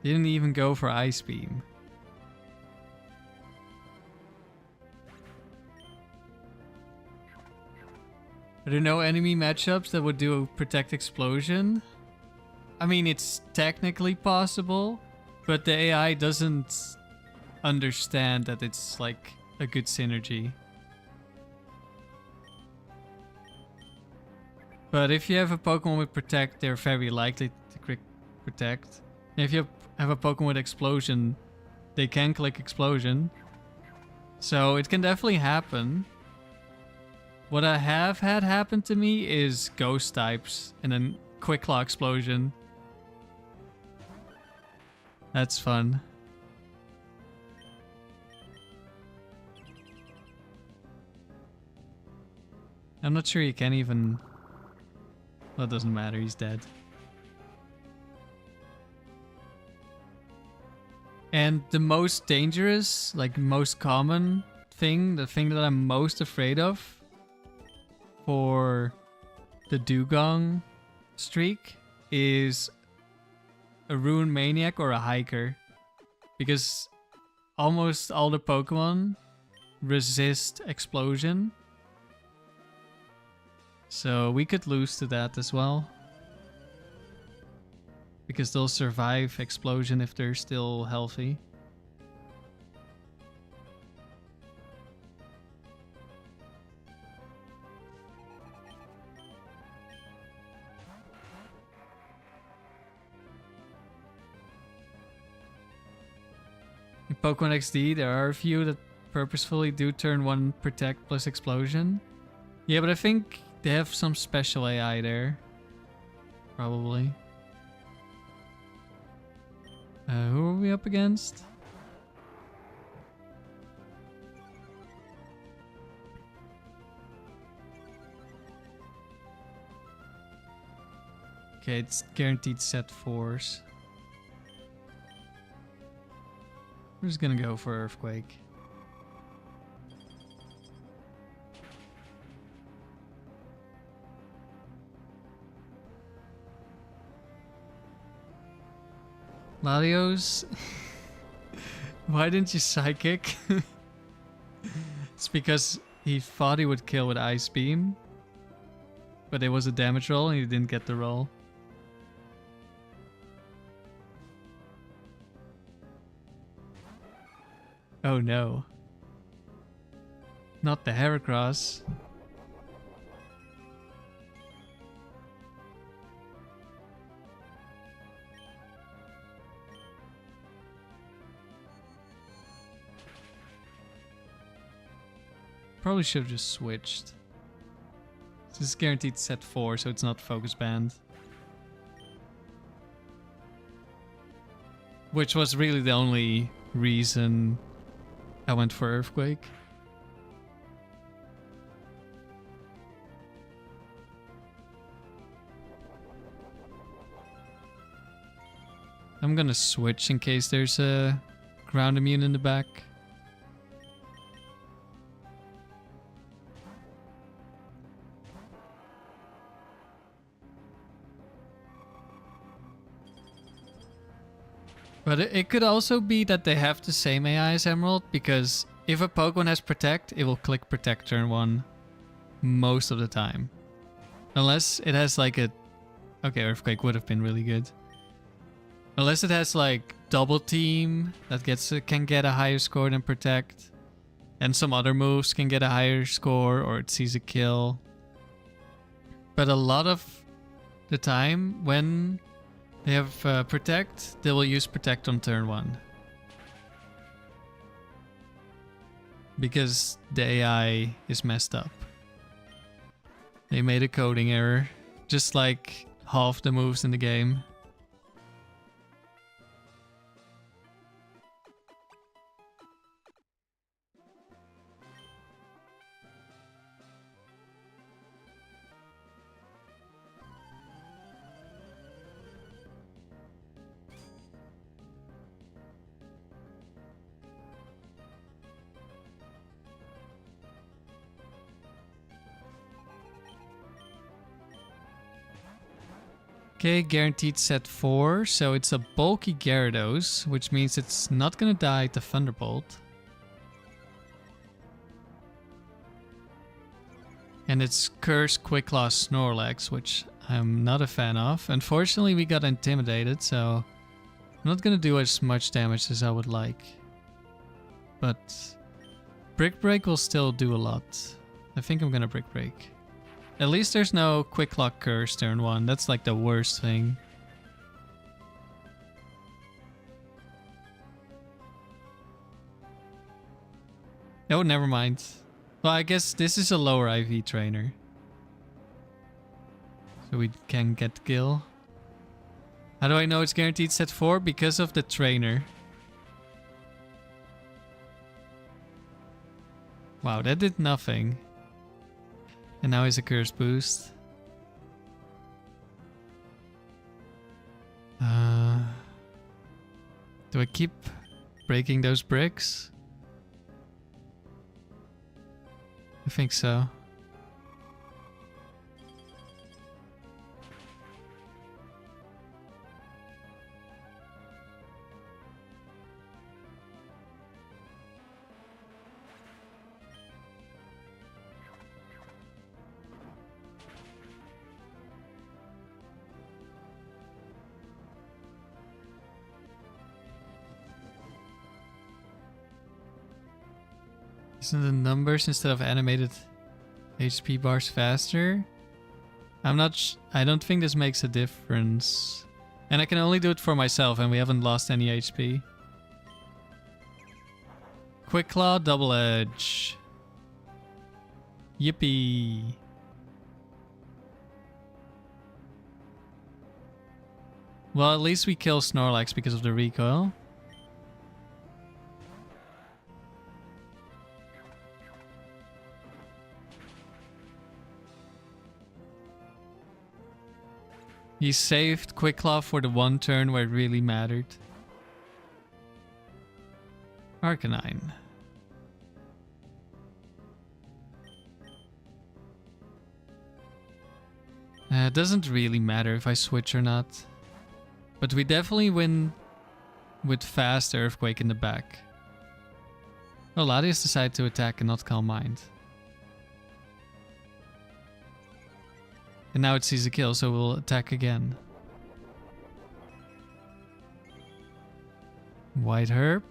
Didn't even go for Ice Beam. Are there no enemy matchups that would do a Protect Explosion? I mean, it's technically possible, but the AI doesn't understand that it's like a good synergy. But if you have a Pokemon with Protect, they're very likely to click Protect. And if you have a Pokemon with Explosion, they can click Explosion. So it can definitely happen. What I have had happen to me is Ghost types and then Quick Claw Explosion. That's fun. I'm not sure you can even... Well, it doesn't matter, he's dead. And the most dangerous, like most common thing, the thing that I'm most afraid of for the Dugong streak is a Rune Maniac or a Hiker. Because almost all the Pokemon resist Explosion. So we could lose to that as well. Because they'll survive Explosion if they're still healthy. Pokemon XD, there are a few that purposefully do turn 1 Protect plus Explosion. Yeah, but I think they have some special AI there. Probably. Who are we up against? Okay, it's guaranteed set 4s. We're just gonna go for Earthquake. Latios, why didn't you Psychic? It's because he thought he would kill with Ice Beam, but it was a damage roll and he didn't get the roll. Oh no. Not the Heracross. Probably should have just switched. This is guaranteed set 4, so it's not focus banned. Which was really the only reason I went for Earthquake. I'm gonna switch in case there's a ground immune in the back. But it could also be that they have the same AI as Emerald, because if a Pokemon has Protect, it will click Protect turn 1 most of the time. Unless it has like a... Okay, Earthquake would have been really good. Unless it has like Double Team that can get a higher score than Protect. And some other moves can get a higher score, or it sees a kill. But a lot of the time when they have Protect, they will use Protect on turn 1. Because the AI is messed up. They made a coding error. Just like half the moves in the game. Okay, guaranteed set 4, so it's a bulky Gyarados, which means it's not gonna die to Thunderbolt. And it's Curse, Quick Loss, Snorlax, which I'm not a fan of. Unfortunately, we got intimidated, so I'm not gonna do as much damage as I would like. But Brick Break will still do a lot. I think I'm gonna Brick Break. At least there's no Quick Lock Curse turn 1. That's like the worst thing. Oh, never mind. Well, I guess this is a lower IV trainer. So we can get kill. How do I know it's guaranteed set 4? Because of the trainer. Wow, that did nothing. And now he's a curse boost. Do I keep breaking those bricks? I think so. Isn't the numbers instead of animated HP bars faster? I don't think this makes a difference. And I can only do it for myself and we haven't lost any HP. Quick Claw, Double Edge. Yippee. Well, at least we kill Snorlax because of the recoil. He saved Quick Claw for the one turn where it really mattered. Arcanine. It doesn't really matter if I switch or not. But we definitely win with fast Earthquake in the back. Oh, Latias decided to attack and not Calm Mind. And now it sees a kill, so we'll attack again. White Herb.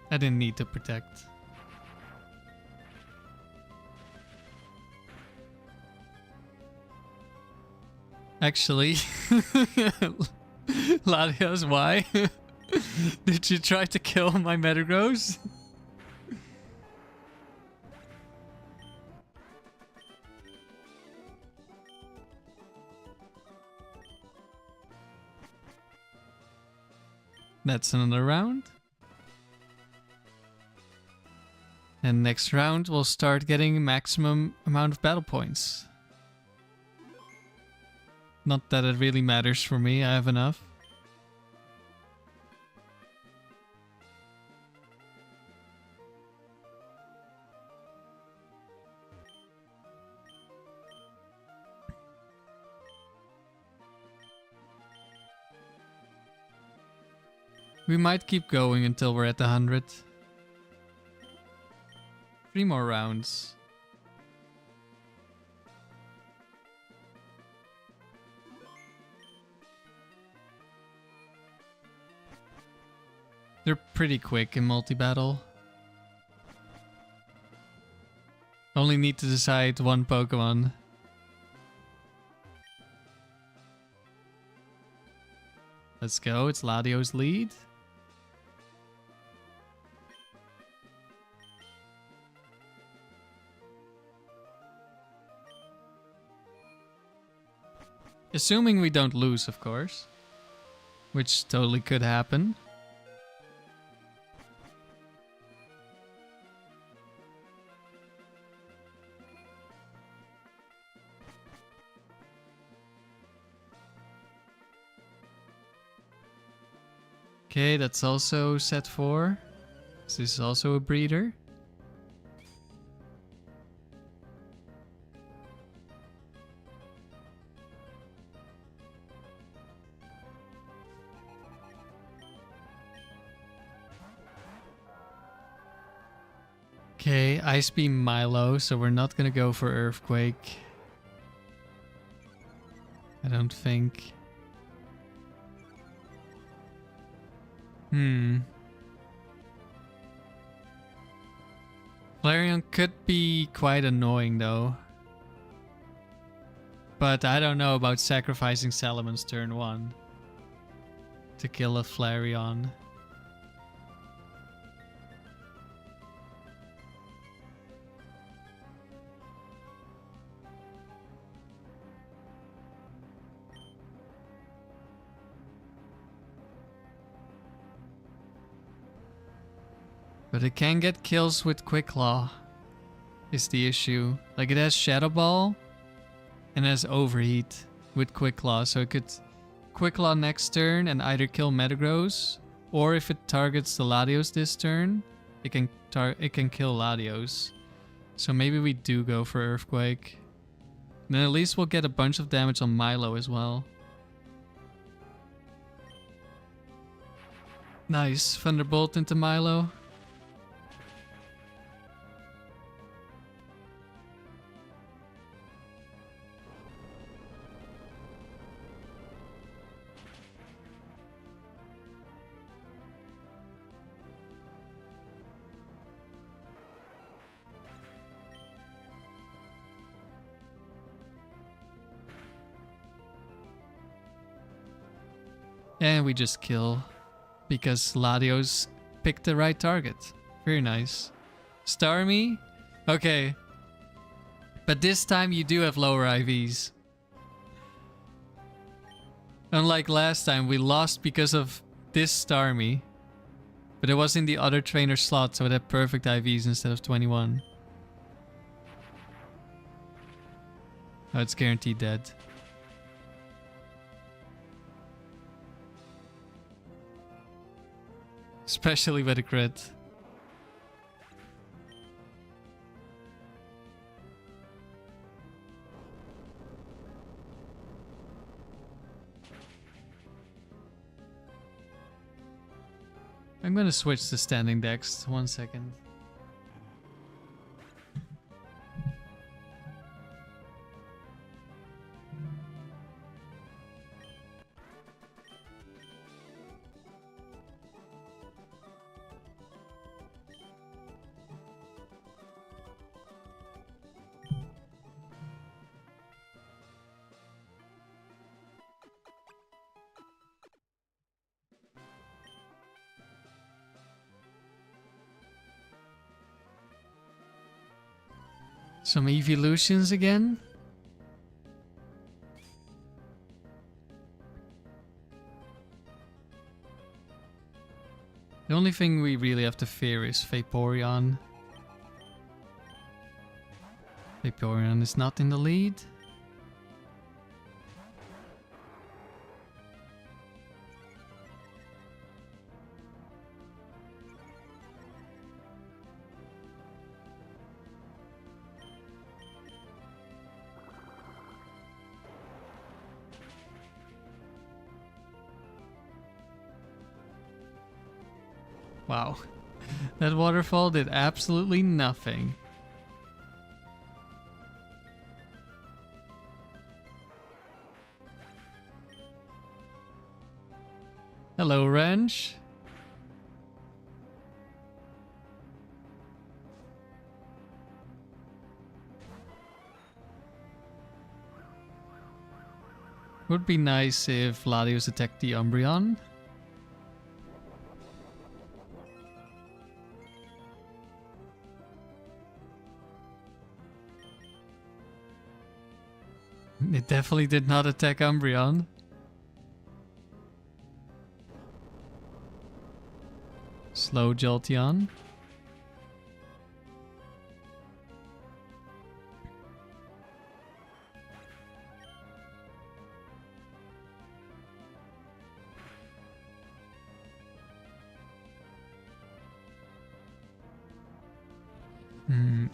I didn't need to protect. Actually, Latios, why? Did you try to kill my Metagross? That's another round. And next round we'll start getting maximum amount of battle points. Not that it really matters for me, I have enough. We might keep going until we're at the 100. 3 more rounds. They're pretty quick in multi-battle. Only need to decide one Pokemon. Let's go, it's Latios' lead. Assuming we don't lose, of course. Which totally could happen. Okay, that's also set 4. This is also a breeder. Okay, Ice Beam Milo, so we're not gonna go for Earthquake. I don't think. Flareon could be quite annoying though. But I don't know about sacrificing Salamence turn 1 to kill a Flareon. But it can get kills with Quick Claw, is the issue. Like it has Shadow Ball and it has Overheat with Quick Claw, so it could Quick Claw next turn and either kill Metagross, or if it targets the Latios this turn, it can kill Latios. So maybe we do go for Earthquake. Then at least we'll get a bunch of damage on Milo as well. Nice, Thunderbolt into Milo. And we just kill. Because Latios picked the right target. Very nice. Starmie? Okay. But this time you do have lower IVs. Unlike last time, we lost because of this Starmie. But it was in the other trainer slot, so it had perfect IVs instead of 21. Oh, it's guaranteed dead. Especially with a crit. I'm gonna switch to standing dex. 1 second. Some evolutions again. The only thing we really have to fear is Vaporeon. Vaporeon is not in the lead. Wow, that waterfall did absolutely nothing. Hello, Wrench. Would be nice if Latios attacked the Umbreon. It definitely did not attack Umbreon. Slow Jolteon.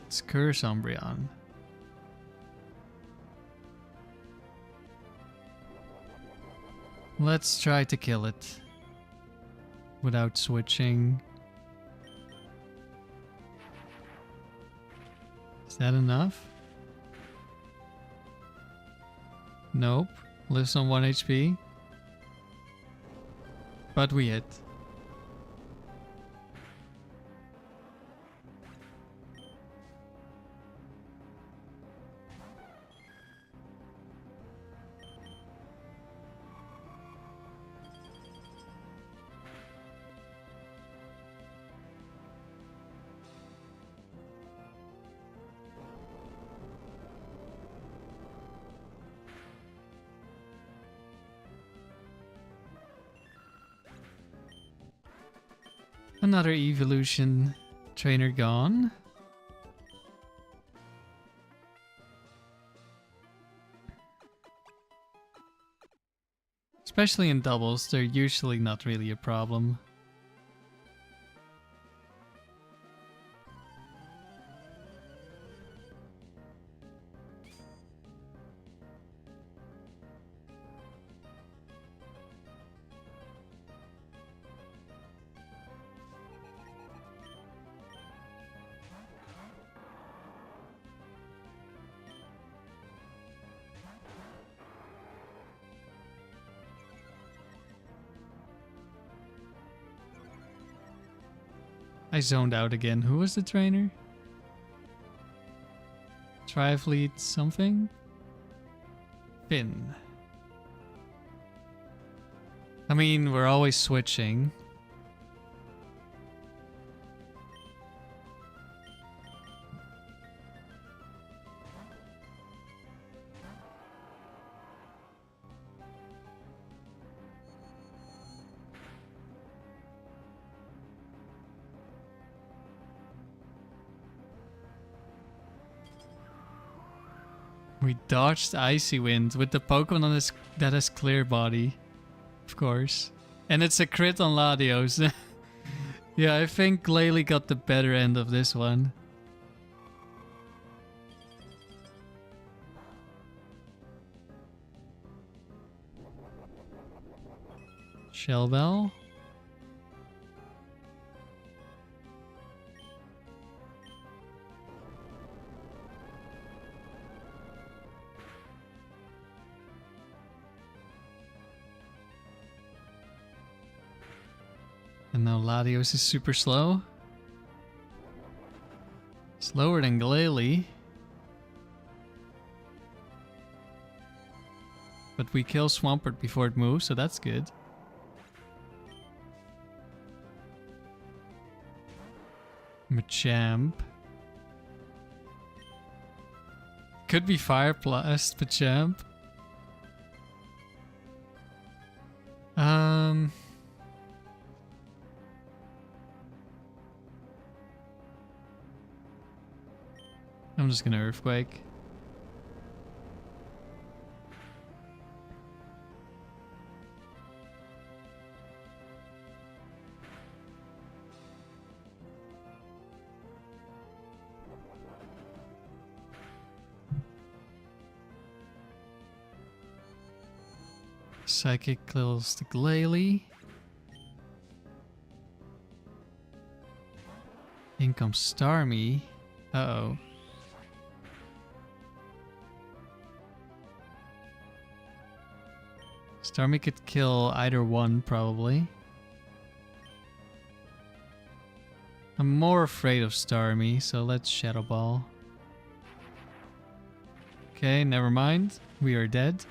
It's Curse Umbreon. Let's try to kill it without switching. Is that enough? Nope. Lives on 1 HP. But we hit. Another evolution trainer gone. Especially in doubles, they're usually not really a problem. I zoned out again. Who was the trainer? Triathlete something? Finn. I mean, we're always switching. We dodged Icy Wind with the Pokemon on that has Clear Body. Of course. And it's a crit on Latios. Yeah, I think Glalie got the better end of this one. Shell Bell. And now Latios is super slow. Slower than Glalie. But we kill Swampert before it moves, so that's good. Machamp. Could be Fire Blast, Machamp. I'm just gonna Earthquake. Psychic kills the Glalie. In comes Starmie. Uh-oh. Starmie could kill either one, probably. I'm more afraid of Starmie, so let's Shadow Ball. Okay, never mind. We are dead.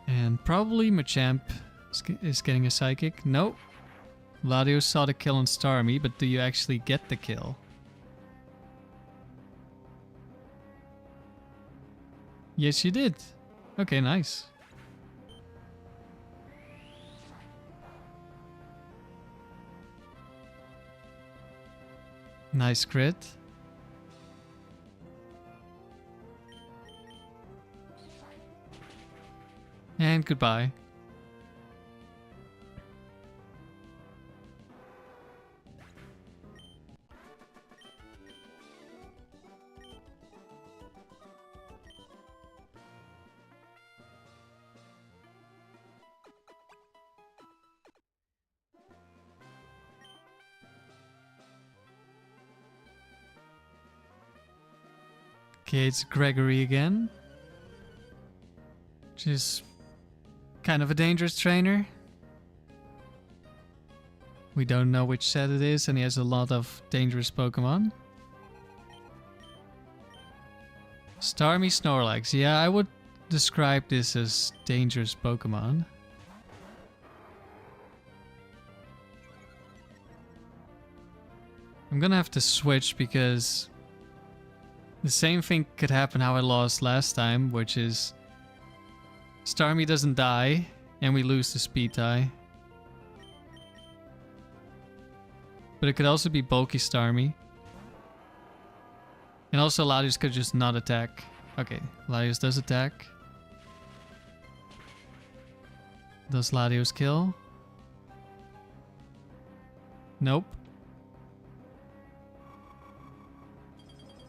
And probably Machamp is getting a Psychic. Nope. Latios saw the kill on Starmie, but do you actually get the kill? Yes, you did. Okay, nice. Nice crit. And goodbye. Okay, it's Gregory again. Which is kind of a dangerous trainer. We don't know which set it is, and he has a lot of dangerous Pokemon. Starmie Snorlax. Yeah, I would describe this as dangerous Pokemon. I'm gonna have to switch because the same thing could happen how I lost last time, which is Starmie doesn't die, and we lose the speed tie. But it could also be bulky Starmie. And also Latios could just not attack. Okay, Latios does attack. Does Latios kill? Nope.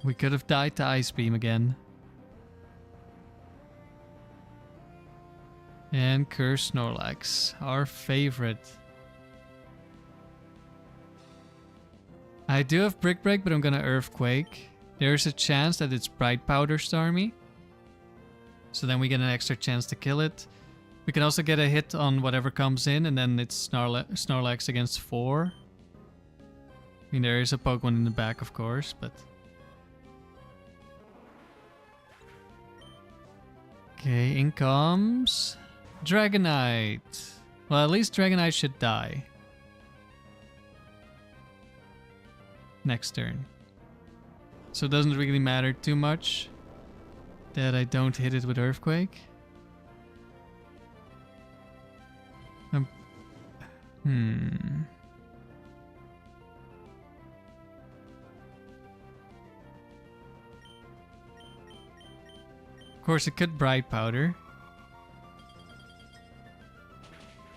We could have died to Ice Beam again. And Curse Snorlax, our favorite. I do have Brick Break, but I'm gonna Earthquake. There's a chance that it's Bright Powder Starmie. So then we get an extra chance to kill it. We can also get a hit on whatever comes in, and then it's Snorlax against 4. I mean, there is a Pokemon in the back, of course, but... Okay, in comes... Dragonite. Well, at least Dragonite should die. Next turn. So it doesn't really matter too much that I don't hit it with Earthquake. Of course, it could Bright Powder.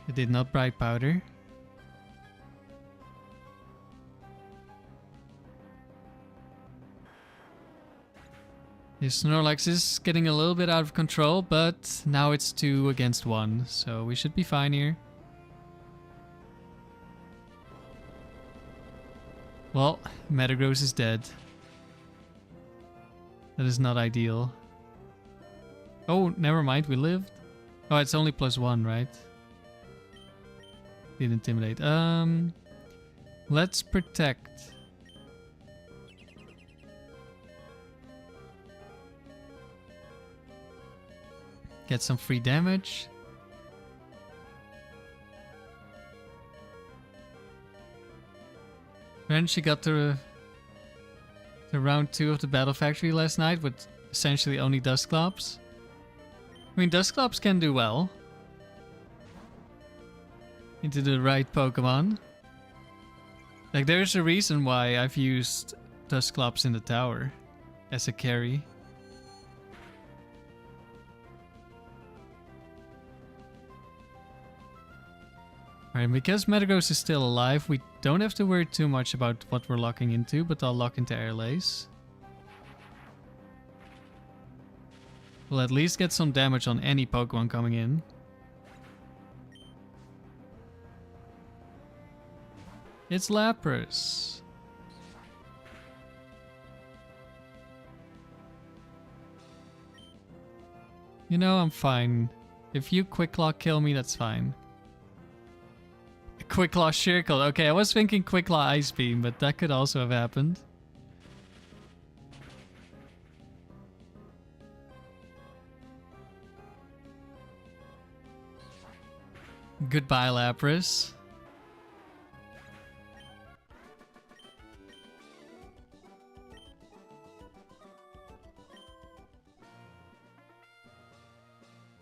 It did not Bright Powder. His Snorlax is getting a little bit out of control, but now it's 2 against 1, so we should be fine here. Well, Metagross is dead. That is not ideal. Oh, never mind, we lived. Oh, it's only +1, right? Did Intimidate. Let's protect. Get some free damage. Then she got to round 2 of the Battle Factory last night with essentially only Dusclops. I mean, Dusclops can do well. Into the right Pokemon. Like, there's a reason why I've used Dusclops in the tower as a carry. Alright, because Metagross is still alive, we don't have to worry too much about what we're locking into, but I'll lock into Airlace. We'll at least get some damage on any Pokemon coming in. It's Lapras. You know, I'm fine. If you Quick Claw kill me, that's fine. Quick Claw Circle. Okay, I was thinking Quick Claw Ice Beam, but that could also have happened. Goodbye, Lapras.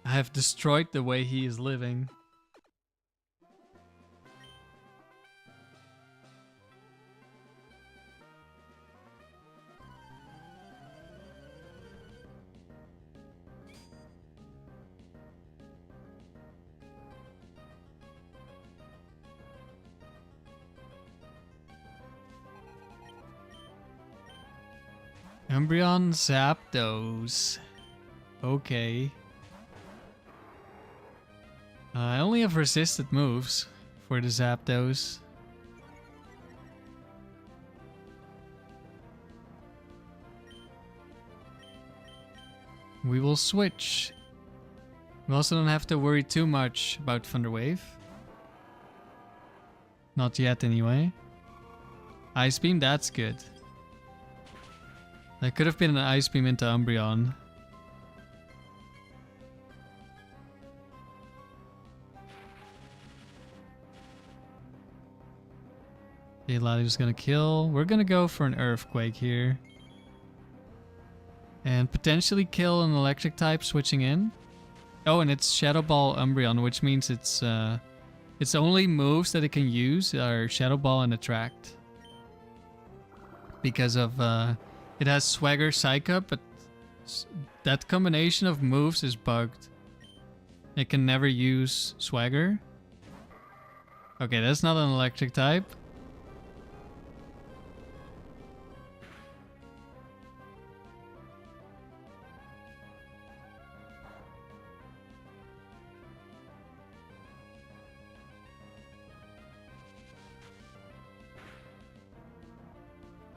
I have destroyed the way he is living. Umbreon Zapdos. Okay. I only have resisted moves for the Zapdos. We will switch. We also don't have to worry too much about Thunder Wave. Not yet anyway. Ice Beam, that's good. That could have been an Ice Beam into Umbreon. Okay, Latios gonna kill. We're gonna go for an Earthquake here. And potentially kill an Electric type switching in. Oh, and it's Shadow Ball Umbreon, which means its only moves that it can use are Shadow Ball and Attract. Because of it has Swagger, Psych Up, but that combination of moves is bugged. It can never use Swagger. Okay, that's not an Electric type.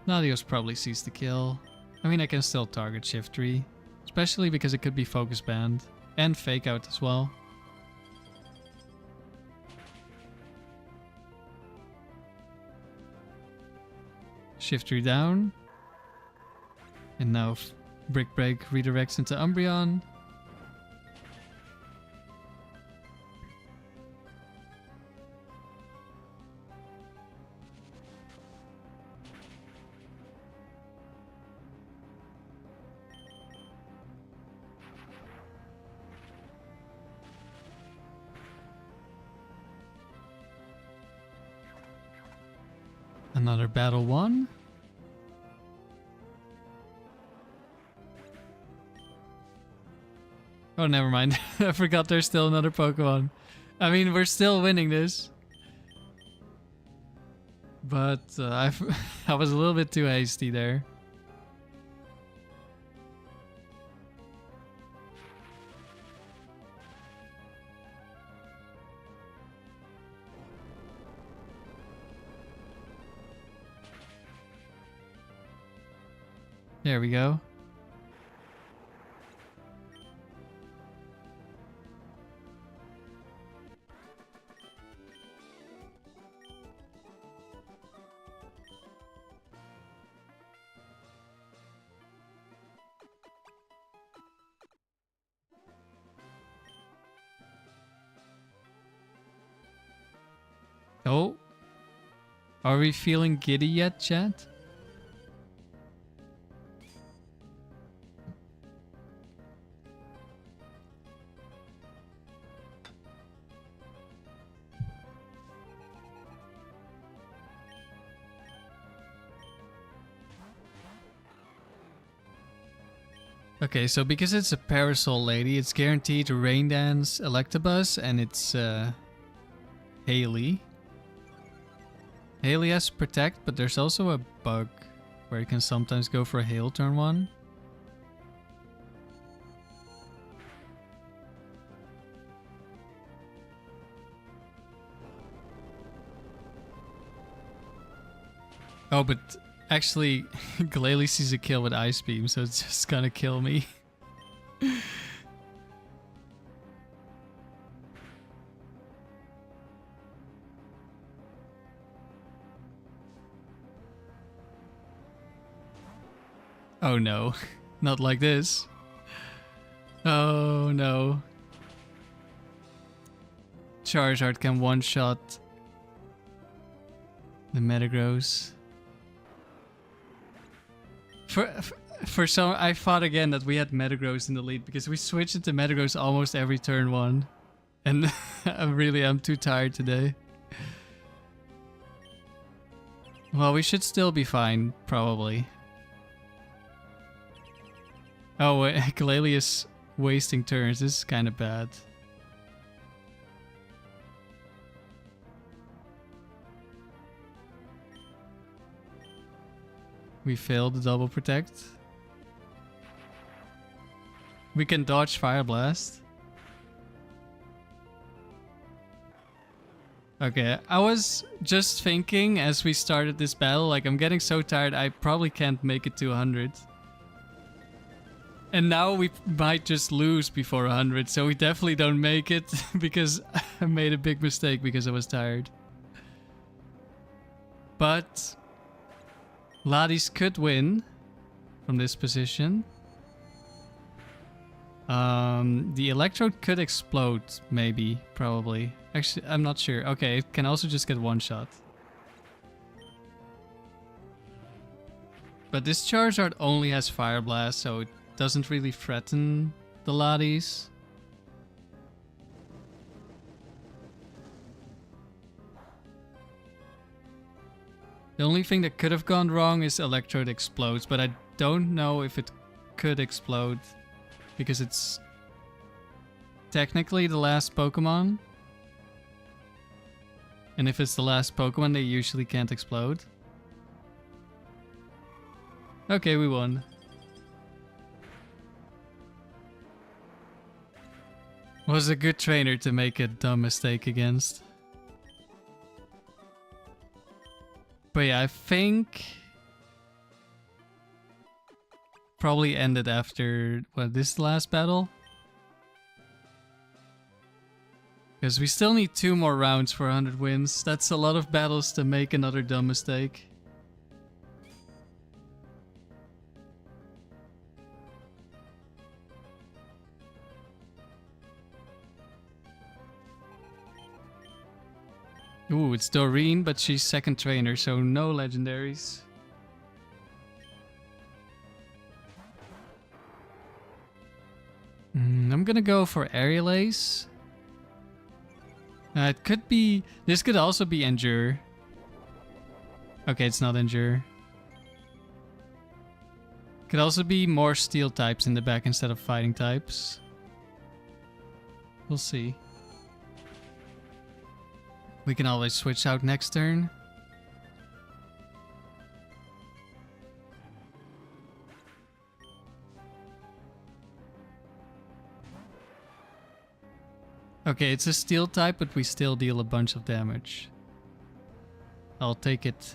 Latios probably sees the kill. I mean, I can still target Shiftry, especially because it could be Focus Band and Fake Out as well. Shifter down. And now Brick Break redirects into Umbreon. Another battle won. Oh, never mind. I forgot there's still another Pokemon. I mean, we're still winning this. But I was a little bit too hasty there. There we go. Oh. Are we feeling giddy yet, chat? Okay, so because it's a Parasol Lady, it's guaranteed to Rain Dance Electabuzz, and it's Haley. Haley has Protect, but there's also a bug where you can sometimes go for a Hail turn 1. Oh, but actually, Glalie sees a kill with Ice Beam, so it's just gonna kill me. Oh no, not like this. Oh no. Charizard can one-shot the Metagross. For some, I thought again that we had Metagross in the lead because we switched into Metagross almost every turn 1. And I'm too tired today. Well, we should still be fine, probably. Oh, Glalie is wasting turns. This is kind of bad. We failed the double protect. We can dodge Fire Blast. Okay, I was just thinking as we started this battle, like I'm getting so tired I probably can't make it to 100. And now we might just lose before 100, so we definitely don't make it because I made a big mistake because I was tired. But Latias could win from this position. The Electrode could explode, maybe, probably. Actually, I'm not sure. Okay, it can also just get one shot. But this Charizard only has Fire Blast, so it doesn't really threaten the Latias. The only thing that could have gone wrong is Electrode explodes, but I don't know if it could explode because it's technically the last Pokemon. And if it's the last Pokemon, they usually can't explode. Okay, we won. Was a good trainer to make a dumb mistake against. But yeah, I think probably ended after this last battle. Because we still need 2 more rounds for 100 wins. That's a lot of battles to make another dumb mistake. Ooh, it's Doreen, but she's second trainer, so no legendaries. I'm gonna go for Aerial Ace. It could be... This could also be Endure. Okay, it's not Endure. Could also be more Steel types in the back instead of Fighting types. We'll see. We can always switch out next turn. Okay, it's a Steel type, but we still deal a bunch of damage. I'll take it.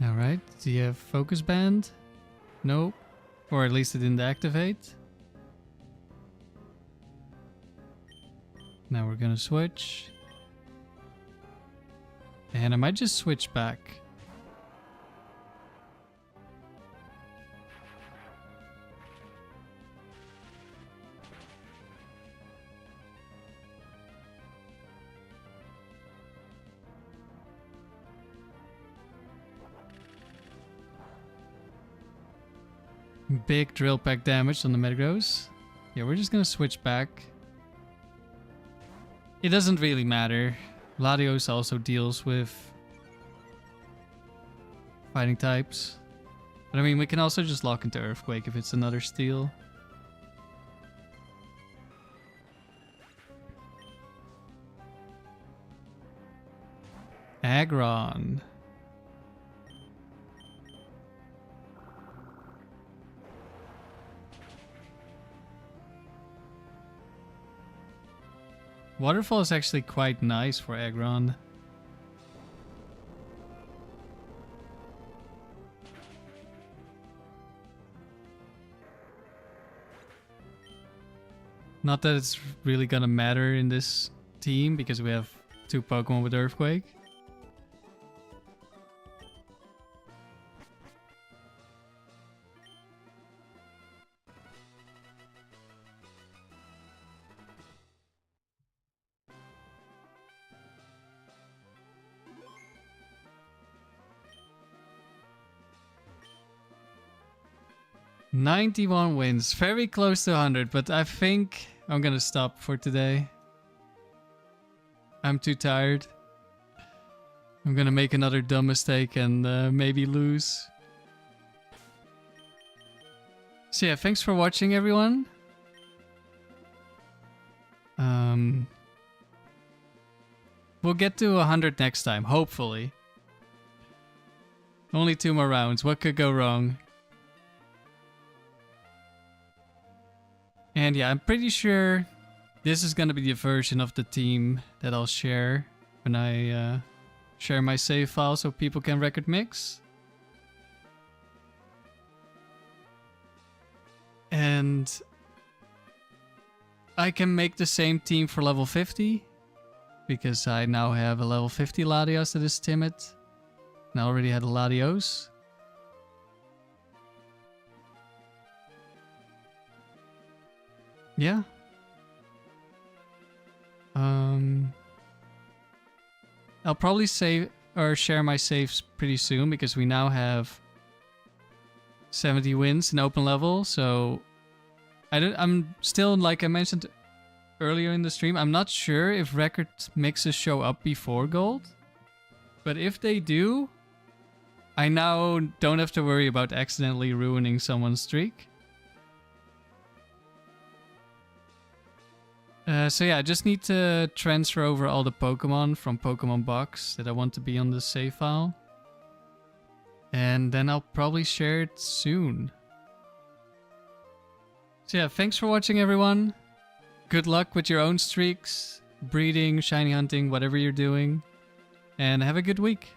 Alright, do you have Focus Band? Nope. Or at least it didn't activate. Now we're gonna switch. And I might just switch back. Big drill pack damage on the Metagross. Yeah, we're just gonna switch back. It doesn't really matter. Latios also deals with fighting types. But I mean, we can also just lock into Earthquake if it's another Steel. Aggron. Waterfall is actually quite nice for Aggron. Not that it's really gonna matter in this team because we have 2 Pokemon with Earthquake. "91 wins, very close to 100, but I think I'm gonna stop for today. I'm too tired. I'm gonna make another dumb mistake and maybe lose. So yeah, thanks for watching, everyone. We'll get to 100 next time, hopefully. Only 2 more rounds, what could go wrong? And yeah, I'm pretty sure this is gonna be the version of the team that I'll share when I share my save file so people can record mix. And I can make the same team for level 50 because I now have a level 50 Latias that is timid. And I already had a Latios. Yeah. I'll probably save or share my saves pretty soon because we now have 70 wins in open level. So I'm still, like I mentioned earlier in the stream, I'm not sure if record mixes show up before gold. But if they do, I now don't have to worry about accidentally ruining someone's streak. So yeah, I just need to transfer over all the Pokemon from Pokemon Box that I want to be on the save file. And then I'll probably share it soon. So yeah, thanks for watching, everyone. Good luck with your own streaks, breeding, shiny hunting, whatever you're doing. And have a good week.